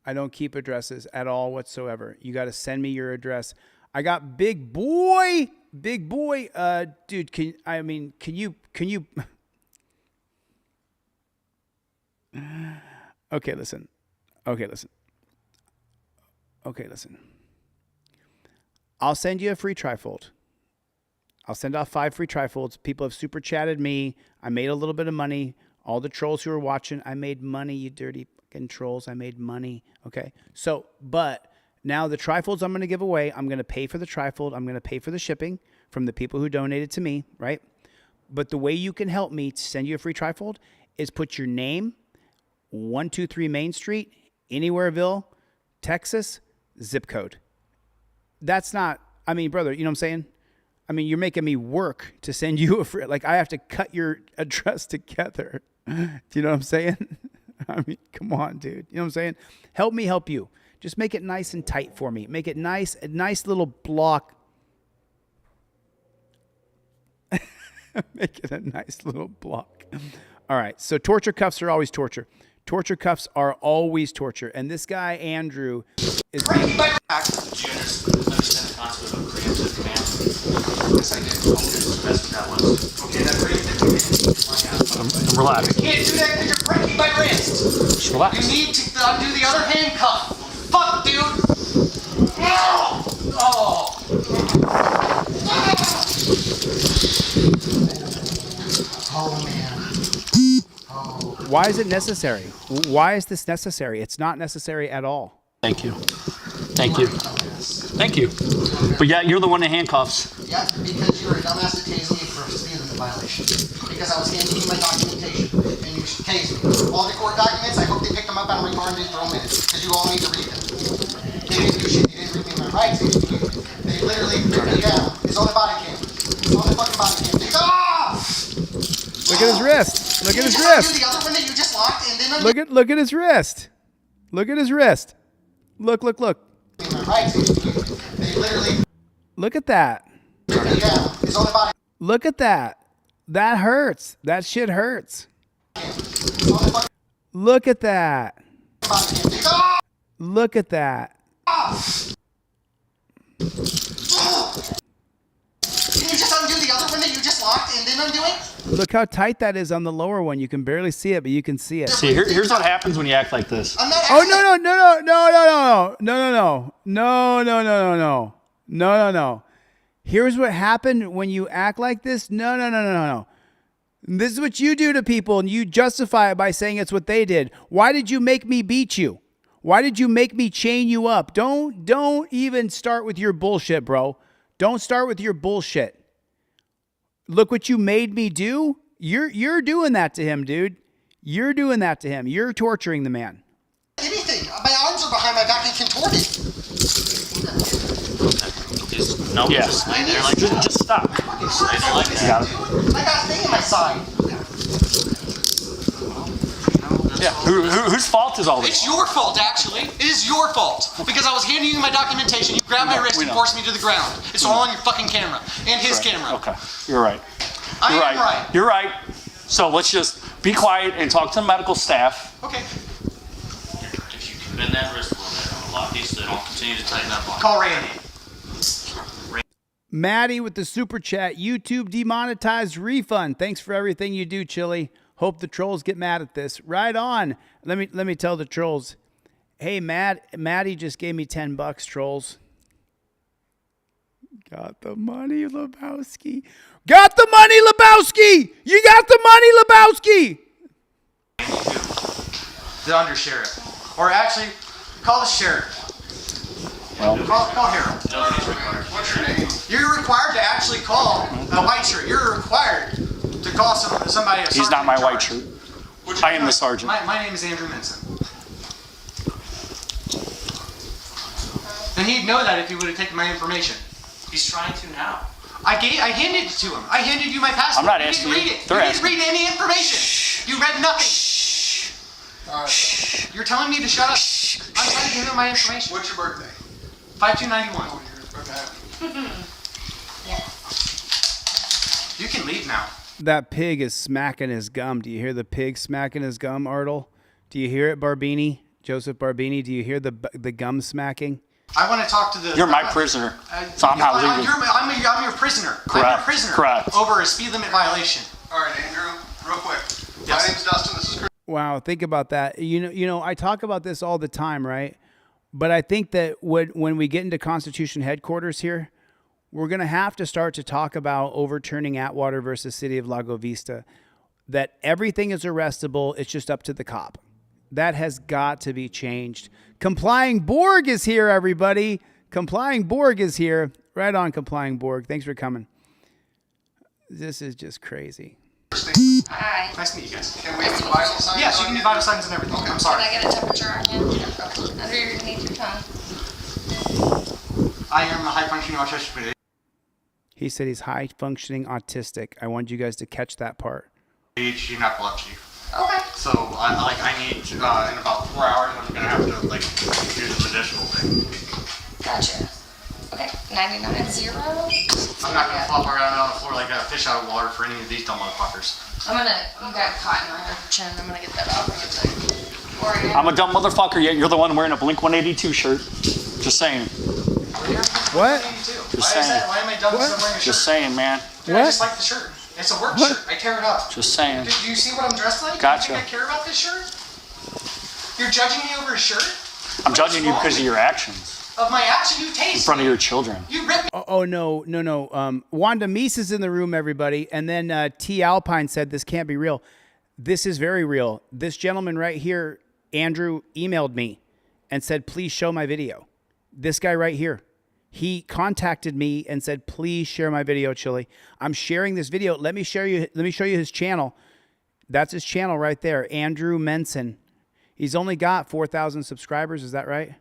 I don't keep addresses at all whatsoever. You got to send me your address. I got big boy, dude. Can you? Okay, listen. I'll send you a free trifold. I'll send out 5 free trifolds. People have super chatted me. I made a little bit of money. All the trolls who are watching, I made money, you dirty fucking trolls. I made money. Okay. So, but now the trifolds I'm going to give away, I'm going to pay for the trifold. I'm going to pay for the shipping from the people who donated to me, right? But the way you can help me to send you a free trifold is put your name, 123 Main Street, Anywhereville, Texas, zip code. That's not, I mean, brother, you know what I'm saying? I mean, you're making me work to send you a free, like I have to cut your address together. Do you know what I'm saying? I mean, come on, dude. You know what I'm saying? Help me help you. Just make it nice and tight for me. Make it nice, a nice little block. Make it a nice little block. All right. So torture cuffs are always torture. Torture cuffs are always torture. And this guy, Andrew, is being... Do you understand the concept of preemptive command? Yes, I do. Okay, so that's what that was. Okay, that's preemptive command. Relax. You can't do that because you're breaking my wrist. Just relax. You need to undo the other handcuff. Fuck, dude. Oh. Oh, man. Oh. Why is it necessary? Why is this necessary? It's not necessary at all. Thank you. Thank you. Thank you. But yeah, you're the one in handcuffs. Yeah, because you're a dumbass that tased me for speeding the violation. Because I was handing you my documentation, and you tased me. All the court documents, I hope they picked them up on a record and didn't throw them in, because you all need to read them. They didn't do shit. They didn't read me my rights. They literally ripped me down. It's on the body cam. It's on the fucking body cam. Look at his wrist. Look at his wrist. The other one that you just locked, and then Look at his wrist. Look at his wrist. Look. my rights. They literally Look at that. ripped me down. It's on the body. Look at that. That hurts. That shit hurts. Look at that. Look at that. Can you just undo the other one that you just locked and then undo it? Look how tight that is on the lower one. You can barely see it, but you can see it. See, here's what happens when you act like this. Oh, no. Here's what happened when you act like this. No. This is what you do to people, and you justify it by saying it's what they did. Why did you make me beat you? Why did you make me chain you up? Don't even start with your bullshit, bro. Don't start with your bullshit. Look what you made me do. You're doing that to him, dude. You're doing that to him. You're torturing the man. Anything. My arms are behind my back and contorted. No. Yes. Just stop. I got a thing in my side. Yeah. Whose fault is all this? It's your fault, actually. It is your fault. Because I was handing you my documentation. You grabbed my wrist and forced me to the ground. It's all on your fucking camera. And his camera. Okay. You're right. I am right. You're right. So let's just be quiet and talk to the medical staff. Okay. If you can bend that wrist a little bit, I'm gonna lock these so they don't continue to tighten up on. Call Randy. Maddie with the super chat. YouTube demonetized refund. Thanks for everything you do, Chille. Hope the trolls get mad at this. Right on. Let me tell the trolls. Hey, Maddie just gave me $10, trolls. Got the money, Lebowski. Got the money, Lebowski. You got the money, Lebowski. The undersheriff. Or actually, call the sheriff. Well, call Harold. What's your name? You're required to actually call a white shirt. You're required to call somebody a sergeant. he's not my white shirt. I am the sergeant. My name is Andrew Minson. And he'd know that if he would have taken my information. He's trying to now. I handed it to him. I handed you my passport. I'm not asking you. You didn't read it. They're You didn't read any information. You read nothing. Alright. You're telling me to shut up. I'm trying to give him my information. What's your birthday? 5291. Yeah. You can leave now. That pig is smacking his gum. Do you hear the pig smacking his gum, Artle? Do you hear it, Barbini? Joseph Barbini, do you hear the gum smacking? I want to talk to the... You're my prisoner, so I'm not leaving. I'm your prisoner. Correct. I'm your prisoner. Correct. Over a speed limit violation. All right, Andrew, real quick. Yes. My name's Dustin. This is Chris. Wow, think about that. You know, I talk about this all the time, right? But I think that when we get into Constitution headquarters here, we're going to have to start to talk about overturning Atwater versus City of Lago Vista, that everything is arrestable. It's just up to the cop. That has got to be changed. Complying Borg is here, everybody. Complying Borg is here. Right on, Complying Borg. Thanks for coming. This is just crazy. Hi. Nice to meet you guys. Can we have vital signs? Yes, you can do vital signs and everything. Okay. I'm sorry. Can I get a temperature on you? Okay. Underneath your tongue. I am a high-functioning autistic. He said he's high-functioning autistic. I want you guys to catch that part. ADHD and epilepsy. Okay. So I need in about 4 hours I'm gonna have to do this additional thing. Gotcha. Okay. 99.0. I'm not gonna flop around on the floor like a fish out of water for any of these dumb motherfuckers. You got cotton on your chin. I'm gonna get that off of you. I'm a dumb motherfucker, yet you're the one wearing a Blink 182 shirt. Just saying. What? Just saying. Why am I dumb because I'm wearing a shirt? Just saying, man. Dude, I just like the shirt. It's a work shirt. I tear it up. Just saying. Do you see what I'm dressed like? Gotcha. Do you think I care about this shirt? You're judging me over a shirt? I'm judging you because of your actions. Of my action, you taste in front of your children. You ripped me. Oh, no. Wanda Meese is in the room, everybody. And then T. Alpine said, this can't be real. This is very real. This gentleman right here, Andrew, emailed me and said, please show my video. This guy right here. He contacted me and said, please share my video, Chille. I'm sharing this video. Let me show you his channel. That's his channel right there, Andrew Menson. He's only got 4,000 subscribers. Is that right?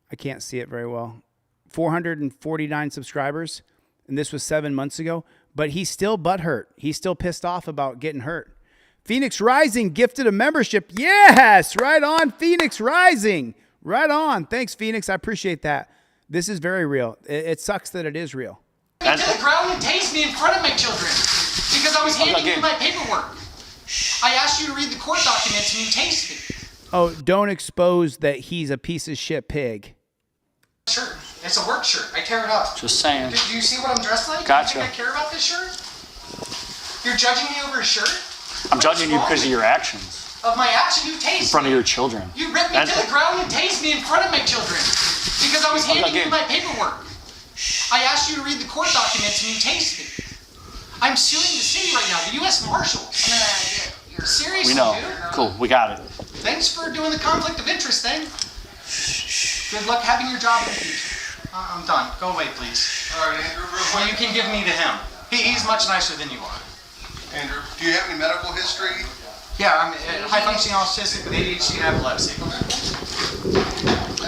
I can't see it very well. 449 subscribers. And this was 7 months ago. But he's still butthurt. He's still pissed off about getting hurt. Phoenix Rising gifted a membership. Yes, right on, Phoenix Rising. Right on. Thanks, Phoenix. I appreciate that. This is very real. It sucks that it is real. To the ground and tased me in front of my children because I was handing you my paperwork. I asked you to read the court documents and you tased me. Oh, don't expose that he's a piece of shit pig. Shirt. It's a work shirt. I tear it up. Just saying. Do you see what I'm dressed like? Gotcha. Do you think I care about this shirt? You're judging me over a shirt? I'm judging you because of your actions. Of my action, you tased in front of your children. You ripped me to the ground and tased me in front of my children because I was handing you my paperwork. I asked you to read the court documents and you tased me. I'm suing the city right now, the U.S. Marshals. Seriously, We know. dude? Cool. We got it. Thanks for doing the conflict of interest thing. Good luck having your job in the future. I'm done. Go away, please. All right, Andrew, real Well, quick. you can give me to him. He's much nicer than you are. Andrew, do you have any medical history? Yeah, I'm high-functioning autistic with ADHD and epilepsy.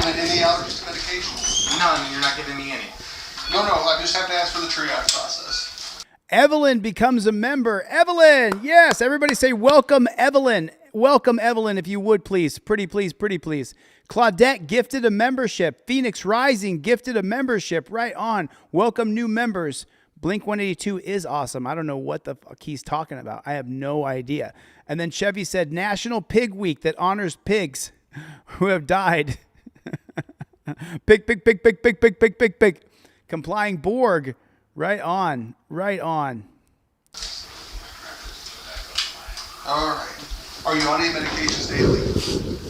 And any allergies to medication? None. You're not giving me any. No, I just have to ask for the triage process. Evelyn becomes a member. Evelyn, yes. Everybody say welcome, Evelyn. Welcome, Evelyn, if you would, please. Pretty please. Claudette gifted a membership. Phoenix Rising gifted a membership. Right on. Welcome new members. Blink 182 is awesome. I don't know what the fuck he's talking about. I have no idea. And then Chevy said National Pig Week that honors pigs who have died. Pig. Complying Borg. Right on. All right. Are you on any medications daily?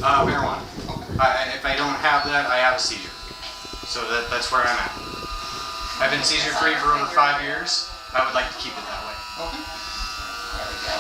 Marijuana. Okay. If I don't have that, I have a seizure. So that's where I'm at. I've been seizure free for over 5 years. I would like to keep it that way. Okay. There we go.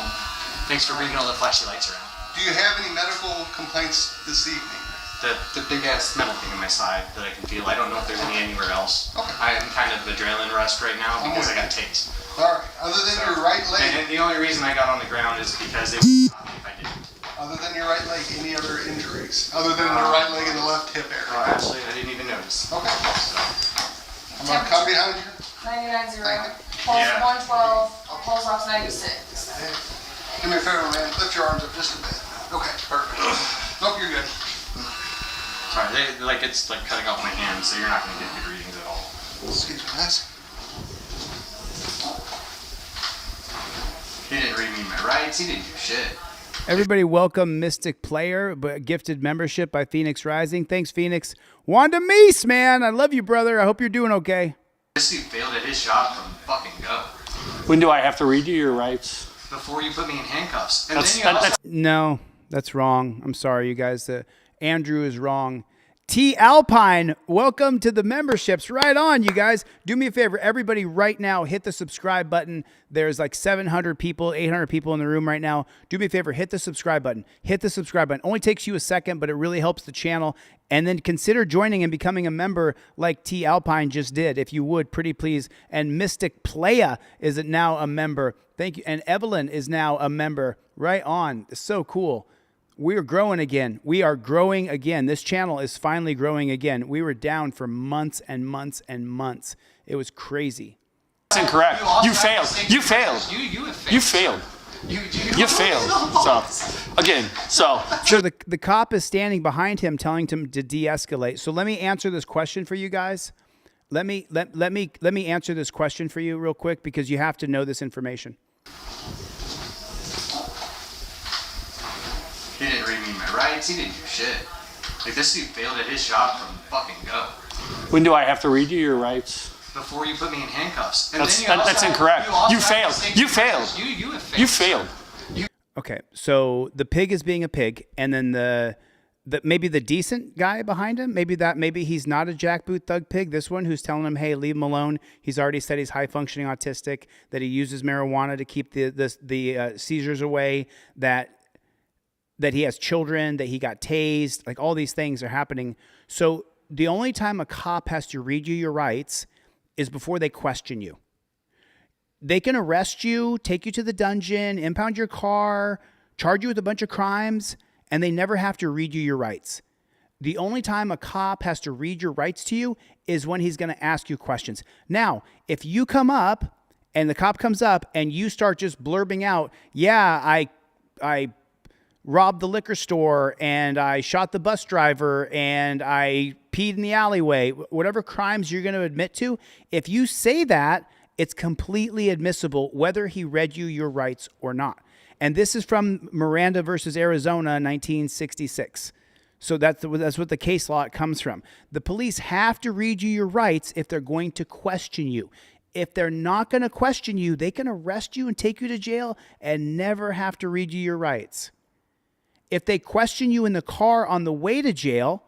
Thanks for bringing all the flashy lights around. Do you have any medical complaints this evening? The big ass metal thing in my side that I can feel. I don't know if there's any anywhere else. Okay. I am kind of adrenaline rushed right now because I got tased. All right. Other than your right leg. And the only reason I got on the ground is because they would stop me if I didn't. Other than your right leg, any other injuries? Other than the right leg and the left hip area? Oh, actually, I didn't even notice. Okay. So, I'm going to come behind you. 99.0. Pulse 112. Pulse off 96. Do me a favor, man. Lift your arms up just a bit. Okay, perfect. Nope, you're good. Sorry, it's like cutting off my hand, so you're not going to get good readings at all. Excuse me, guys. He didn't read me my rights. He didn't do shit. Everybody welcome Mystic Player, but gifted membership by Phoenix Rising. Thanks, Phoenix. Wanda Meese, man. I love you, brother. I hope you're doing okay. This dude failed at his job from fucking go. When do I have to read you your rights? Before you put me in handcuffs. And No, that's wrong. I'm sorry, you guys. Andrew is wrong. T Alpine, welcome to the memberships. Right on, you guys. Do me a favor, everybody right now, hit the subscribe button. There's like 700 people, 800 people in the room right now. Do me a favor, hit the subscribe button. Hit the subscribe button. Only takes you a second, but it really helps the channel. And then consider joining and becoming a member like T Alpine just did, if you would, pretty please. And Mystic Playa is now a member. Thank you. And Evelyn is now a member. Right on. It's so cool. We are growing again. We are growing again. This channel is finally growing again. We were down for months and months and months. It was crazy. That's incorrect. You failed. You failed. You failed. You failed. So, again, so the cop is standing behind him telling him to de-escalate. So let me answer this question for you guys. Let me answer this question for you real quick because you have to know this information. He didn't read me my rights. He didn't do shit. Like, this dude failed at his job from fucking go. When do I have to read you your rights? Before you put me in handcuffs. And That's incorrect. You failed. You failed. You failed. Okay, so the pig is being a pig, and then the maybe the decent guy behind him, maybe he's not a jackboot thug pig. This one who's telling him, hey, leave him alone. He's already said he's high functioning autistic, that he uses marijuana to keep the seizures away, that he has children, that he got tased, like all these things are happening. So the only time a cop has to read you your rights is before they question you. They can arrest you, take you to the dungeon, impound your car, charge you with a bunch of crimes, and they never have to read you your rights. The only time a cop has to read your rights to you is when he's going to ask you questions. Now, if you come up and the cop comes up and you start just blurbing out, yeah, I robbed the liquor store and I shot the bus driver and I peed in the alleyway, whatever crimes you're going to admit to, if you say that, it's completely admissible whether he read you your rights or not. And this is from Miranda versus Arizona, 1966. So that's what the case law comes from. The police have to read you your rights if they're going to question you. If they're not going to question you, they can arrest you and take you to jail and never have to read you your rights. If they question you in the car on the way to jail,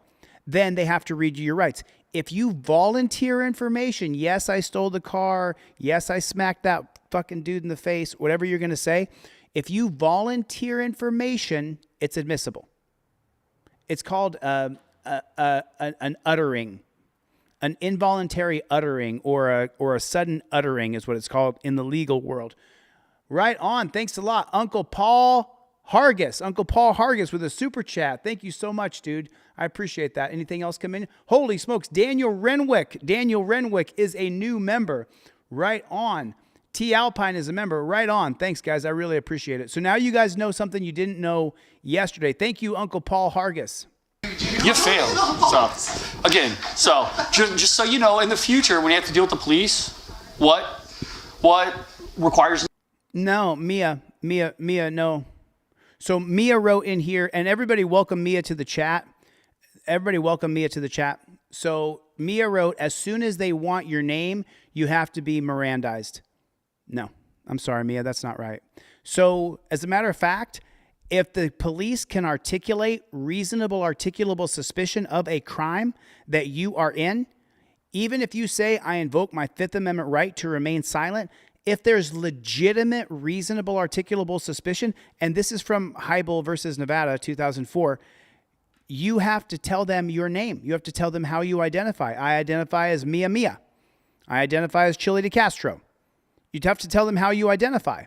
then they have to read you your rights. If you volunteer information, yes, I stole the car, yes, I smacked that fucking dude in the face, whatever you're going to say, if you volunteer information, it's admissible. It's called an uttering, an involuntary uttering, or a sudden uttering is what it's called in the legal world. Right on. Thanks a lot, Uncle Paul Hargis. Uncle Paul Hargis with a super chat. Thank you so much, dude. I appreciate that. Anything else come in? Holy smokes. Daniel Renwick. Daniel Renwick is a new member. Right on. T Alpine is a member. Right on. Thanks, guys. I really appreciate it. So now you guys know something you didn't know yesterday. Thank you, Uncle Paul Hargis. You failed. So, again, just so you know, in the future, when you have to deal with the police, what requires... No, Mia, no. So Mia wrote in here, and everybody welcome Mia to the chat. Everybody welcome Mia to the chat. So Mia wrote, as soon as they want your name, you have to be Mirandized. No, I'm sorry, Mia, that's not right. So as a matter of fact, if the police can articulate reasonable articulable suspicion of a crime that you are in, even if you say, I invoke my Fifth Amendment right to remain silent, if there's legitimate, reasonable, articulable suspicion, and this is from Heibel versus Nevada, 2004, you have to tell them your name. You have to tell them how you identify. I identify as Mia Mia. I identify as ChilleDeCastro. You'd have to tell them how you identify.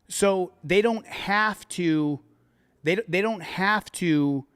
So they don't have to, they don't have to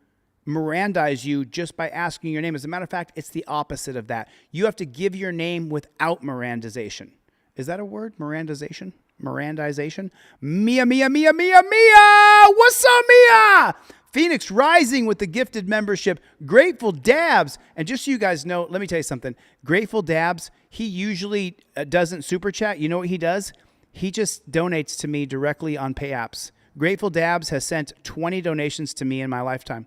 Mirandize you just by asking your name. As a matter of fact, it's the opposite of that. You have to give your name without Mirandization. Is that a word? Mirandization? Mirandization? Mia, Mia, Mia, Mia, Mia! What's up, Mia? Phoenix Rising with the gifted membership. Grateful Dabs. And just so you guys know, let me tell you something. Grateful Dabs, he usually doesn't super chat. You know what he does? He just donates to me directly on pay apps. Grateful Dabs has sent 20 donations to me in my lifetime.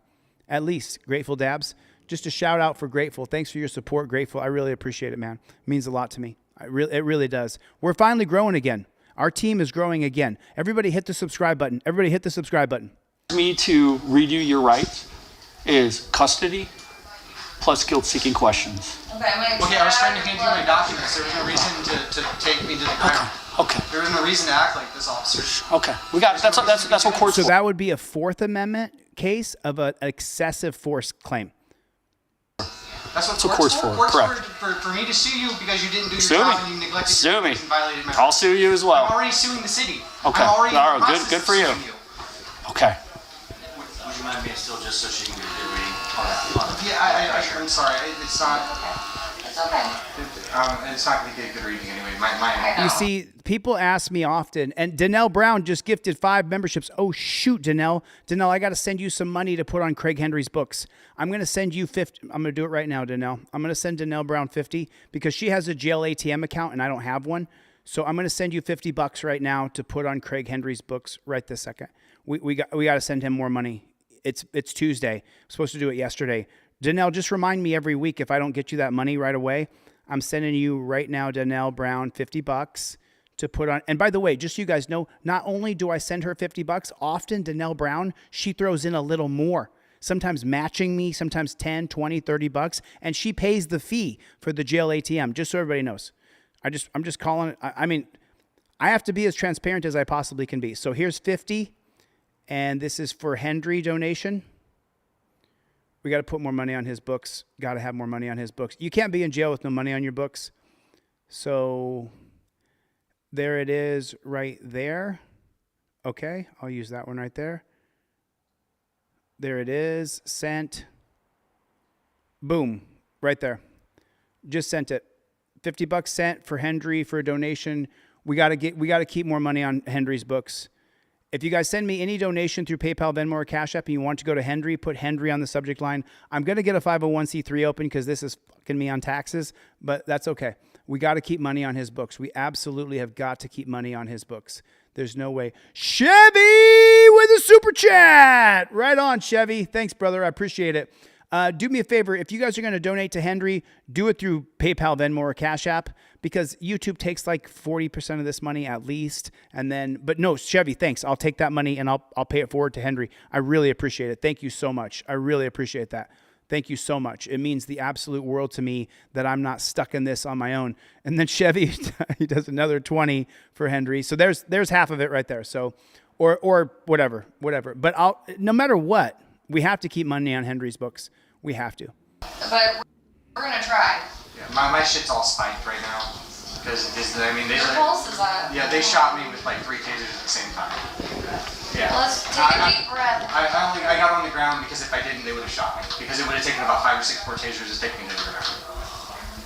At least, Grateful Dabs. Just a shout out for Grateful. Thanks for your support, Grateful. I really appreciate it, man. It means a lot to me. It really does. We're finally growing again. Our team is growing again. Everybody hit the subscribe button. Everybody hit the subscribe button. Me to read you your rights is custody plus guilt-seeking questions. Okay, I was trying to hand you my documents. There was no reason to take me to the ground. Okay. There was no reason to act like this, officer. Okay. We got it. That's what court's So for. that would be a Fourth Amendment case of an excessive force claim. That's what court's for. Correct. For me to sue you because you didn't do your Sue job me. and you neglected Sue your me. duties and violated my I'll sue you as well. I'm already suing the city. Okay. I'm already All in right. the process Good for of you. suing you. Okay. Would you mind being still just so she can get a good reading on the Yeah, I'm sorry. It's not. It's okay. It's not going to get a good reading anyway. My You see, people ask me often, and Danelle Brown just gifted 5 memberships. Oh, shoot, Danelle. Danelle, I got to send you some money to put on Craig Henry's books. I'm going to send you 50. I'm going to do it right now, Danelle. I'm going to send Danelle Brown 50 because she has a jail ATM account and I don't have one. So I'm going to send you $50 right now to put on Craig Henry's books right this second. We got to send him more money. It's Tuesday. I'm supposed to do it yesterday. Danelle, just remind me every week if I don't get you that money right away. I'm sending you right now, Danelle Brown, $50 to put on. And by the way, just so you guys know, not only do I send her $50, often Danelle Brown, she throws in a little more, sometimes matching me, sometimes 10, 20, $30, and she pays the fee for the jail ATM, just so everybody knows. I'm just calling it. I mean, I have to be as transparent as I possibly can be. So here's 50, and this is for Henry donation. We got to put more money on his books. Got to have more money on his books. You can't be in jail with no money on your books. So there it is right there. Okay, I'll use that one right there. There it is. Sent. Boom. Right there. Just sent it. $50 sent for Henry for a donation. We got to keep more money on Henry's books. If you guys send me any donation through PayPal, Venmo, or Cash App, and you want to go to Henry, put Henry on the subject line. I'm going to get a 501c3 open because this is fucking me on taxes, but that's okay. We got to keep money on his books. We absolutely have got to keep money on his books. There's no way. Chevy with a super chat. Right on, Chevy. Thanks, brother. I appreciate it. Do me a favor. If you guys are going to donate to Henry, do it through PayPal, Venmo, or Cash App because YouTube takes like 40% of this money at least. And then, but no, Chevy, thanks. I'll take that money and I'll pay it forward to Henry. I really appreciate it. Thank you so much. I really appreciate that. Thank you so much. It means the absolute world to me that I'm not stuck in this on my own. And then Chevy, he does another 20 for Henry. So there's half of it right there. So, or whatever. But no matter what, we have to keep money on Henry's books. We have to. But we're gonna try. Yeah, my shit's all spiked right now because I mean Your pulse is up. Yeah, they shot me with like 3 tasers at the same time. Yeah. Let's take a deep breath. I got on the ground because if I didn't, they would have shot me because it would have taken about 5 or 6 more tasers to take me to the ground.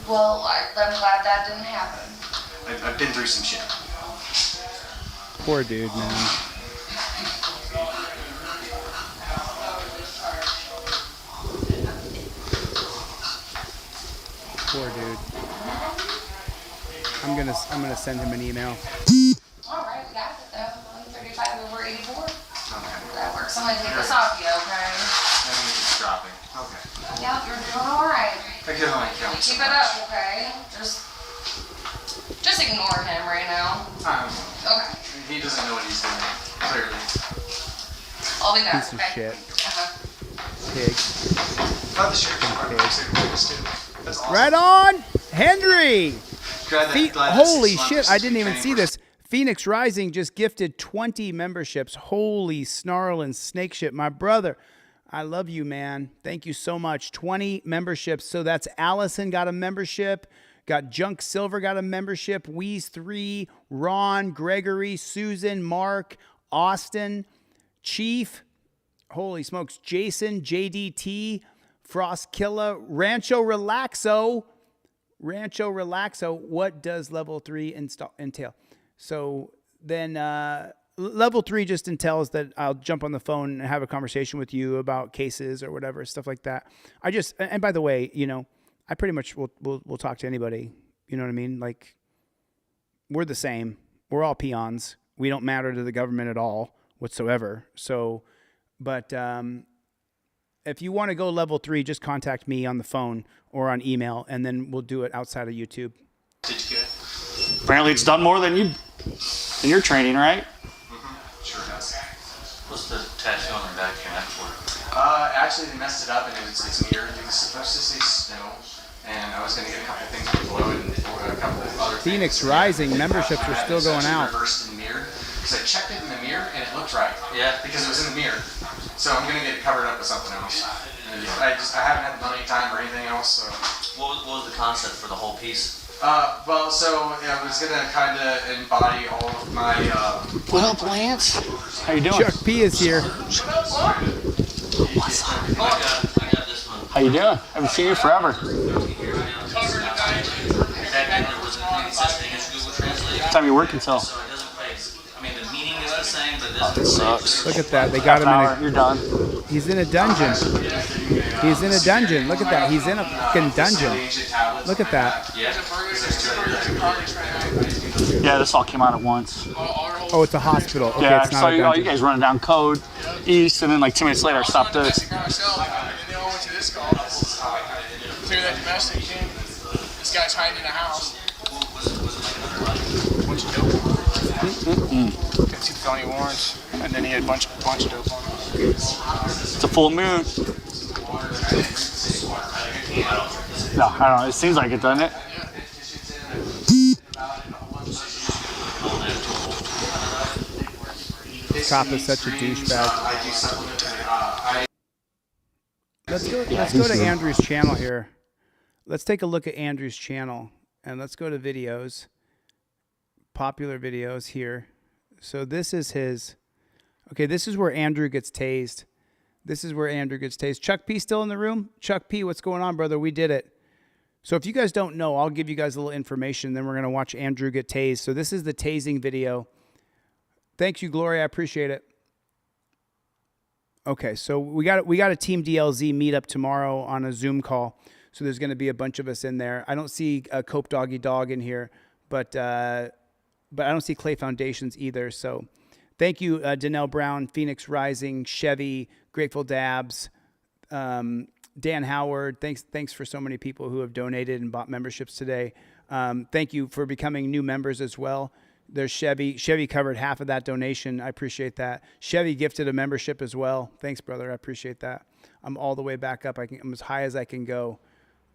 Well, I'm glad that didn't happen. I've been through some shit. Poor dude, man. Poor dude. I'm gonna send him an email. All right, we got it though. 135 over 84. Okay. That works. I'm gonna take this off you, okay? I think it's dropping. Okay. Yep, you're doing all right. I can only count Keep so it much. up, okay? Just ignore him right now. Okay. He doesn't know what he's doing, clearly. I'll be back. Piece of Okay. shit. Pig. Not the sheriff's department, so witness too. That's awesome. Right on, Henry. Glad that Holy 6 months shit! was I didn't even training see for- this. Phoenix Rising just gifted 20 memberships. Holy snarl and snake shit, my brother. I love you, man. Thank you so much. 20 memberships. So that's Allison got a membership. Got Junk Silver got a membership. Wheeze 3, Ron, Gregory, Susan, Mark, Austin, Chief. Holy smokes. Jason, JDT, Frost Killa, Rancho Relaxo. What does level 3 entail? So then level 3 just entails that I'll jump on the phone and have a conversation with you about cases or whatever, stuff like that. And by the way, you know, I pretty much will talk to anybody. You know what I mean? Like, we're the same. We're all peons. We don't matter to the government at all whatsoever. So, but if you want to go level 3, just contact me on the phone or on email, and then we'll do it outside of YouTube. Did you get? Apparently it's done more than your training, right? Sure has. What's the tattoo on the back of your neck for? Actually, they messed it up, and it's mirrored. It was supposed to say snow, and I was going to get a couple things below it, and a couple of other Phoenix things. Rising memberships are still going out. Reversed and mirrored, because I checked it in the mirror, and it looked right. Yeah. Because it was in the mirror. So I'm going to get it covered up with something else. And I haven't had the money, time, or anything else, so. What was the concept for the whole piece? Well, so I was gonna kind of embody all of my. What up, Lance? How you doing? Chuck P is here. What's up? How you doing? Haven't seen you forever. What time you working till? I mean, the meaning is the same, but this It sucks. Look at that. They got him in You're done. He's in a dungeon. He's in a dungeon. Look at that. He's in a fucking dungeon. Look at that. Yeah, this all came out at once. Oh, it's a hospital. Okay, Yeah, I it's not saw a you dungeon. guys running down code east, and then like 2 minutes later I stopped this. Clear that domestic team. This guy's hiding in a house. Bunch of dope. Got 2 felony warrants, and then he had a bunch of dope on him. It's a full moon. No, I don't know. It seems like it, doesn't it? Cop is such a douchebag. Let's go to Andrew's channel here. Let's take a look at Andrew's channel, and let's go to videos. Popular videos here. So this is his. Okay, this is where Andrew gets tased. This is where Andrew gets tased. Chuck P still in the room? Chuck P, what's going on, brother? We did it. So if you guys don't know, I'll give you guys a little information. Then we're going to watch Andrew get tased. So this is the tasing video. Thanks you, Gloria. I appreciate it. Okay, so we got a Team DLZ meetup tomorrow on a Zoom call. So there's going to be a bunch of us in there. I don't see a Cope Doggy Dog in here, but I don't see Clay Foundations either. So thank you, Danelle Brown, Phoenix Rising, Chevy, Grateful Dabs, Dan Howard. Thanks for so many people who have donated and bought memberships today. Thank you for becoming new members as well. There's Chevy. Chevy covered half of that donation. I appreciate that. Chevy gifted a membership as well. Thanks, brother. I appreciate that. I'm all the way back up. I'm as high as I can go.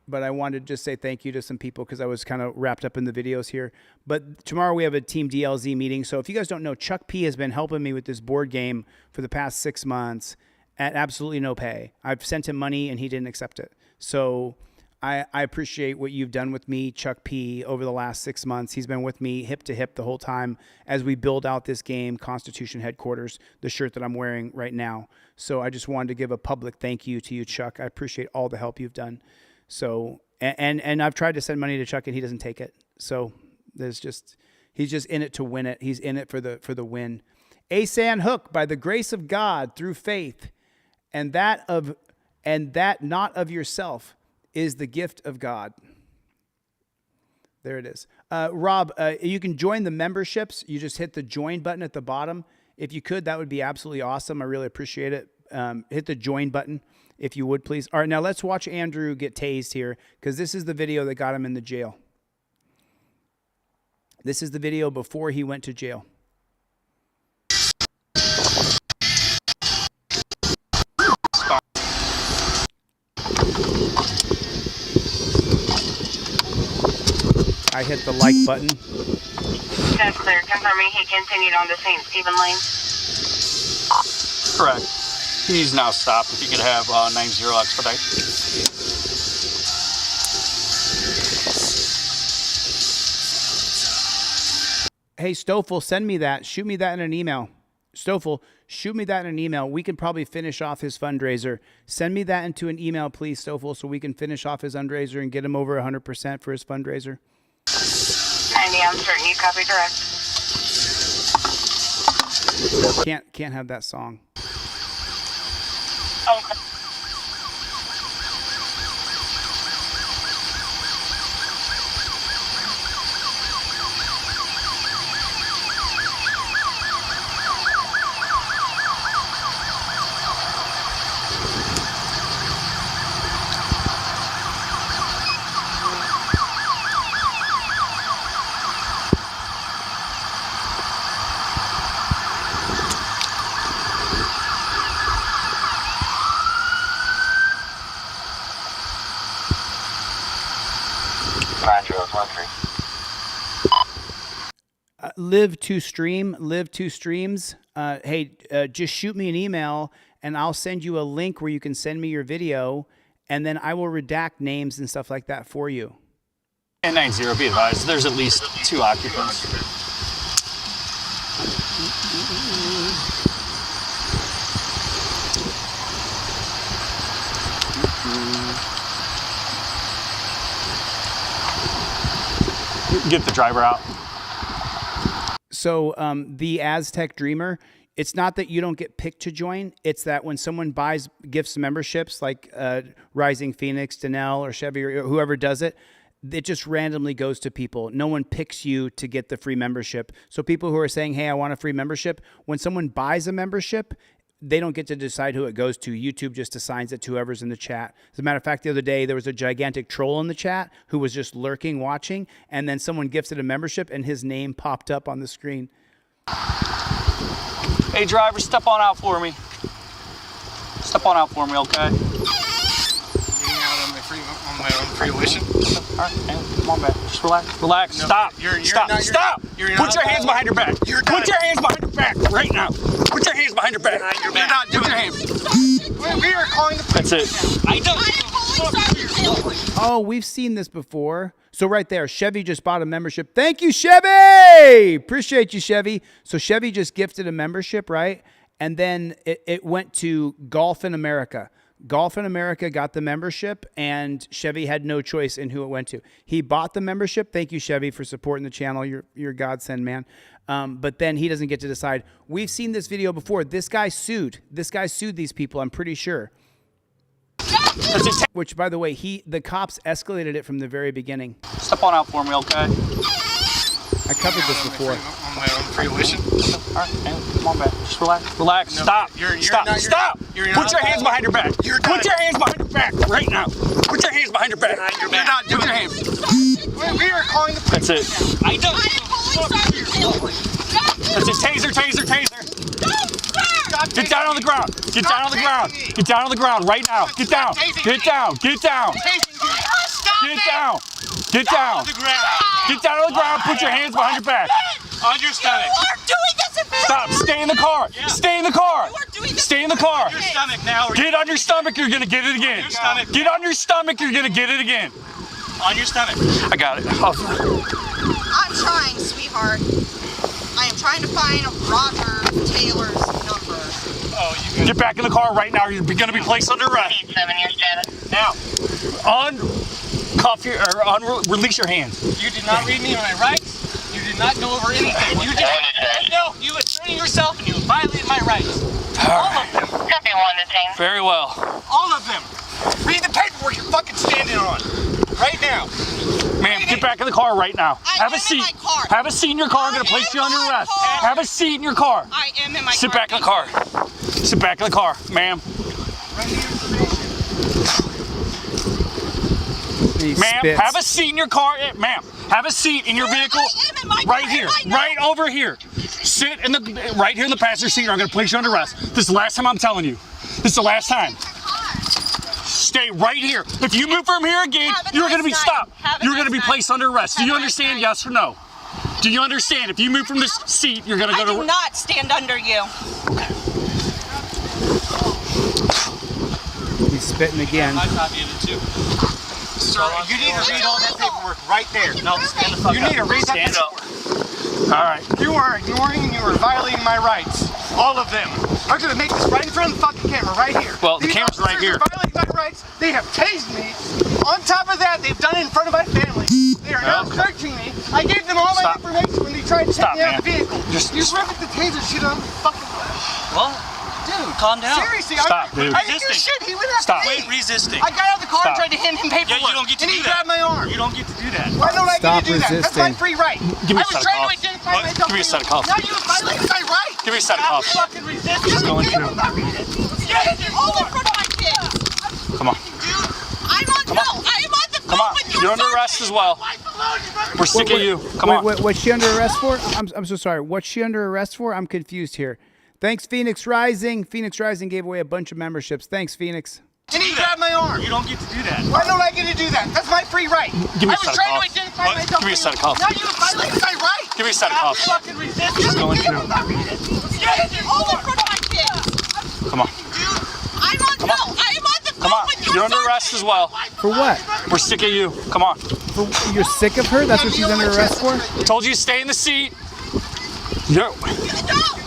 But I wanted to just say thank you to some people because I was kind of wrapped up in the videos here. But tomorrow we have a Team DLZ meeting. So if you guys don't know, Chuck P has been helping me with this board game for the past 6 months at absolutely no pay. I've sent him money and he didn't accept it. So I appreciate what you've done with me, Chuck P, over the last 6 months. He's been with me hip to hip the whole time as we build out this game, Constitution Headquarters, the shirt that I'm wearing right now. So I just wanted to give a public thank you to you, Chuck. I appreciate all the help you've done. So, and I've tried to send money to Chuck and he doesn't take it. So he's just in it to win it. He's in it for the win. Asan Hook, by the grace of God through faith, and that not of yourself, is the gift of God. There it is. Rob, you can join the memberships. You just hit the join button at the bottom. If you could, that would be absolutely awesome. I really appreciate it. Hit the join button if you would, please. All right, now let's watch Andrew get tased here because this is the video that got him in the jail. This is the video before he went to jail. I hit the like button. That's clear. Confirming he continued on to St. Stephen Lane. Correct. He's now stopped. If you could have 90 expedite. Hey, Stoffel, send me that. Shoot me that in an email. Stoffel, shoot me that in an email. We can probably finish off his fundraiser. Send me that into an email, please, Stoffel, so we can finish off his fundraiser and get him over 100% for his fundraiser. 90, I'm certain you copy direct. Can't have that song. Okay. Live to streams. Hey, just shoot me an email and I'll send you a link where you can send me your video, and then I will redact names and stuff like that for you. And 90, be advised, there's at least 2 occupants. Get the driver out. So the Aztec Dreamer, it's not that you don't get picked to join. It's that when someone buys gifts memberships like Rising Phoenix, Danelle, or Chevy, or whoever does it, it just randomly goes to people. No one picks you to get the free membership. So people who are saying, hey, I want a free membership, when someone buys a membership, they don't get to decide who it goes to. YouTube just assigns it to whoever's in the chat. As a matter of fact, the other day, there was a gigantic troll in the chat who was just lurking, watching, and then someone gifted a membership, and his name popped up on the screen. Hey, driver, step on out for me. Step on out for me, okay? Getting out on my own fruition. All right, man, come on back. Just relax. Relax. No, Stop. Stop. Stop. Put your hands behind your back. Put your hands behind your back right now. Put your hands behind your back. You're not doing it. We are calling the police. That's it. I don't. Oh, we've seen this before. So right there, Chevy just bought a membership. Thank you, Chevy. Appreciate you, Chevy. So Chevy just gifted a membership, right? And then it went to Golf in America. Golf in America got the membership, and Chevy had no choice in who it went to. He bought the membership. Thank you, Chevy, for supporting the channel. You're a godsend, man. But then he doesn't get to decide. We've seen this video before. This guy sued. This guy sued these people, I'm pretty sure. Which, by the way, the cops escalated it from the very beginning. Step on out for me, okay? I covered this before. On my own fruition. All right, man, come on back. Just relax. Relax. No, Stop. Stop. Stop. Put your hands behind your back. Put your hands behind your back right now. Put your hands behind your back. You're not doing Put your hands. We are calling the police. That's it. I don't. That's it. Taser. Get down on the ground. Get down on the ground. Get down on the ground right now. Get down. Get down. Get down. Get down. Get down. Get down on the ground. Put your hands behind your back. On your stomach. You are doing this in Stop. Stay in the car. Stay in the car. Stay in the car. On your stomach now. Get on your stomach. You're going to get it again. Get on your stomach. You're going to get it again. On your stomach. I got it. I'm trying, sweetheart. I am trying to find Roger Taylor's number. Oh, you get back in the car right now. You're going to be placed under arrest. 7 years status. Now, release your hands. You did not read me my rights. You did not go over anything. You did. No, you asserting yourself and you violated my rights. All of them. Copy 1 detained. Very well. All of them. Read the paperwork you're fucking standing on. Right now. Ma'am, get back in the car right now. Have a seat. Have a seat in your car. I'm going to place you under arrest. Have a seat in your car. I am in my car. Sit back in the car. Sit back in the car, ma'am. Ma'am, have a seat in your car. Ma'am, have a seat in your vehicle. Right here. Right over here. Sit in right here in the passenger seat, or I'm going to place you under arrest. This is the last time I'm telling you. This is the last time. stay right here. If you move from here again, you're going to be stopped. You're going to be placed under arrest. Do you understand? Yes or no? Do you understand? If you move from this seat, you're going to go to... I do not stand under you. He's spitting again. I copy it too. Sir, you need to read all that paperwork right there. No, stand the fuck You up. need to read that Stand up. paperwork. All right. You are ignoring and you are violating my rights. All of them. I'm going to make this right in front of the fucking camera, right here. Well, the These camera's right officers here. are violating my rights. They have tased me. On top of that, they've done it in front of my family. They are now searching me. I gave them all my information when they tried to take me out of the vehicle. You ripped the taser shit on the fucking... What? Dude, calm down. Seriously, Stop, I dude. didn't do shit. He went after me. Wait, resisting. I got out of the car Stop. and tried to hand him paperwork. Yeah, you don't get to and do he that. grabbed my arm. You don't get to do that. Why don't I Stop get to do that? That's my resisting. free right. Give me a I was set of trying to cuffs. identify What? myself. Give me a set of cuffs. Now you violated my right. Give me a set of cuffs. Stop fucking resisting. What's going through? All in front of my kids. Come on. I'm on, no, I am on the phone Come on. with your You're under arrest as well. We're sick of you. Come on. What's she under arrest for? I'm so sorry. What's she under arrest for? I'm confused here. Thanks, Phoenix Rising. Phoenix Rising gave away a bunch of memberships. Thanks, Phoenix. And he grabbed my arm. You don't get to do that. Why don't I get to do that? That's my free right. Give me a I was set of trying to cuffs. identify What? myself. Give me a set of cuffs. Now you violated my right. Give me a set of cuffs. Stop fucking resisting. What's going through? All in front of my kids. Come on. I'm on, no, I am on the phone Come on. with your You're under arrest as well. For what? We're sick of you. Come on. You're sick of her? That's what she's under arrest for? Told you to stay in the seat. No. No,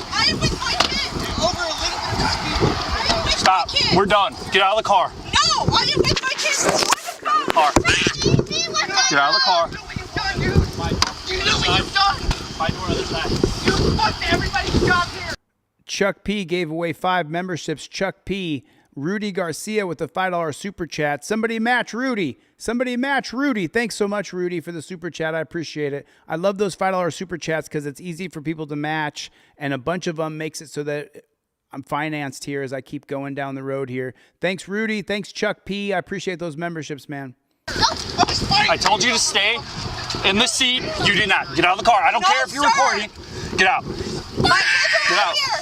I am with my kids. Over a little bit of speed. Stop. We're done. Get out of the car. No, I am with my kids. Car. Get out of the car. Do you know what you've done? My door other side. You fucked everybody's job here. Chuck P gave away 5 memberships. Chuck P. Rudy Garcia with a $5 super chat. Somebody match Rudy. Somebody match Rudy. Thanks so much, Rudy, for the super chat. I appreciate it. I love those $5 super chats because it's easy for people to match, and a bunch of them makes it so that I'm financed here as I keep going down the road here. Thanks, Rudy. Thanks, Chuck P. I appreciate those memberships, man. I told you to stay in the seat. You did not. Get out of the car. I don't care if you're recording. Get out. My kids are right here.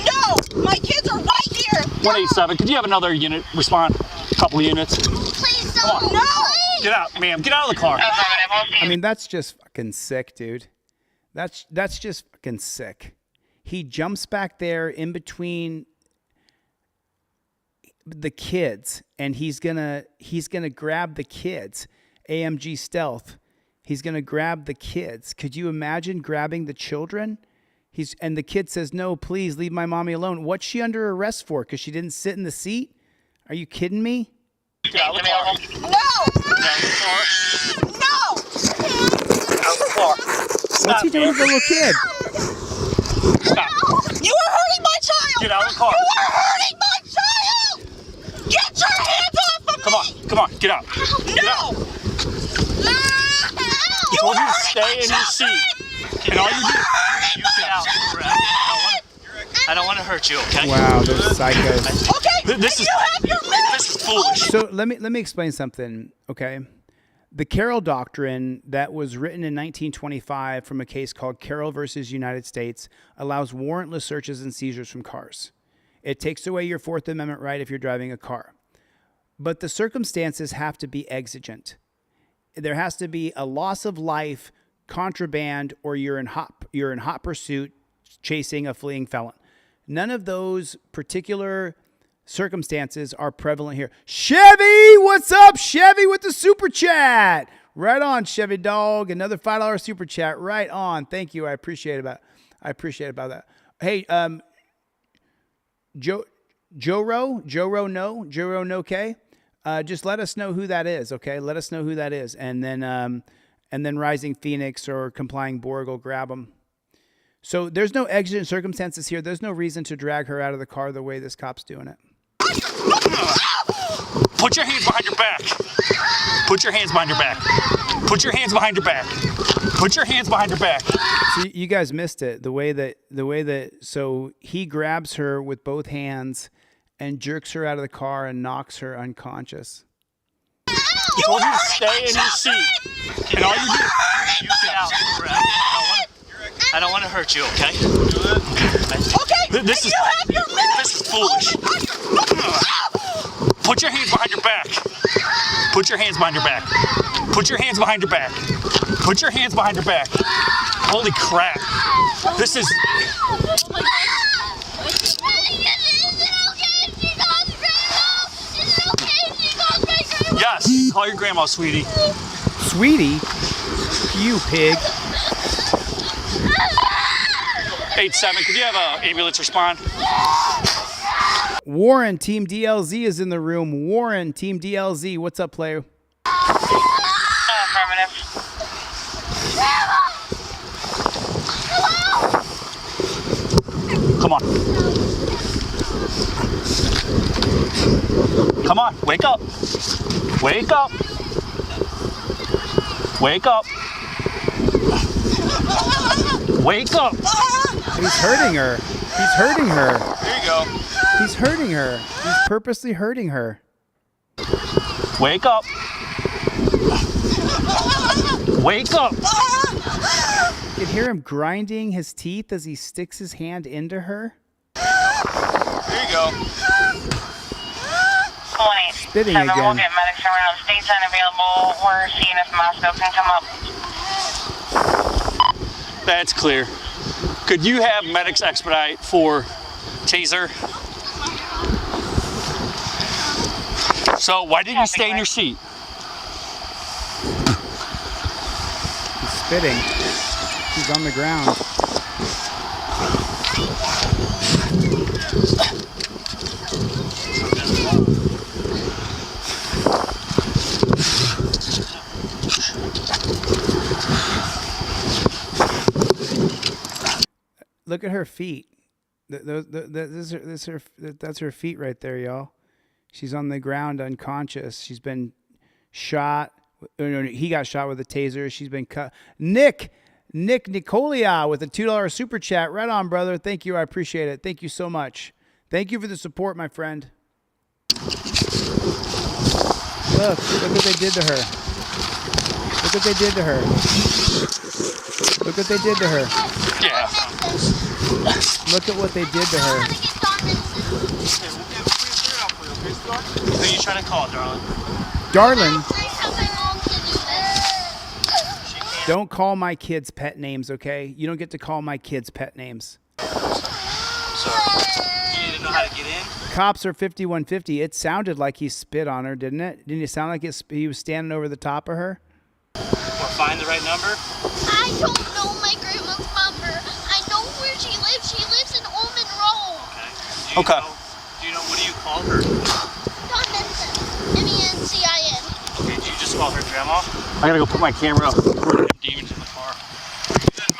No, my kids are right here. 187. Could you have another unit respond? A couple of units. Please Come on. No. Get out, ma'am. Get out of the car. I mean, that's just fucking sick, dude. That's just fucking sick. He jumps back there in between the kids, and he's gonna grab the kids. AMG stealth. He's gonna grab the kids. Could you imagine grabbing the children? And the kid says, "No, please leave my mommy alone." What's she under arrest for? Because she didn't sit in the seat? Are you kidding me? Get out of the car. No. Get out of the car. No. Get out of the car. What's he doing with the little kid? Stop. You are hurting my child. Get out of the car. You are hurting my child. Get your hands off of me. Come on. Come on. Get out. Get out. I told you to stay in your seat. And all you do... You get out. I don't want to hurt you, okay? Wow, those psychos. Okay. This is foolish. So let me explain something, okay? The Carroll Doctrine that was written in 1925 from a case called Carroll versus United States allows warrantless searches and seizures from cars. It takes away your Fourth Amendment right if you're driving a car. But the circumstances have to be exigent. There has to be a loss of life, contraband, or you're in hot pursuit chasing a fleeing felon. None of those particular circumstances are prevalent here. Chevy, what's up? Chevy with the super chat. Right on, Chevy dog. Another $5 super chat. Right on. Thank you. I appreciate about that. Hey, Joe no K. Just let us know who that is, okay? Let us know who that is, and then Rising Phoenix or Complying Borg will grab them. So there's no exigent circumstances here. There's no reason to drag her out of the car the way this cop's doing it. Put your hands behind your back. Put your hands behind your back. Put your hands behind your back. Put your hands behind your back. So you guys missed it. The way that so he grabs her with both hands and jerks her out of the car and knocks her unconscious. I told you to stay in your seat. And all you do... You get out. I don't want to hurt you, okay? Okay. This is foolish. Put your hands behind your back. Put your hands behind your back. Put your hands behind your back. Put your hands behind your back. Holy crap. This is... Yes, call your grandma, sweetie. Sweetie? You pig. 8-7, could you have an ambulance respond? Warren, Team DLZ is in the room. Warren, Team DLZ, what's up, player? Affirmative. Come on. Come on, wake up. Wake up. Wake up. Wake up. He's hurting her. He's hurting her. There you go. He's hurting her. He's purposely hurting her. Wake up. Wake up. You can hear him grinding his teeth as he sticks his hand into her. There you go. Spitting 7, we'll again. get medics around. State's unavailable. We're seeing if Moscow can come up. That's clear. Could you have medics expedite for taser? So why didn't you stay in your seat? He's spitting. He's on the ground. Look at her feet. That's her feet right there, y'all. She's on the ground unconscious. She's been shot. No, he got shot with a taser. She's been cut. Nick Nicolia with a $2 super chat. Right on, brother. Thank you. I appreciate it. Thank you so much. Thank you for the support, my friend. Look what they did to her. Look what they did to her. Look what they did to her. Yeah. Look at what they did to her. Who are you trying to call, darling? Darling. Don't call my kids pet names, okay? You don't get to call my kids pet names. Sorry. You need to know how to get in? Cops are 5150. It sounded like he spit on her, didn't it? Didn't it sound like he was standing over the top of her? Or find the right number? I don't know my grandma's number. I know where she lives. She lives in Ullman Road. Okay. Do you know, what do you call her? Don Menson. M-E-N-C-I-N. Okay, do you just call her grandma? I gotta go put my camera up. Demons in the car. Okay.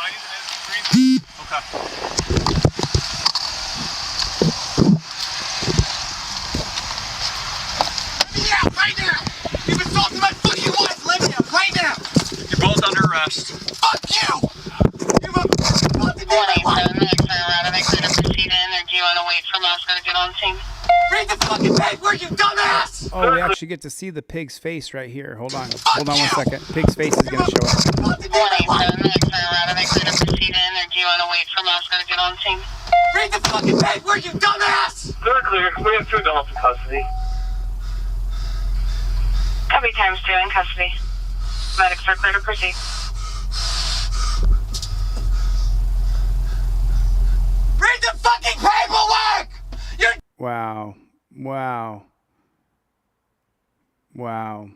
Let me out right now! You've assaulted my fucking wife! Let me out right now! You're both under arrest. Fuck you! You've assaulted me! Do you want to wait for Moscow to get on scene? Read the fucking paper, you dumbass! Oh, we actually get to see the pig's face right here. Hold on. Hold on 1 second. Pig's face is going to show up. Do you want to wait for Moscow to get on scene? Read the fucking paper, you dumbass! They're clear. We have 2 adults in custody. Copy times 2 in custody. Medics are clear to proceed. Read the fucking paperwork! You're... Wow. Wow. Wow.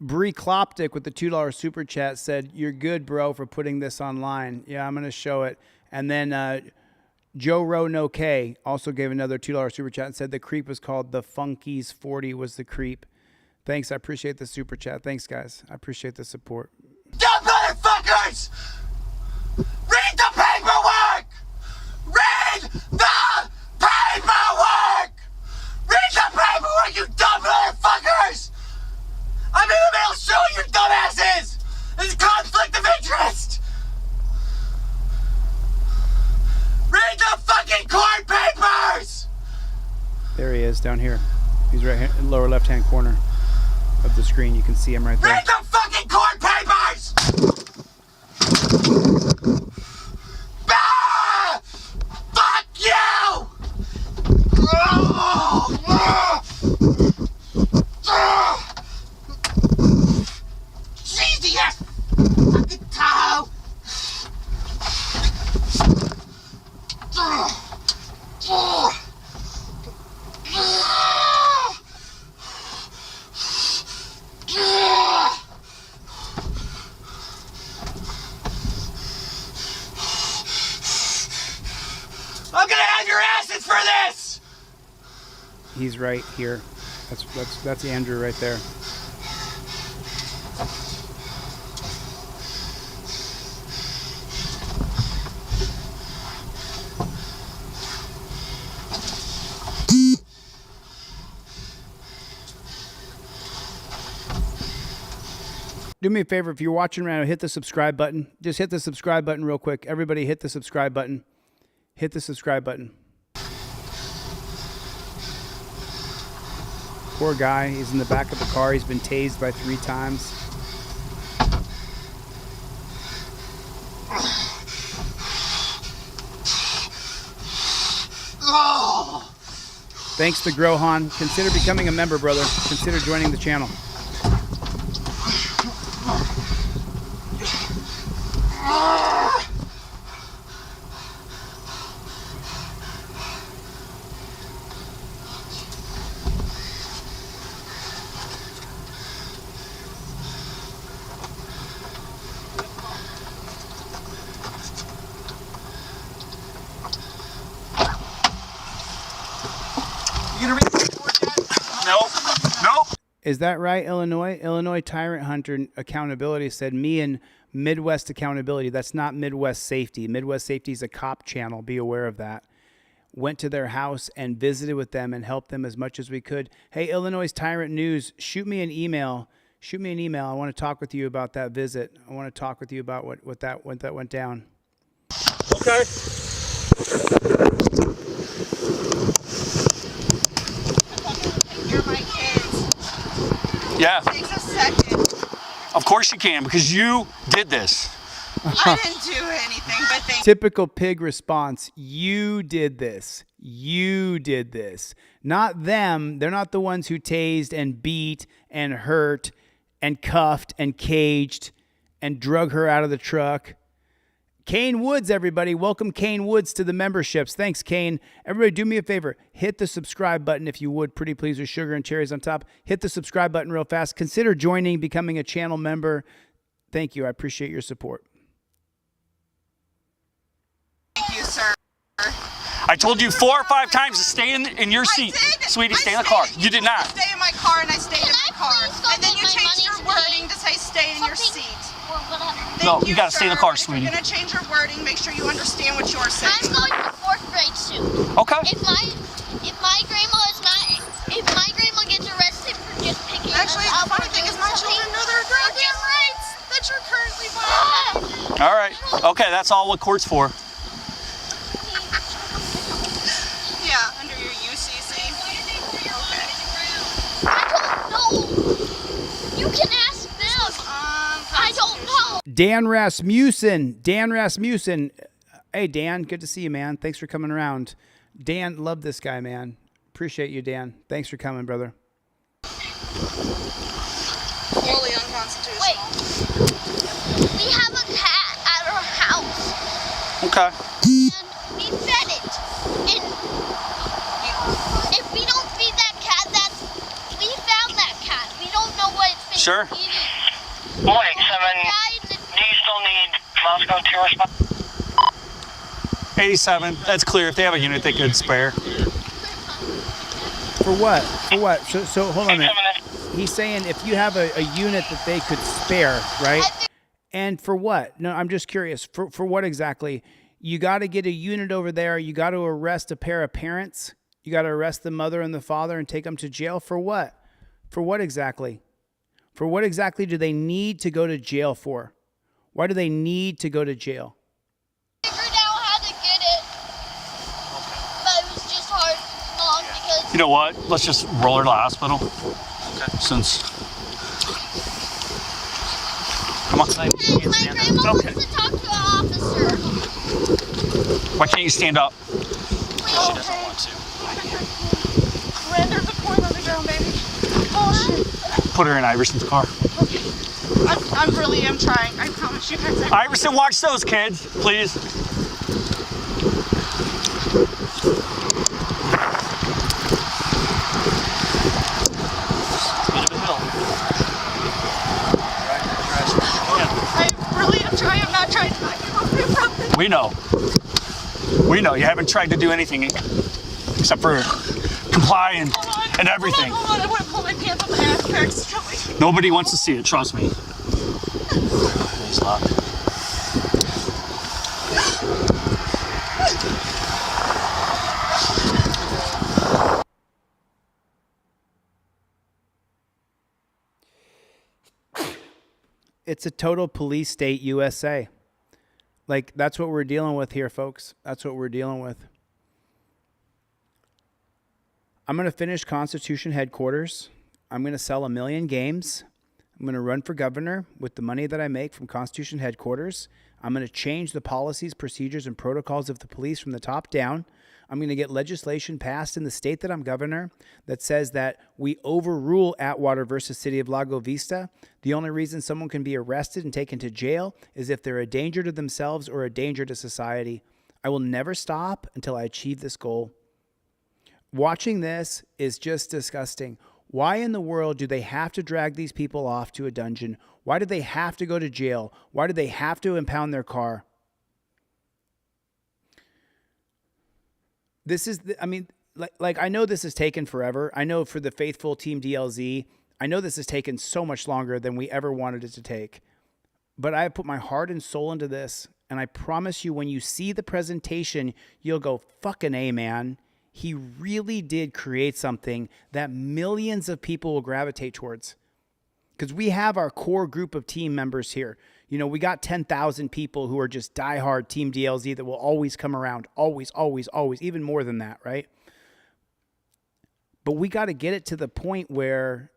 Bree Kloptic with the $2 super chat said, "You're good, bro, for putting this online." Yeah, I'm going to show it. And then Joe Rowe No K also gave another $2 super chat and said the creep was called the Funkies 40 was the creep. Thanks. I appreciate the super chat. Thanks, guys. I appreciate the support. Dumb motherfuckers! Read the paperwork! Read the paperwork! Read the paperwork, you dumb motherfuckers! I'm in the middle of showing you dumbasses! This is conflict of interest! Read the fucking court papers! There he is down here. He's right here, in the lower left-hand corner of the screen. You can see him right there. Read the fucking court papers! Ah! Fuck you! Oh! He's right here. That's Andrew right there. Do me a favor, if you're watching around, hit the subscribe button. Just hit the subscribe button real quick. Everybody hit the subscribe button. Hit the subscribe button. Poor guy. He's in the back of the car. He's been tased by 3 times. Thanks to Grohan. Consider becoming a member, brother. Consider joining the channel. Is that right, Illinois? Illinois Tyrant Hunter Accountability said, me and Midwest Accountability. That's not Midwest Safety. Midwest Safety is a cop channel. Be aware of that. Went to their house and visited with them and helped them as much as we could. Hey, Illinois Tyrant News, shoot me an email. Shoot me an email. I want to talk with you about that visit. I want to talk with you about what that went down. Okay. You're my kids. Yeah. It takes a second. Of course you can, because you did this. I didn't do anything, but thank you. Typical pig response. You did this. You did this. Not them. They're not the ones who tased and beat and hurt and cuffed and caged and drug her out of the truck. Kane Woods, everybody. Welcome Kane Woods to the memberships. Thanks, Kane. Everybody, do me a favor. Hit the subscribe button if you would. Pretty please with sugar and cherries on top. Hit the subscribe button real fast. Consider joining, becoming a channel member. Thank you. I appreciate your support. Thank you, sir. I told you 4 or 5 times to stay in your seat. Sweetie, stay in the car. You did not. Stay in my car, and I stayed in my car. And then you changed your wording to say stay in your seat. No, you gotta stay in the car, sweetie. If you're gonna change your wording, make sure you understand what you're saying. I'm going to 4th grade soon. Okay. If my grandma gets arrested for just picking Actually, us up, the funny thing is my children know their goddamn rights that you're currently violating. All right. Okay, that's all what court's for. Yeah, under your UCC. Okay. I don't know. You can ask them. I don't know. Dan Rasmussen. Dan Rasmussen. Hey, Dan. Good to see you, man. Thanks for coming around. Dan, love this guy, man. Appreciate you, Dan. Thanks for coming, brother. Fully unconstitutional. Wait. We have a cat at our house. Okay. And we fed it. And if we don't feed that cat, we found that cat. We don't know what it's been eating. Morning, 7. Do you still need Moscow to respond? 87. That's clear. If they have a unit they could spare. For what? For what? So hold on a minute. He's saying if you have a unit that they could spare, right? And for what? No, I'm just curious. For what exactly? You got to get a unit over there. You got to arrest a pair of parents. You got to arrest the mother and the father and take them to jail. For what? For what exactly? For what exactly do they need to go to jail for? Why do they need to go to jail? I figured out how to get it. But it was just hard, long, because... You know what? Let's just roll her to the hospital. Okay. Since... Come on. Hey, my grandma wants to talk to an officer. Why can't you stand up? She doesn't want to. Ren, there's a coin on the ground, baby. Oh, shit. Put her in Iverson's car. Okay. I really am trying. I promise you guys. Iverson, watch those kids, please. I really am trying. I'm not trying to knock you off your property. We know. We know. You haven't tried to do anything except for comply and everything. Hold on, I want to pull my pants off my ass cracks. Show me. Nobody wants to see it, trust me. He's locked. It's a total police state USA. Like, that's what we're dealing with here, folks. That's what we're dealing with. I'm going to finish Constitution headquarters. I'm going to sell 1 million games. I'm going to run for governor with the money that I make from Constitution headquarters. I'm going to change the policies, procedures, and protocols of the police from the top down. I'm going to get legislation passed in the state that I'm governor that says that we overrule Atwater versus City of Lago Vista. The only reason someone can be arrested and taken to jail is if they're a danger to themselves or a danger to society. I will never stop until I achieve this goal. Watching this is just disgusting. Why in the world do they have to drag these people off to a dungeon? Why do they have to go to jail? Why do they have to impound their car? This is, like I know this has taken forever. I know for the faithful Team DLZ, I know this has taken so much longer than we ever wanted it to take. But I have put my heart and soul into this, and I promise you when you see the presentation, you'll go, fucking A, man. He really did create something that millions of people will gravitate towards. Because we have our core group of team members here. You know, we got 10,000 people who are just diehard Team DLZ that will always come around. Always, always, always. Even more than that, right? But we got to get it to the point where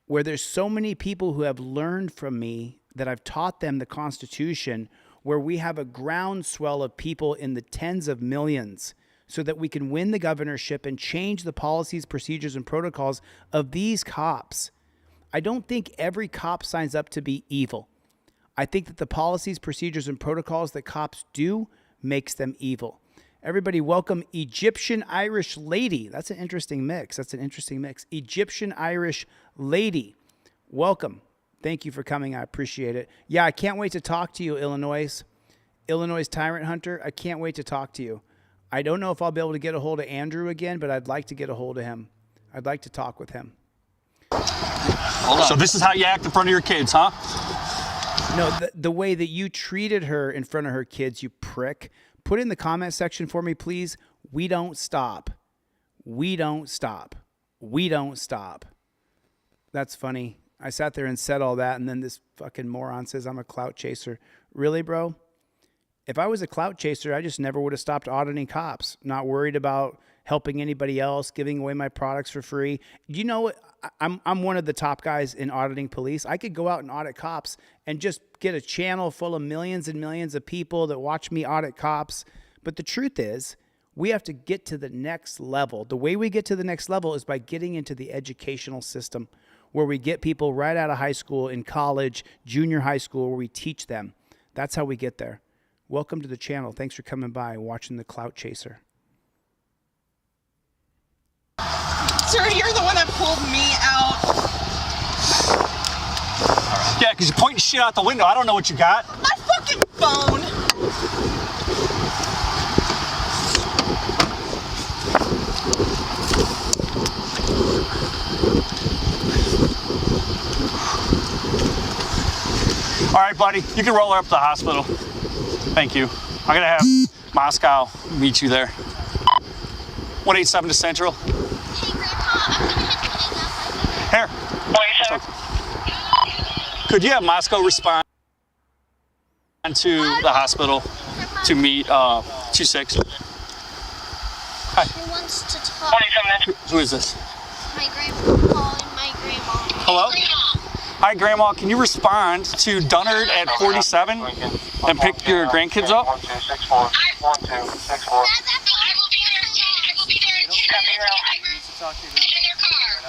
there's so many people who have learned from me that I've taught them the Constitution, where we have a groundswell of people in the tens of millions so that we can win the governorship and change the policies, procedures, and protocols of these cops. I don't think every cop signs up to be evil. I think that the policies, procedures, and protocols that cops do makes them evil. Everybody welcome Egyptian Irish Lady. That's an interesting mix. Egyptian Irish Lady. Welcome. Thank you for coming. I appreciate it. Yeah, I can't wait to talk to you, Illinois Tyrant Hunter. I can't wait to talk to you. I don't know if I'll be able to get a hold of Andrew again, but I'd like to get a hold of him. I'd like to talk with him. So this is how you act in front of your kids, huh? No, the way that you treated her in front of her kids, you prick. Put in the comment section for me, please. We don't stop. We don't stop. We don't stop. That's funny. I sat there and said all that, and then this fucking moron says I'm a clout chaser. Really, bro? If I was a clout chaser, I just never would have stopped auditing cops. Not worried about helping anybody else, giving away my products for free. You know what? I'm one of the top guys in auditing police. I could go out and audit cops and just get a channel full of millions and millions of people that watch me audit cops. But the truth is, we have to get to the next level. The way we get to the next level is by getting into the educational system, where we get people right out of high school, in college, junior high school, where we teach them. That's how we get there. Welcome to the channel. Thanks for coming by and watching the Clout Chaser. Sir, you're the one that pulled me out. Yeah, because you're pointing shit out the window. I don't know what you got. My fucking phone. All right, buddy. You can roll her up to the hospital. Thank you. I'm going to have Moscow meet you there. 187 to Central. Here. Could you have Moscow respond to the hospital to meet 26? Hi. Who wants to talk? Who is this? My grandpa and my grandma. Hello? Hi, Grandma. Can you respond to Dunnard at 47 and pick your grandkids up? 1264. 1264.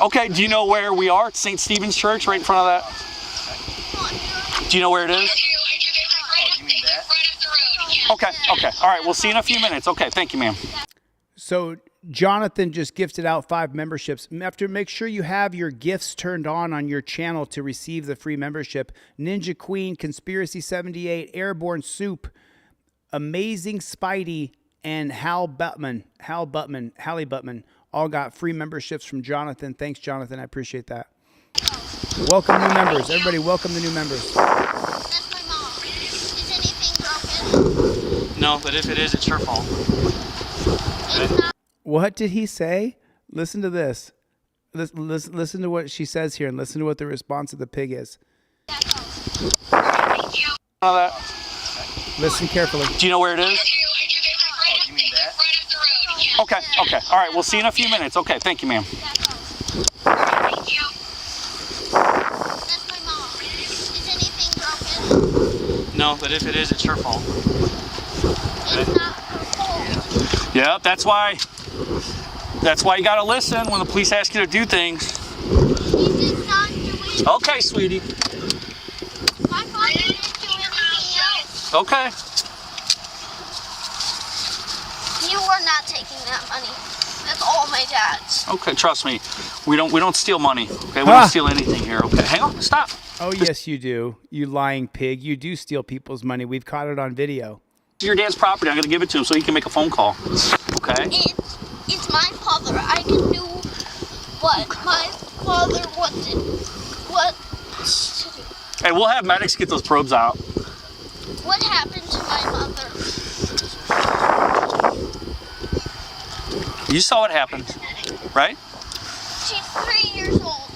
Okay, do you know where we are? St. Stephen's Church, right in front of that? Do you know where it is? Okay, okay. All right, we'll see you in a few minutes. Okay, thank you, ma'am. So Jonathan just gifted out 5 memberships. You have to make sure you have your gifts turned on your channel to receive the free membership. Ninja Queen, Conspiracy 78, Airborne Soup, Amazing Spidey, and Hallie Buttman, all got free memberships from Jonathan. Thanks, Jonathan. I appreciate that. Welcome new members. Everybody, welcome the new members. That's my mom. Is anything broken? No, but if it is, it's her fault. What did he say? Listen to this. Listen to what she says here, and listen to what the response of the pig is. Listen carefully. Do you know where it is? Oh, you mean that? Okay, okay. All right, we'll see you in a few minutes. Okay, thank you, ma'am. That's my mom. Is anything broken? No, but if it is, it's her fault. It's not her fault. Yep, that's why you gotta listen when the police ask you to do things. He did not do it. Okay, sweetie. My father didn't do anything else. Okay. You were not taking that money. That's all my dad's. Okay, trust me. We don't steal money. Okay, we don't steal anything here. Okay, hang on, stop. Oh yes, you do. You lying pig. You do steal people's money. We've caught it on video. It's your dad's property. I'm gonna give it to him so he can make a phone call. Okay. It's my father. I can do what my father wanted. What to do. Hey, we'll have medics get those probes out. What happened to my mother? You saw what happened, right? She's 3 years old.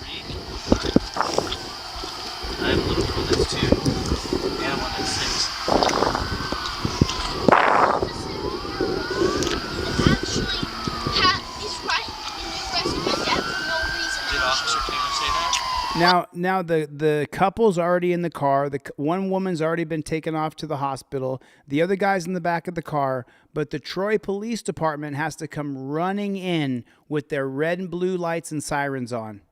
I have a little girl that's 2 and one that's 6. Actually, is right and arrested my dad for no reason. Did Officer Taylor say that? Now the couple's already in the car. One woman's already been taken off to the hospital. The other guy's in the back of the car. But the Troy Police Department has to come running in with their red and blue lights and sirens on.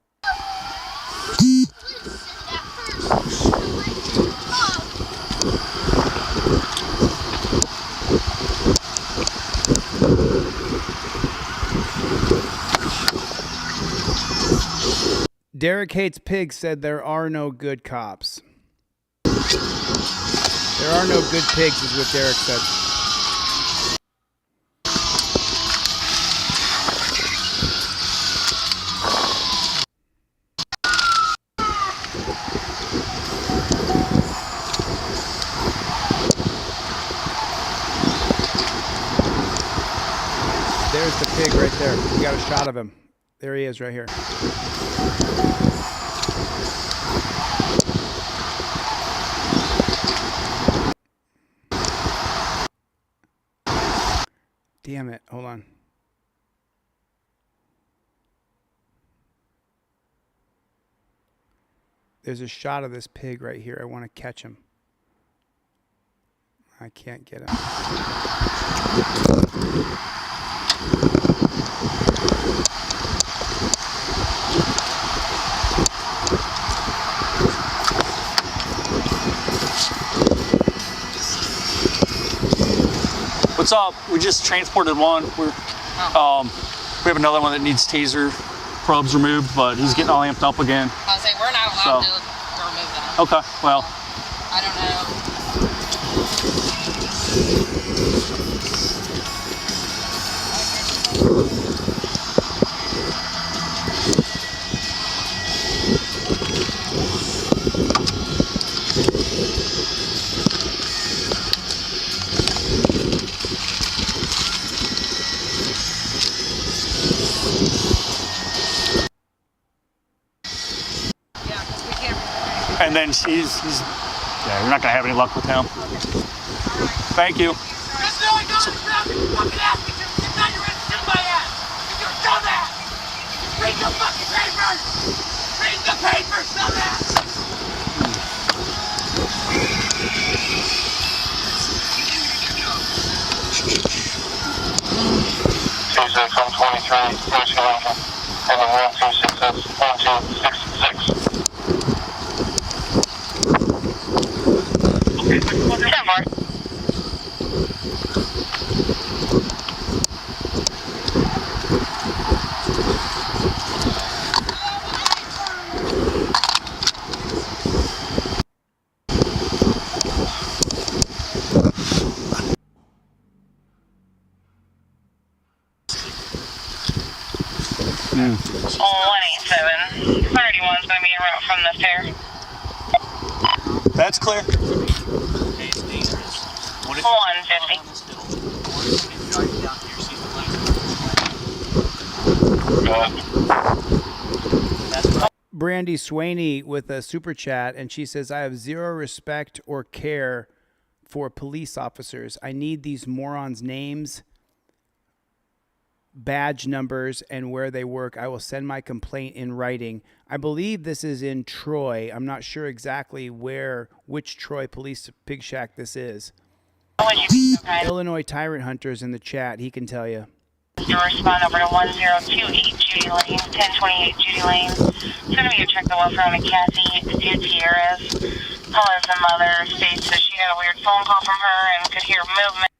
Derek Hates Pigs said there are no good cops. There are no good pigs is what Derek said. There's the pig right there. We got a shot of him. There he is right here. Damn it. Hold on. There's a shot of this pig right here. I want to catch him. I can't get him. What's up? We just transported one. We have another one that needs taser probes removed, but he's getting all amped up again. I was saying we're not allowed to remove them. Okay, well. I don't And then he's yeah, you're not gonna have any luck with him. Thank you. Read the fucking papers! Read the papers, dumbass! From 23, North Carolina, and then 1266. Okay, Mark. 187. 31's going to be en route from the fair. That's clear. 150. Brandy Swaney with a super chat, and she says, I have zero respect or care for police officers. I need these morons' names, badge numbers, and where they work. I will send my complaint in writing. I believe this is in Troy. I'm not sure exactly which Troy Police Pig Shack this is. Illinois Tyrant Hunter's in the chat. He can tell you. You respond over to 1028 Judy Lane, 1028 Judy Lane. It's going to be a check the welfare on a Kathy Gutierrez. Paula's the mother states that she had a weird phone call from her and could hear movement.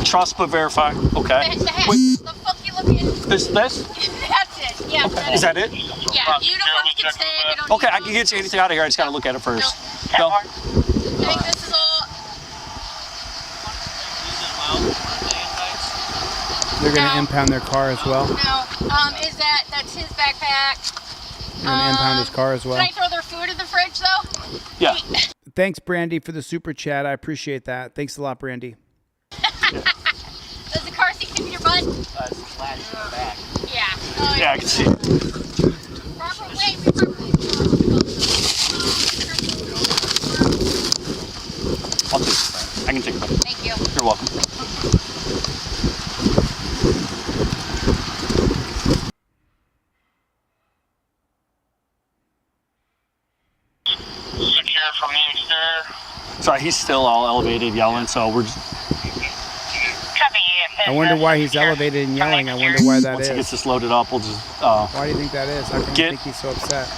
Trust but verify. Okay. The fuck you looking? This? That's it. Yeah. Okay. Is that it? Yeah. You don't want to stay. You don't Okay, I can get you anything out of here. I just got to look at it first. No. I think this is all. They're going to impound their car as well. No. That's his backpack. They're going to impound his car as well. Can I throw their food in the fridge though? Yeah. Thanks, Brandy, for the super chat. I appreciate that. Thanks a lot, Brandy. Does the car seat fit in your butt? It's flat in the back. Yeah. Oh, Yeah, I can see it. Proper way. I'll take it. I can take it. Thank you. You're welcome. Secure from the exterior. Sorry, he's still all elevated yelling, so we're just... I wonder why he's elevated and yelling. I wonder why that Once is. he gets this loaded up, we'll just... Why do you think that is? How come you think he's so upset?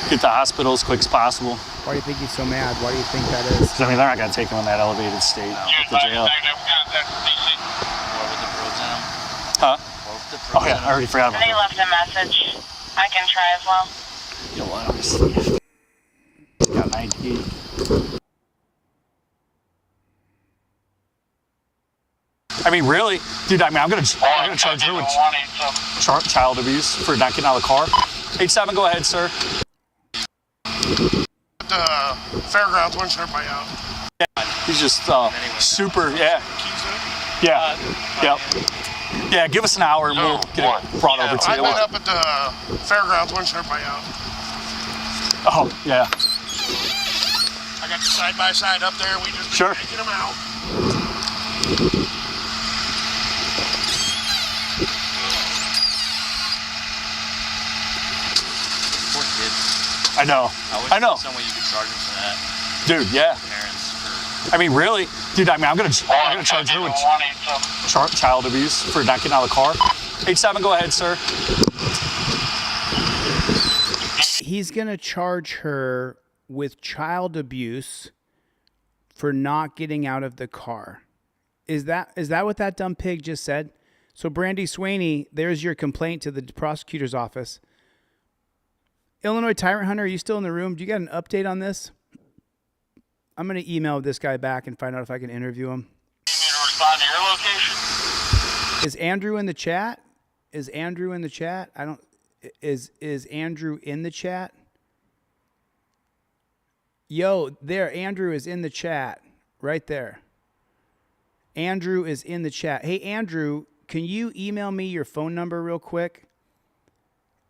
Get to the hospital as quick as possible. Why do you think he's so mad? Why do you think that is? Because, I mean, they're not going to take him in that elevated state to jail. Huh? Oh, yeah, I already forgot about They that. left a message. I can try as well. You know what? Let me see. Got 90. I mean, really? Dude, I mean, I'm gonna charge her with child abuse for not getting out of the car. 87, go ahead, sir. The fairgrounds wouldn't start by out. Yeah, he's just super, yeah. Yeah, yep. Yeah, give us an hour and we'll get it brought over to you. I went up at the fairgrounds wouldn't start by out. Oh, yeah. I got the side-by-side up there. We just taking them out. Poor kids. I know. I know. Some way you could charge them for that. Dude, yeah. Parents for... I mean, really? Dude, I mean, I'm gonna charge her with child abuse for not getting out of the car. 87, go ahead, sir. He's going to charge her with child abuse for not getting out of the car. Is that what that dumb pig just said? So Brandy Swaney, there's your complaint to the prosecutor's office. Illinois Tyrant Hunter, are you still in the room? Do you got an update on this? I'm going to email this guy back and find out if I can interview him. Respond to your location. Is Andrew in the chat? Is Andrew in the chat? Is Andrew in the chat? Yo, there, Andrew is in the chat. Right there. Andrew is in the chat. Hey, Andrew, can you email me your phone number real quick?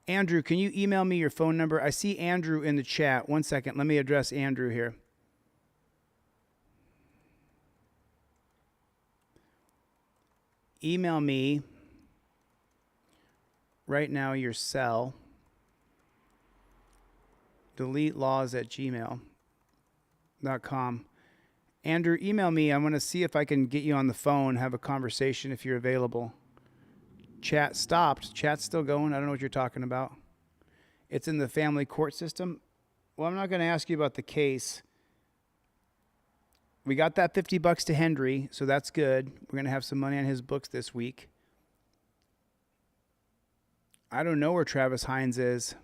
Andrew, can you email me your phone number? I see Andrew in the chat. 1 second. Let me address Andrew here. Email me right now your cell. Delete Lawz@gmail.com. Andrew, email me. I'm going to see if I can get you on the phone, have a conversation if you're available. Chat stopped. Chat's still going. I don't know what you're talking about. It's in the family court system. Well, I'm not going to ask you about the case. We got that $50 to Henry, so that's good. We're going to have some money on his books this week. I don't know where Travis Hines is.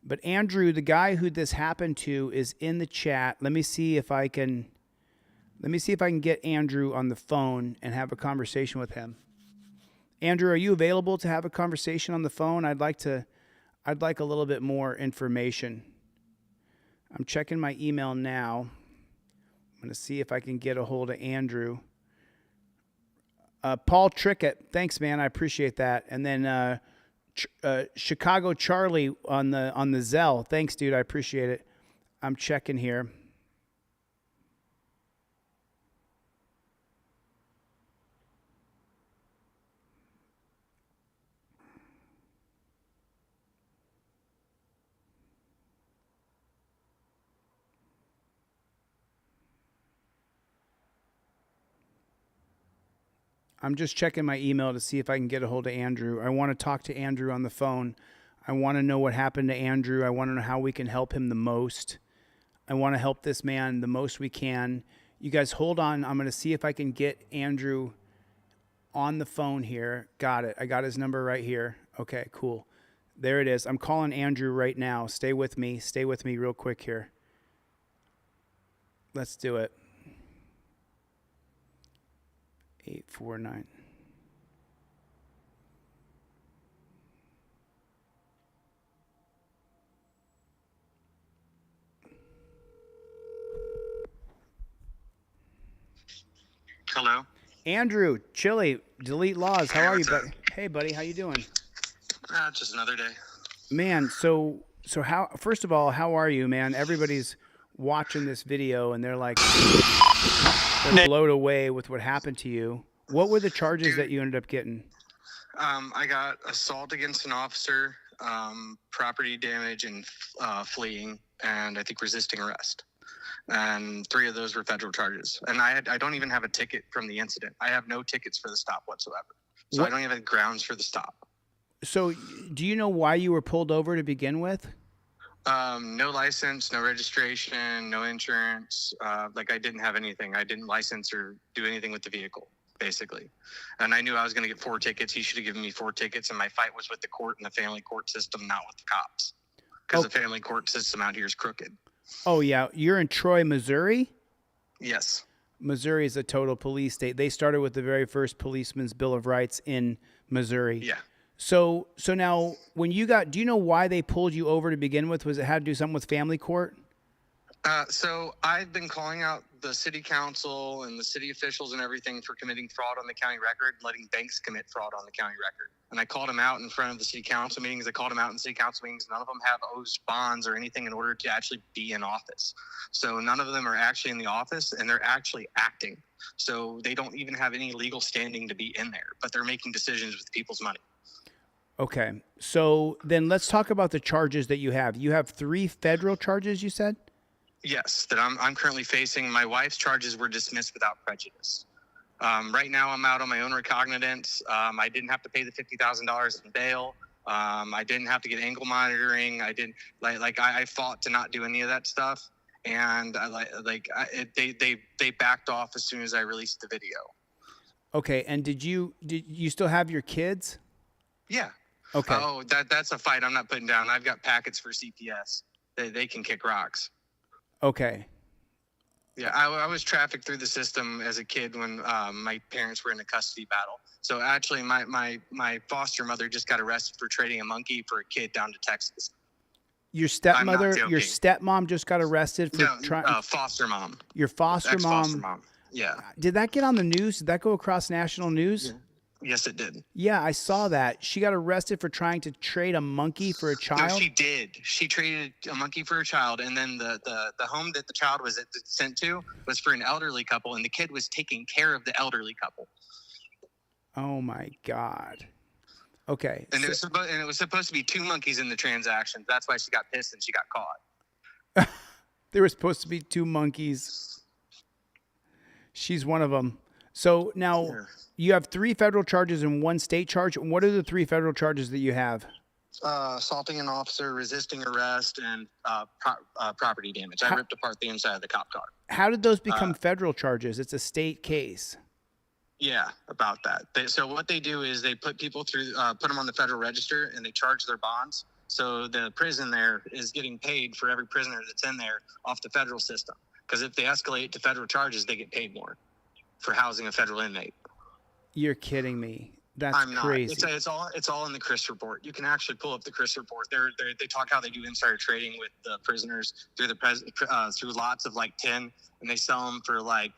But Andrew, the guy who this happened to, is in the chat. Let me see if I can get Andrew on the phone and have a conversation with him. Andrew, are you available to have a conversation on the phone? I'd like a little bit more information. I'm checking my email now. I'm going to see if I can get a hold of Andrew. Paul Trickett, thanks, man. I appreciate that. And then Chicago Charlie on the Zelle. Thanks, dude. I appreciate it. I'm checking here. I'm just checking my email to see if I can get a hold of Andrew. I want to talk to Andrew on the phone. I want to know what happened to Andrew. I want to know how we can help him the most. I want to help this man the most we can. You guys hold on. I'm going to see if I can get Andrew on the phone here. Got it. I got his number right here. Okay, cool. There it is. I'm calling Andrew right now. Stay with me. Stay with me real quick here. Let's do it. 849. Hello. Andrew, Chille, delete Lawz. How are you, buddy? Hey, buddy, how you doing? Just another day. Man, so how? First of all, how are you, man? Everybody's watching this video and they're like, they're blown away with what happened to you. What were the charges that you ended up getting? I got assault against an officer, property damage, and fleeing, and I think resisting arrest. And 3 of those were federal charges. And I don't even have a ticket from the incident. I have no tickets for the stop whatsoever. So I don't even have grounds for the stop. So do you know why you were pulled over to begin with? No license, no registration, no insurance. Like I didn't have anything. I didn't license or do anything with the vehicle, basically. And I knew I was going to get 4 tickets. He should have given me 4 tickets. And my fight was with the court and the family court system, not with the cops. Because the family court system out here is crooked. Oh, yeah. You're in Troy, Missouri? Yes. Missouri is a total police state. They started with the very first Policeman's Bill of Rights in Missouri. Yeah. So now, when you got, do you know why they pulled you over to begin with? Was it had to do something with family court? So I've been calling out the city council and the city officials and everything for committing fraud on the county record, letting banks commit fraud on the county record. And I called them out in front of the city council meetings. I called them out in city council meetings. None of them have owed bonds or anything in order to actually be in office. So none of them are actually in the office, and they're actually acting. So they don't even have any legal standing to be in there, but they're making decisions with people's money. Okay. So then let's talk about the charges that you have. You have 3 federal charges, you said? Yes, that I'm currently facing. My wife's charges were dismissed without prejudice. Right now, I'm out on my own recognizance. I didn't have to pay the $50,000 in bail. I didn't have to get ankle monitoring. I didn't I fought to not do any of that stuff, and they backed off as soon as I released the video. Okay, and did you still have your kids? Yeah. Okay. Oh, that's a fight I'm not putting down. I've got packets for CPS. They can kick rocks. Okay. Yeah, I was trafficked through the system as a kid when my parents were in a custody battle. So actually, my foster mother just got arrested for trading a monkey for a kid down to Texas. Your stepmom just got arrested for trying. Foster mom. Your foster mom. Yeah. Did that get on the news? Did that go across national news? Yeah. Yes, it did. Yeah, I saw that. She got arrested for trying to trade a monkey for a child? No, she did. She traded a monkey for a child, and then the home that the child was sent to was for an elderly couple, and the kid was taking care of the elderly couple. Oh, my God. Okay. And it was supposed to be 2 monkeys in the transaction. That's why she got pissed and she got caught. There were supposed to be 2 monkeys. She's one of them. So now... Yeah. You have 3 federal charges and 1 state charge. What are the 3 federal charges that you have? Assaulting an officer, resisting arrest, and property damage. I ripped apart the inside of the cop car. How did those become federal charges? It's a state case. Yeah, about that. So what they do is they put people through, put them on the federal register, and they charge their bonds. So the prison there is getting paid for every prisoner that's in there off the federal system. Because if they escalate to federal charges, they get paid more for housing a federal inmate. You're kidding me. That's I'm not. crazy. It's all in the Chris report. You can actually pull up the Chris report. They talk how they do insider trading with the prisoners through through lots of like 10, and they sell them for like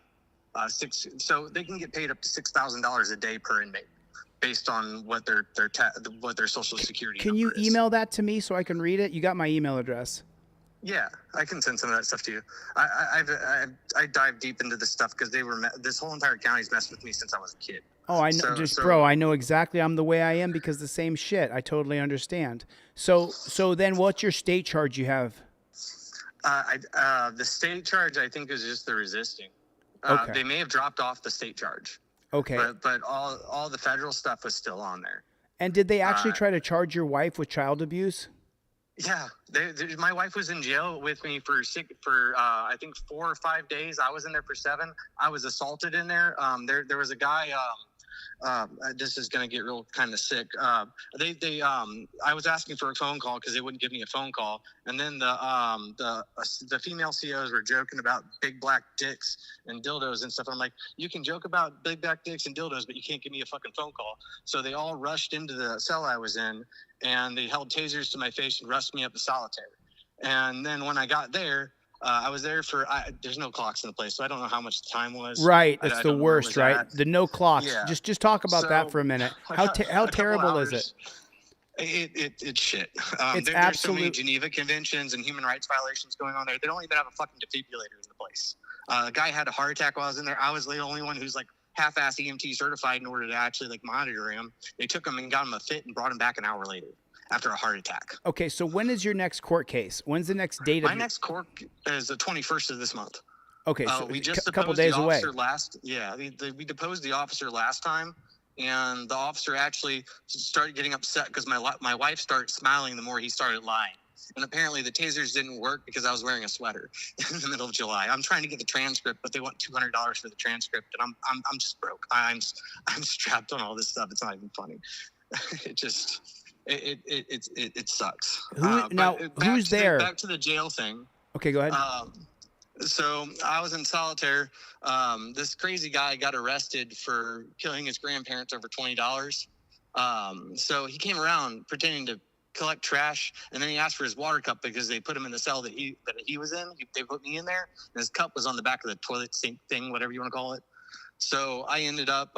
$6. So they can get paid up to $6,000 a day per inmate, based on what their social security. Can you email that to me so I can read it? You got my email address. Yeah, I can send some of that stuff to you. I dive deep into this stuff because this whole entire county's messed with me since I was a kid. Oh, I know, bro, I know exactly. I'm the way I am because the same shit. I totally understand. So then what's your state charge you have? The state charge, I think, is just the resisting. Okay. They may have dropped off the state charge. Okay. But all the federal stuff was still on there. And did they actually try to charge your wife with child abuse? Yeah, my wife was in jail with me for I think 4 or 5 days. I was in there for 7. I was assaulted in there. There was a guy. This is gonna get real kind of sick. I was asking for a phone call because they wouldn't give me a phone call, and then the female COs were joking about big black dicks and dildos and stuff. I'm like, you can joke about big black dicks and dildos, but you can't give me a fucking phone call. So they all rushed into the cell I was in, and they held tasers to my face and rushed me up to solitary. And then when I got there, I was there for, there's no clocks in the place, so I don't know how much the time was. Right, that's the worst, right? At. The no clocks. Yeah. Just talk about that for a minute. How terrible is it? It's shit. It's there's so many Geneva Conventions and human rights violations going on there. They don't even have a fucking defibrillator in the place. A guy had a heart attack while I was in there. I was the only one who's like half-ass EMT certified in order to actually like monitor him. They took him and got him a fit and brought him back an hour later after a heart attack. Okay, so when is your next court case? When's the next date? My next court is the 21st of this month. Okay, so we just a couple deposed days the away. officer last. Yeah, we deposed the officer last time, and the officer actually started getting upset because my wife started smiling the more he started lying. And apparently the tasers didn't work because I was wearing a sweater in the middle of July. I'm trying to get the transcript, but they want $200 for the transcript, and I'm just broke. I'm strapped on all this stuff. It's not even funny. It just it sucks. Who's there? Back to the jail thing. Okay, go ahead. So I was in solitary. This crazy guy got arrested for killing his grandparents over $20. So he came around pretending to collect trash, and then he asked for his water cup because they put him in the cell that he was in. They put me in there, and his cup was on the back of the toilet sink thing, whatever you want to call it. So I ended up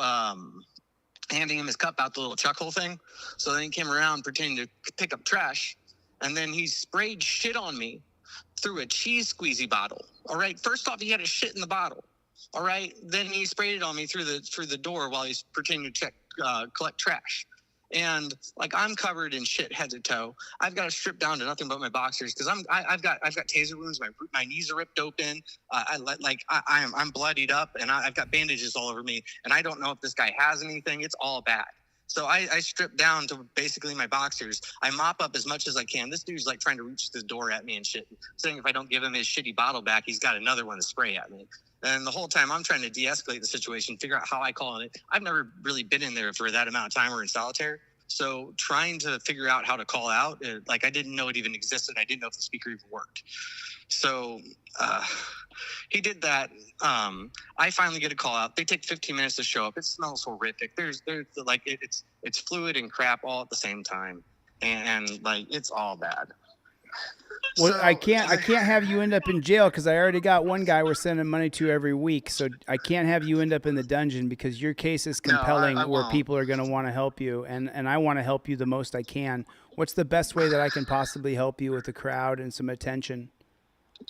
handing him his cup out the little chuck hole thing. So then he came around pretending to pick up trash, and then he sprayed shit on me through a cheese squeezy bottle. All right. First off, he had a shit in the bottle. All right. Then he sprayed it on me through the door while he's pretending to collect trash. And like I'm covered in shit head to toe. I've got to strip down to nothing but my boxers because I've got taser wounds. My knees are ripped open. I'm bloodied up, and I've got bandages all over me. And I don't know if this guy has anything. It's all bad. So I strip down to basically my boxers. I mop up as much as I can. This dude's like trying to reach the door at me and shit, saying if I don't give him his shitty bottle back, he's got another one to spray at me. And the whole time I'm trying to de-escalate the situation, figure out how I call it. I've never really been in there for that amount of time or in solitary. So trying to figure out how to call out, like I didn't know it even existed. I didn't know if the speaker even worked. So he did that. I finally get a call out. They take 15 minutes to show up. It smells horrific. There's like it's fluid and crap all at the same time, and like it's all bad. Well, So- I can't have you end up in jail because I already got one guy we're sending money to every week. So I can't have you end up in the dungeon because your case is compelling I where won't. people are going to want to help you. And I want to help you the most I can. What's the best way that I can possibly help you with a crowd and some attention?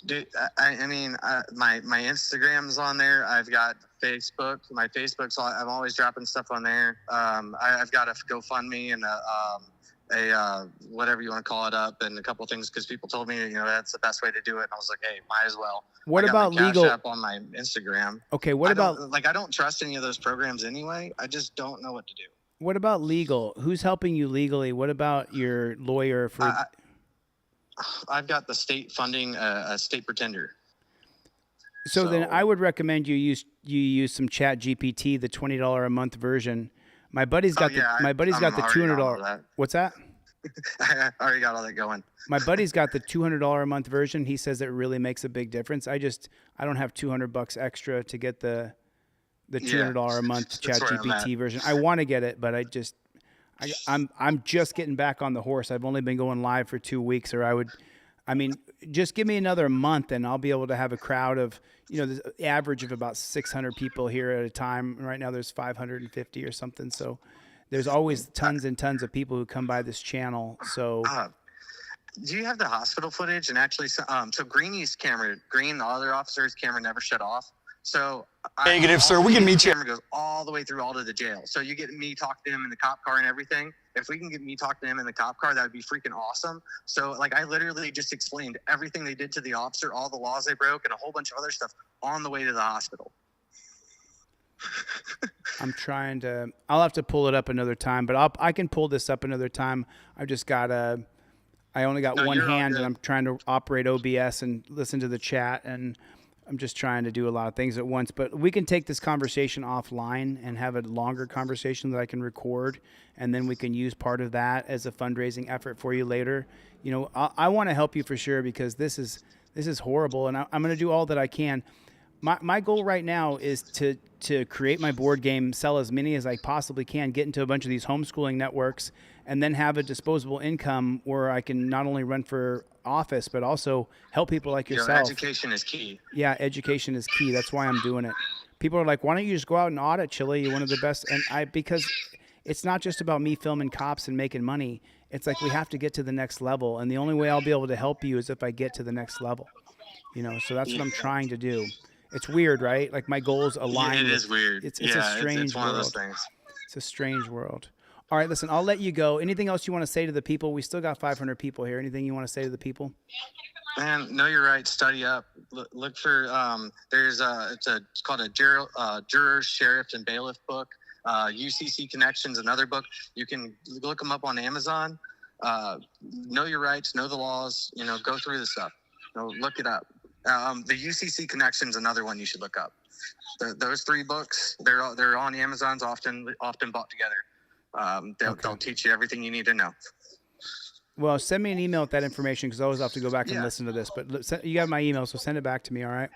Dude, I mean, my Instagram's on there. I've got Facebook. My Facebook's I'm always dropping stuff on there. I've got a GoFundMe and a whatever you want to call it up, and a couple of things because people told me that's the best way to do it. And I was like, hey, might as well. What I got about my legal? Cash App on my Instagram. Okay, what about I don't trust any of those programs anyway. I just don't know what to do. what about legal? Who's helping you legally? What about your lawyer for? I've got the state funding a state pretender. So then I would recommend you use some Chat GPT, the $20 a month version. My buddy's got the I'm already on all $200. that. What's that? I already got all that going. My buddy's got the $200 a month version. He says it really makes a big difference. I don't have $200 extra to get the $200 a month ChatGPT version. I want to get it, but I'm just getting back on the horse. I've only been going live for 2 weeks, just give me another month and I'll be able to have a crowd of, the average of about 600 people here at a time. Right now there's 550 or something. So there's always tons and tons of people who come by this channel. So do you have the hospital footage? And actually, so Greeny's camera, the other officer's camera never shut off. So negative, sir. We can meet you. Camera goes all the way through all to the jail. So you get me talking to him in the cop car and everything. If we can get me talking to him in the cop car, that would be freaking awesome. So I literally just explained everything they did to the officer, all the laws they broke, and a whole bunch of other stuff on the way to the hospital. I'll have to pull it up another time, but I can pull this up another time. I only got one hand and I'm trying to operate OBS and listen to the chat, and I'm just trying to do a lot of things at once. But we can take this conversation offline and have a longer conversation that I can record, and then we can use part of that as a fundraising effort for you later. I want to help you for sure, because this is horrible, and I'm going to do all that I can. My goal right now is to create my board game, sell as many as I possibly can, get into a bunch of these homeschooling networks, and then have a disposable income where I can not only run for office, but also help people like yourself. Education is key. Yeah, education is key. That's why I'm doing it. People are like, why don't you just go out and audit, Chille? You're one of the best. And because it's not just about me filming cops and making money. It's like we have to get to the next level. And the only way I'll be able to help you is if I get to the next level. So that's what I'm trying to do. It's weird, right? Like my goals align. Yeah, it is weird. It's a strange one world. Of those things. It's a strange world. All right, listen, I'll let you go. Anything else you want to say to the people? We still got 500 people here. Anything you want to say to the people? Man, know your rights. Study up. Look for it's called a juror, sheriff, and bailiff book. UCC Connections, another book. You can look them up on Amazon. Know your rights. Know the laws. Go through the stuff. Look it up. The UCC Connections, another one you should look up. Those 3 books, they're on Amazon's, often bought together. They'll teach you everything you need to know. Well, send me an email with that information, because I always have to go back and listen to this. But you got my email, so send it back to me, all right?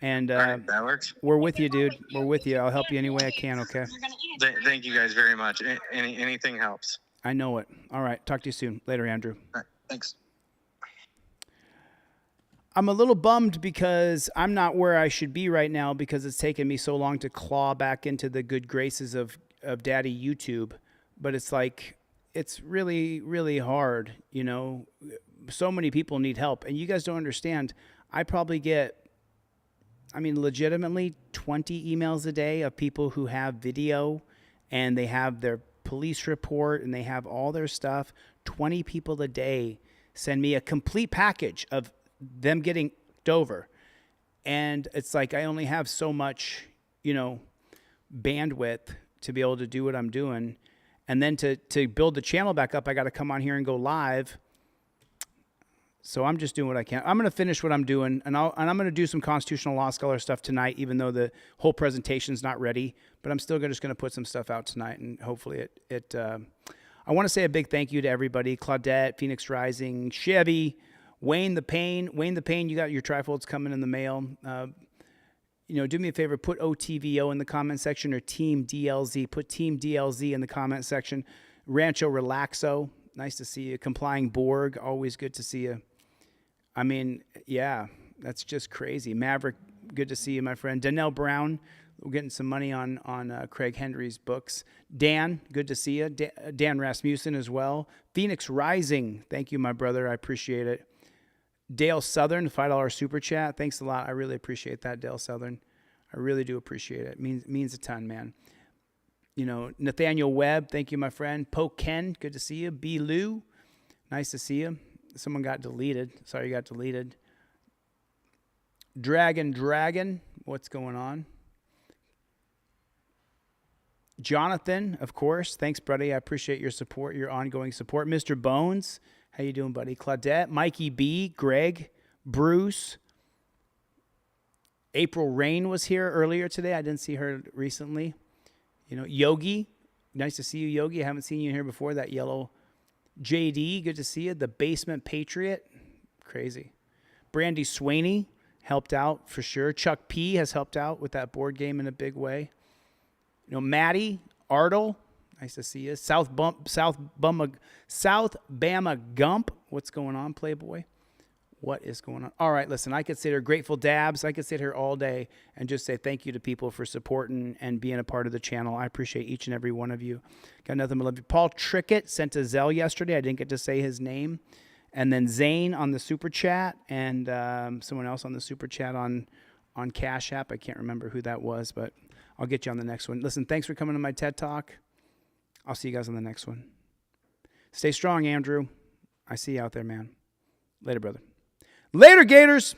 And all right, that works. We're with you, dude. We're with you. I'll help you any way I can, okay? Thank you guys very much. Anything helps. I know it. All right. Talk to you soon. Later, Andrew. All right, thanks. I'm a little bummed because I'm not where I should be right now, because it's taken me so long to claw back into the good graces of Daddy YouTube. But it's like, it's really, really hard. So many people need help, and you guys don't understand. I probably get, legitimately 20 emails a day of people who have video, and they have their police report, and they have all their stuff. 20 people a day send me a complete package of them getting over. And it's like, I only have so much, bandwidth to be able to do what I'm doing. And then to build the channel back up, I got to come on here and go live. So I'm just doing what I can. I'm going to finish what I'm doing, and I'm going to do some constitutional law scholar stuff tonight, even though the whole presentation's not ready. But I'm still just going to put some stuff out tonight, and hopefully I want to say a big thank you to everybody: Claudette, Phoenix Rising, Chevy, Wayne the Pain. Wayne the Pain, you got your trifolds coming in the mail. Do me a favor, put OTVO in the comment section, or Team DLZ. Put Team DLZ in the comment section. Rancho Relaxo, nice to see you. Complying Borg, always good to see you. That's just crazy. Maverick, good to see you, my friend. Danelle Brown, we're getting some money on Craig Henry's books. Dan, good to see you. Dan Rasmussen as well. Phoenix Rising, thank you, my brother. I appreciate it. Dale Southern, $5 super chat. Thanks a lot. I really appreciate that, Dale Southern. I really do appreciate it. It means a ton, man. Nathaniel Webb, thank you, my friend. Poke Ken, good to see you. B. Lou, nice to see you. Someone got deleted. Sorry you got deleted. Dragon, what's going on? Jonathan, of course. Thanks, buddy. I appreciate your support, your ongoing support. Mr. Bones, how you doing, buddy? Claudette, Mikey B, Greg, Bruce. April Rain was here earlier today. I didn't see her recently. Yogi, nice to see you, Yogi. I haven't seen you here before. That yellow JD, good to see you. The Basement Patriot, crazy. Brandy Swaney helped out for sure. Chuck P has helped out with that board game in a big way. You know, Maddie Ardle, nice to see you. South Bama Gump, what's going on, Playboy? What is going on? All right, listen, I could sit here, Grateful Dabs. I could sit here all day and just say thank you to people for supporting and being a part of the channel. I appreciate each and every one of you. Got nothing but love you. Paul Trickett sent a Zelle yesterday. I didn't get to say his name. And then Zane on the Super Chat and someone else on the Super Chat on Cash App. I can't remember who that was, but I'll get you on the next one. Listen, thanks for coming to my TED Talk. I'll see you guys on the next one. Stay strong, Andrew. I see you out there, man. Later, brother. Later, Gators.